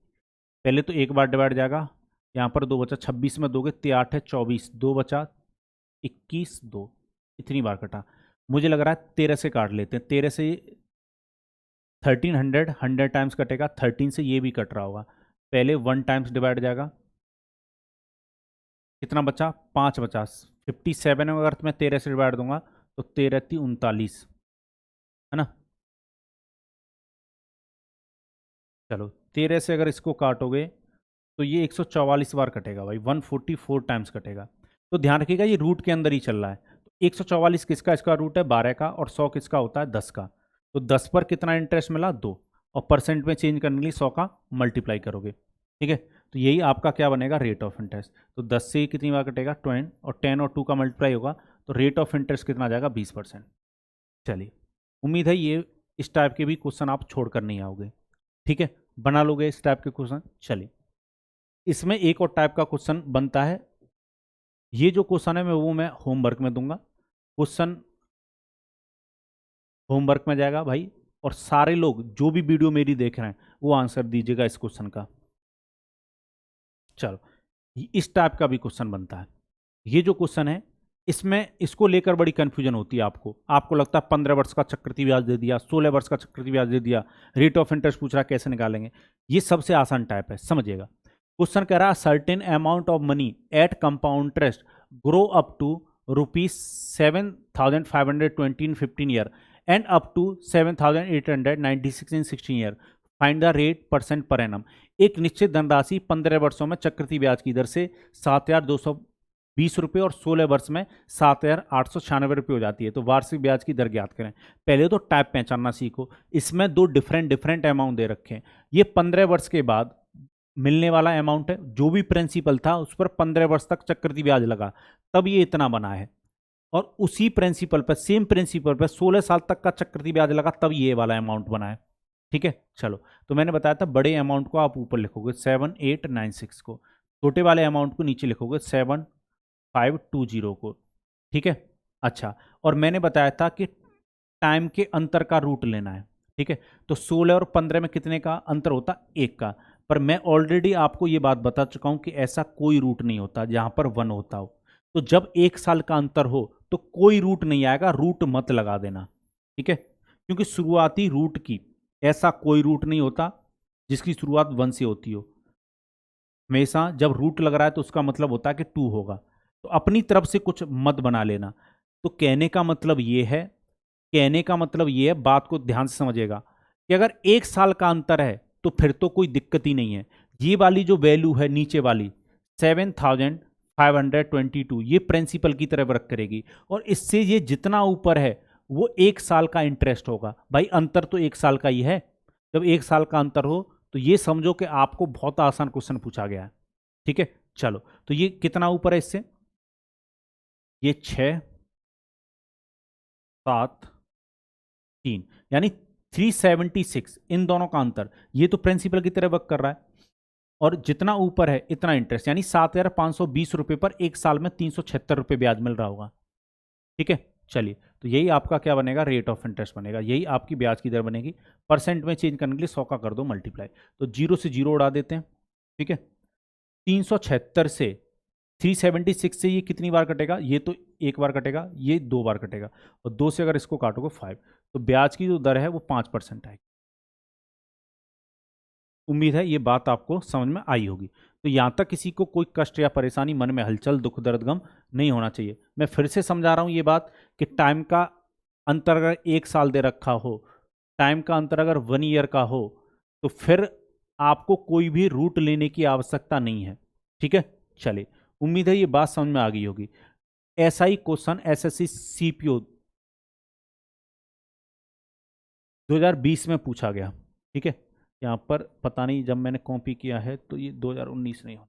पहले तो 1 बार डिवाइड जाएगा, यहाँ पर 2 बचा, 26 में दोगे तो 8 है 24, 2 बचा 21, 2, इतनी बार कटा। मुझे लग रहा है 13 से काट लेते हैं। 13 से 1300 100 टाइम्स कटेगा, 13 से ये भी कट रहा होगा, पहले 1 टाइम्स डिवाइड जाएगा, कितना बचा, 5 बचा। 57 में अगर मैं 13 से डिवाइड दूंगा तो 13 × 39, है ना। चलो, 13 से अगर इसको काटोगे तो ये 144 बार कटेगा भाई, 144 टाइम्स कटेगा। तो ध्यान रखिएगा ये रूट के अंदर ही चल रहा है। तो 144 किसका, इसका रूट है 12 का, और 100 किसका होता है 10 का। तो 10 पर कितना इंटरेस्ट मिला, 2, और परसेंट में चेंज करने के लिए 100 का मल्टीप्लाई करोगे। ठीक है, तो यही आपका क्या बनेगा, रेट ऑफ इंटरेस्ट। तो 10 से कितनी बार कटेगा, 20, और 10 और 2 का मल्टीप्लाई होगा, तो रेट ऑफ इंटरेस्ट कितना आ जाएगा, 20%। चलिए, उम्मीद है ये इस टाइप के भी क्वेश्चन आप छोड़कर नहीं आओगे। ठीक है, बना लोगे इस टाइप के क्वेश्चन। चलिए, इसमें एक और टाइप का क्वेश्चन बनता है, ये जो क्वेश्चन है मैं होमवर्क में दूंगा। क्वेश्चन होमवर्क में जाएगा भाई, और सारे लोग जो भी वीडियो मेरी देख रहे हैं वो आंसर दीजिएगा इस क्वेश्चन का। चलो, इस टाइप का भी क्वेश्चन बनता है। ये जो क्वेश्चन है इसमें इसको लेकर बड़ी कंफ्यूजन होती है आपको लगता है 15 वर्ष का चक्रवृद्धि ब्याज दे दिया, 16 वर्ष का चक्रवृद्धि ब्याज दे दिया, रेट ऑफ इंटरेस्ट पूछ रहा है कैसे निकालेंगे। ये सबसे आसान टाइप है, समझिएगा। क्वेश्चन कह रहा है certain amount of money at compound interest grow up to ₹7,520 in 15 year and up to 7,896 in 16 year, find the rate percent per annum. एक निश्चित धनराशि 15 वर्षों में चक्रवृद्धि ब्याज की दर से 7,220 रुपये और 16 वर्ष में 7,896 रुपये हो जाती है, तो वार्षिक ब्याज की दर ज्ञात करें। पहले तो टाइप पहचानना सीखो। इसमें 2 डिफरेंट अमाउंट दे रखे हैं। ये 15 वर्ष के बाद मिलने वाला अमाउंट है, जो भी प्रिंसिपल था उस पर 15 वर्ष तक चक्रवृद्धि ब्याज लगा, तब ये इतना बना है। और उसी प्रिंसिपल पर, सेम प्रिंसिपल पर 16 साल तक का चक्रवृद्धि ब्याज लगा, तब ये वाला अमाउंट बना है। ठीक है, चलो, तो मैंने बताया था बड़े अमाउंट को आप ऊपर लिखोगे 7896 को, छोटे वाले अमाउंट को नीचे लिखोगे 7520 को। ठीक है, अच्छा, और मैंने बताया था कि टाइम के अंतर का रूट लेना है। ठीक है, तो 16 और 15 में कितने का अंतर होता, 1 का। पर मैं ऑलरेडी आपको ये बात बता चुका हूं कि ऐसा कोई रूट नहीं होता जहां पर 1 होता हो। तो जब 1 साल का अंतर हो तो कोई रूट नहीं आएगा, रूट मत लगा देना, ठीक है, क्योंकि शुरुआती रूट की ऐसा कोई रूट नहीं होता जिसकी शुरुआत 1 से होती हो। हमेशा जब रूट लग रहा है तो उसका मतलब होता है कि 2 होगा, तो अपनी तरफ से कुछ मत बना लेना। तो कहने का मतलब ये है, कहने का मतलब ये है, बात को ध्यान से समझिएगा, कि अगर 1 साल का अंतर है तो फिर तो कोई दिक्कत ही नहीं है। ये वाली जो वैल्यू है नीचे वाली 7522 ये प्रिंसिपल की तरह वर्क करेगी, और इससे ये जितना ऊपर है वो 1 साल का इंटरेस्ट होगा। भाई अंतर तो 1 साल का ही है, जब 1 साल का अंतर हो तो ये समझो कि आपको बहुत आसान क्वेश्चन पूछा गया है, ठीक है। चलो, तो ये कितना ऊपर है इससे, ये 6 7 3, यानी 376, इन दोनों का अंतर, ये तो प्रिंसिपल की तरह वर्क कर रहा है, और जितना ऊपर है इतना इंटरेस्ट, यानी 7,520 रुपए पर 1 साल में 376 रुपए ब्याज मिल रहा होगा, ठीक है। चलिए, तो यही आपका क्या बनेगा, रेट ऑफ इंटरेस्ट बनेगा, यही आपकी ब्याज की दर बनेगी। परसेंट में चेंज करने के लिए 100 का कर दो मल्टीप्लाई, तो 0 से 0 उड़ा देते हैं, ठीक है। 376 से 376 से ये कितनी बार कटेगा, ये तो एक बार कटेगा, ये 2 बार कटेगा, और 2 से अगर इसको काटोगे 5, तो ब्याज की जो दर है वो 5% आएगी। उम्मीद है ये बात आपको समझ में आई होगी। तो यहाँ तक किसी को कोई कष्ट या परेशानी, मन में हलचल, दुख, दर्द, गम नहीं होना चाहिए। मैं फिर से समझा रहा हूँ ये बात कि टाइम का अंतर अगर 1 साल दे रखा हो, टाइम का अंतर अगर 1 ईयर का हो, तो फिर आपको कोई भी रूट लेने की आवश्यकता नहीं है, ठीक है। चलिए, उम्मीद है ये बात समझ में आ गई होगी। ऐसा ही क्वेश्चन एसएससी सीपीओ 2020 में पूछा गया, ठीक है। यहाँ पर पता नहीं जब मैंने कॉपी किया है तो ये 2019 नहीं हो,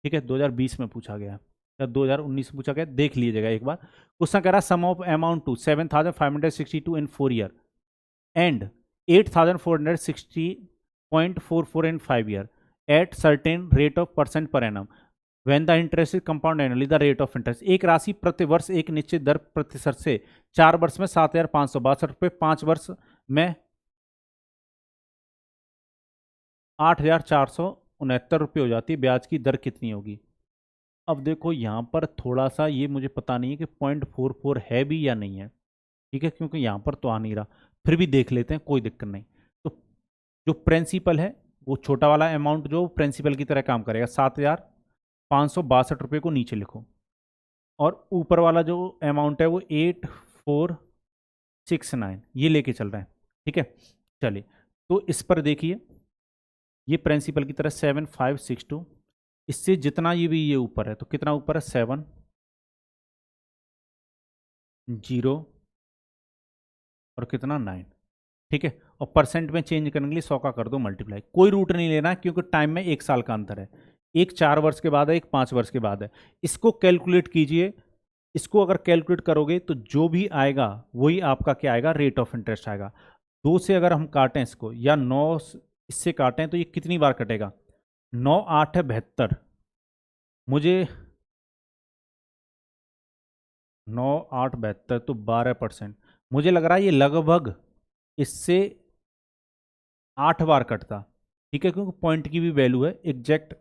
ठीक है, 2020 में पूछा गया या 2019 में पूछा गया, देख लीजिएगा एक बार। क्वेश्चन कह रहा है sum of amount to 7,562 in 4 year and 8,460.44 in 5 year at certain rate of percent per annum when the interest is compounded annually the rate of interest. एक राशि प्रति वर्ष एक निश्चित दर प्रतिशत से 4 वर्ष में 7,562 रुपये, 5 वर्ष में 8,469 रुपये हो जाती है, ब्याज की दर कितनी होगी। अब देखो यहाँ पर थोड़ा सा ये मुझे पता नहीं है कि 0.44 है भी या नहीं है, ठीक है, क्योंकि यहाँ पर तो आ नहीं रहा, फिर भी देख लेते हैं, कोई दिक्कत नहीं। तो जो प्रिंसिपल है वो छोटा वाला अमाउंट जो प्रिंसिपल की तरह काम करेगा, 7,562 रुपये को नीचे लिखो, और ऊपर वाला जो अमाउंट है वो 8,469 ये लेके चल रहे हैं, ठीक है। चलिए, तो इस पर देखिए, ये प्रिंसिपल की तरह 7,562, इससे जितना ये भी ये ऊपर है तो कितना ऊपर है, 7 0 और कितना 9, ठीक है। और परसेंट में चेंज करने के लिए 100 का कर दो मल्टीप्लाई, कोई रूट नहीं लेना क्योंकि टाइम में 1 साल का अंतर है, एक 4 वर्ष के बाद है, एक 5 वर्ष के बाद है। इसको कैलकुलेट कीजिए, इसको अगर कैलकुलेट करोगे तो जो भी आएगा वही आपका क्या आएगा, रेट ऑफ इंटरेस्ट आएगा। 2 से अगर हम काटें इसको, या 9 इससे काटें, तो ये कितनी बार कटेगा, 9 8 है 72, मुझे 9 8 72 तो 12%, मुझे लग रहा है ये लगभग इससे 8 बार कटता, ठीक है, क्योंकि पॉइंट की भी वैल्यू है, एग्जैक्ट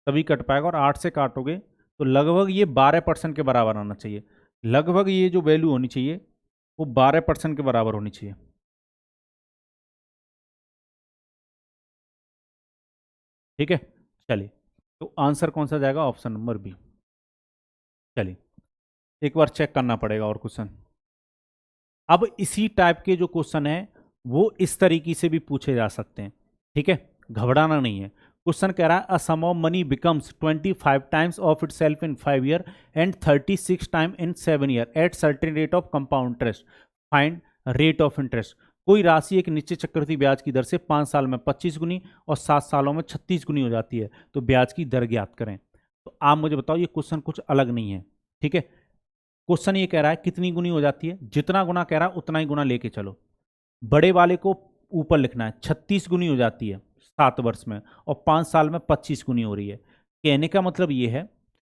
तभी कट पाएगा, और 8 से काटोगे तो लगभग ये 12% के बराबर आना चाहिए, लगभग ये जो वैल्यू होनी चाहिए वो 12% के बराबर होनी चाहिए, ठीक है। चलिए, तो आंसर कौन सा जाएगा, ऑप्शन नंबर बी। चलिए, एक बार चेक करना पड़ेगा और क्वेश्चन। अब इसी टाइप के जो क्वेश्चन है वो इस तरीके से भी पूछे जा सकते हैं, ठीक है, घबराना नहीं है। क्वेश्चन कह रहा है a sum of money becomes 25 times of itself in 5 year and 36 time in 7 year at certain rate of compound interest, find rate of interest. कोई राशि एक निश्चित चक्रवृद्धि ब्याज की दर से 5 साल में 25 गुनी और 7 सालों में 36 गुनी हो जाती है, तो ब्याज की दर ज्ञात करें। तो आप मुझे बताओ, ये क्वेश्चन कुछ अलग नहीं है, ठीक है। क्वेश्चन ये कह रहा है कितनी गुनी हो जाती है, जितना गुना कह रहा है उतना ही गुना लेके चलो, बड़े वाले को ऊपर लिखना है, 36 गुनी हो जाती है 7 वर्ष में, और 5 साल में 25 गुनी हो रही है। कहने का मतलब ये है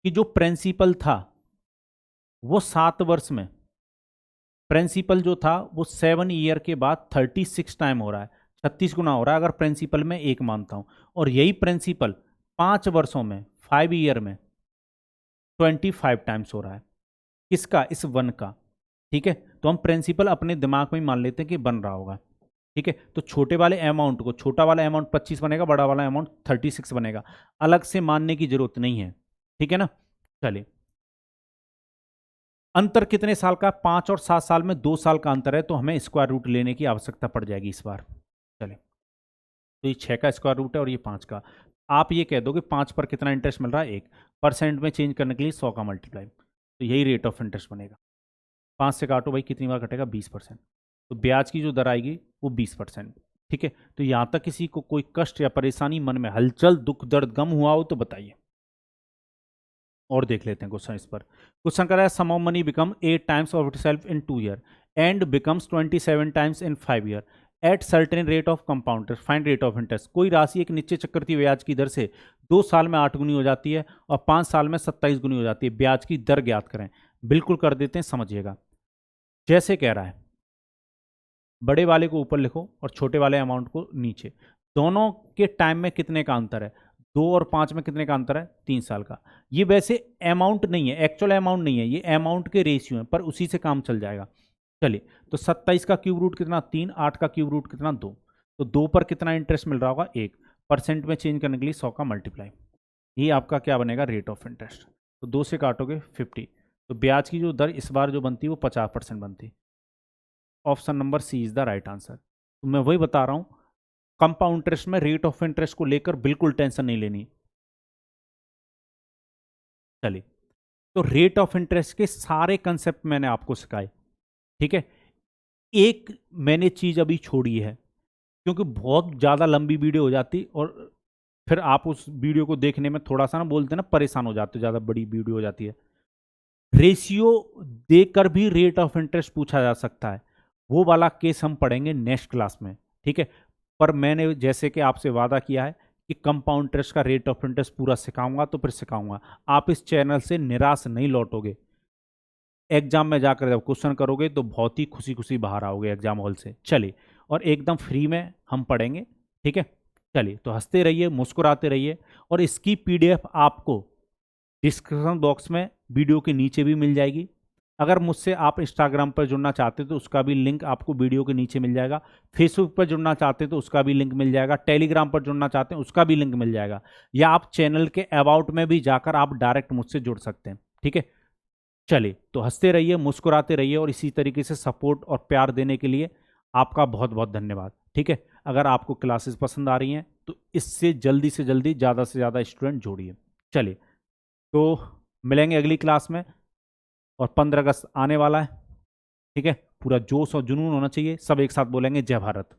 कि जो प्रिंसिपल था वो 7 वर्ष में, प्रिंसिपल जो था वो 7 ईयर के बाद 36 टाइम हो रहा है, 36 गुना हो रहा है, अगर प्रिंसिपल में 1 मानता हूं, और यही प्रिंसिपल 5 वर्षों में 5 ईयर में 25 टाइम्स हो रहा है। किसका? इस 1 का। ठीक है, तो हम प्रिंसिपल अपने दिमाग में ही मान लेते हैं कि बन रहा होगा। ठीक है, तो छोटे वाले अमाउंट को, छोटा वाला अमाउंट 25 बनेगा, बड़ा वाला अमाउंट 36 बनेगा। अलग से मानने की जरूरत नहीं है। ठीक है ना। चलिए, अंतर कितने साल का? 5 और 7 साल में 2 साल का अंतर है, तो हमें स्क्वायर रूट लेने की आवश्यकता पड़ जाएगी इस बार। चलिए, तो ये 6 का स्क्वायर रूट है और ये 5 का। आप ये कह दो कि 5 पर कितना इंटरेस्ट मिल रहा है? 1 परसेंट में चेंज करने के लिए 100 का मल्टीप्लाई, तो यही रेट ऑफ इंटरेस्ट बनेगा। 5 से काटो भाई, कितनी बार कटेगा? 20%। तो ब्याज की जो दर आएगी वो 20%। ठीक है, तो यहाँ तक किसी को कोई कष्ट या परेशानी, मन में हलचल, दुख दर्द, गम हुआ हो तो बताइए। और देख लेते हैं क्वेश्चन इस पर। क्वेश्चन कर रहा है, sum of money become 8 times of itself in 2 year and becomes 27 times in 5 year at certain rate of compound find rate of interest. कोई राशि एक निश्चित चक्रवृद्धि ब्याज की दर से 2 साल में 8 गुनी हो जाती है और 5 साल में 27 गुनी हो जाती है। ब्याज की दर ज्ञात करें। बिल्कुल कर देते हैं, समझिएगा। जैसे कह रहा है, बड़े वाले को ऊपर लिखो और छोटे वाले अमाउंट को नीचे। दोनों के टाइम में कितने का अंतर है? 2 और 5 में कितने का अंतर है? 3 साल का। ये वैसे अमाउंट नहीं है, एक्चुअल अमाउंट नहीं है, ये अमाउंट के रेशियो है, पर उसी से काम चल जाएगा। चलिए, तो 27 का क्यूब रूट कितना? 3। 8 का क्यूब रूट कितना? 2। तो 2 पर कितना इंटरेस्ट मिल रहा होगा? 1 परसेंट में चेंज करने के लिए 100 का मल्टीप्लाई। ये आपका क्या बनेगा? Rate of interest. तो 2 से काटोगे 50, तो ब्याज की जो दर इस बार जो बनती है वो 50% बनती। Option number C is the right answer. तो मैं वही बता रहा हूं, कंपाउंड इंटरेस्ट में रेट ऑफ इंटरेस्ट को लेकर बिल्कुल टेंशन नहीं लेनी। चलिए, तो रेट ऑफ इंटरेस्ट के सारे कंसेप्ट मैंने आपको सिखाए। ठीक है, एक मैंने चीज अभी छोड़ी है, क्योंकि बहुत ज्यादा लंबी वीडियो हो जाती और फिर आप उस वीडियो को देखने में थोड़ा सा ना, बोलते ना, परेशान हो जाते, ज्यादा बड़ी वीडियो हो जाती है। रेशियो देकर भी रेट ऑफ इंटरेस्ट पूछा जा सकता है, वो वाला केस हम पढ़ेंगे नेक्स्ट क्लास में। ठीक है, पर मैंने जैसे कि आपसे वादा किया है कि कंपाउंड इंटरेस्ट का रेट ऑफ इंटरेस्ट पूरा सिखाऊंगा, तो फिर सिखाऊंगा। आप इस चैनल से निराश नहीं लौटोगे। एग्जाम में जाकर जब क्वेश्चन करोगे तो बहुत ही खुशी खुशी बाहर आओगे एग्जाम हॉल से। चलिए, और एकदम फ्री में हम पढ़ेंगे। ठीक है, चलिए, तो हंसते रहिए, मुस्कुराते रहिए, और इसकी पीडीएफ आपको डिस्क्रिप्शन बॉक्स में वीडियो के नीचे भी मिल जाएगी। अगर मुझसे आप इंस्टाग्राम पर जुड़ना चाहते हैं तो उसका भी लिंक आपको वीडियो के नीचे मिल जाएगा। फेसबुक पर जुड़ना चाहते हैं तो उसका भी लिंक मिल जाएगा। टेलीग्राम पर जुड़ना चाहते हैं उसका भी लिंक मिल जाएगा। या आप चैनल के अबाउट में भी जाकर आप डायरेक्ट मुझसे जुड़ सकते हैं। ठीक है, चलिए, तो हंसते रहिए, मुस्कुराते रहिए, और इसी तरीके से सपोर्ट और प्यार देने के लिए आपका बहुत बहुत धन्यवाद। ठीक है, अगर आपको क्लासेस पसंद आ रही हैं तो इससे जल्दी से जल्दी ज़्यादा से ज़्यादा स्टूडेंट जोड़िए। चलिए, तो मिलेंगे अगली क्लास में, और 15 अगस्त आने वाला है। ठीक है, पूरा जोश और जुनून होना चाहिए। सब एक साथ बोलेंगे, जय भारत।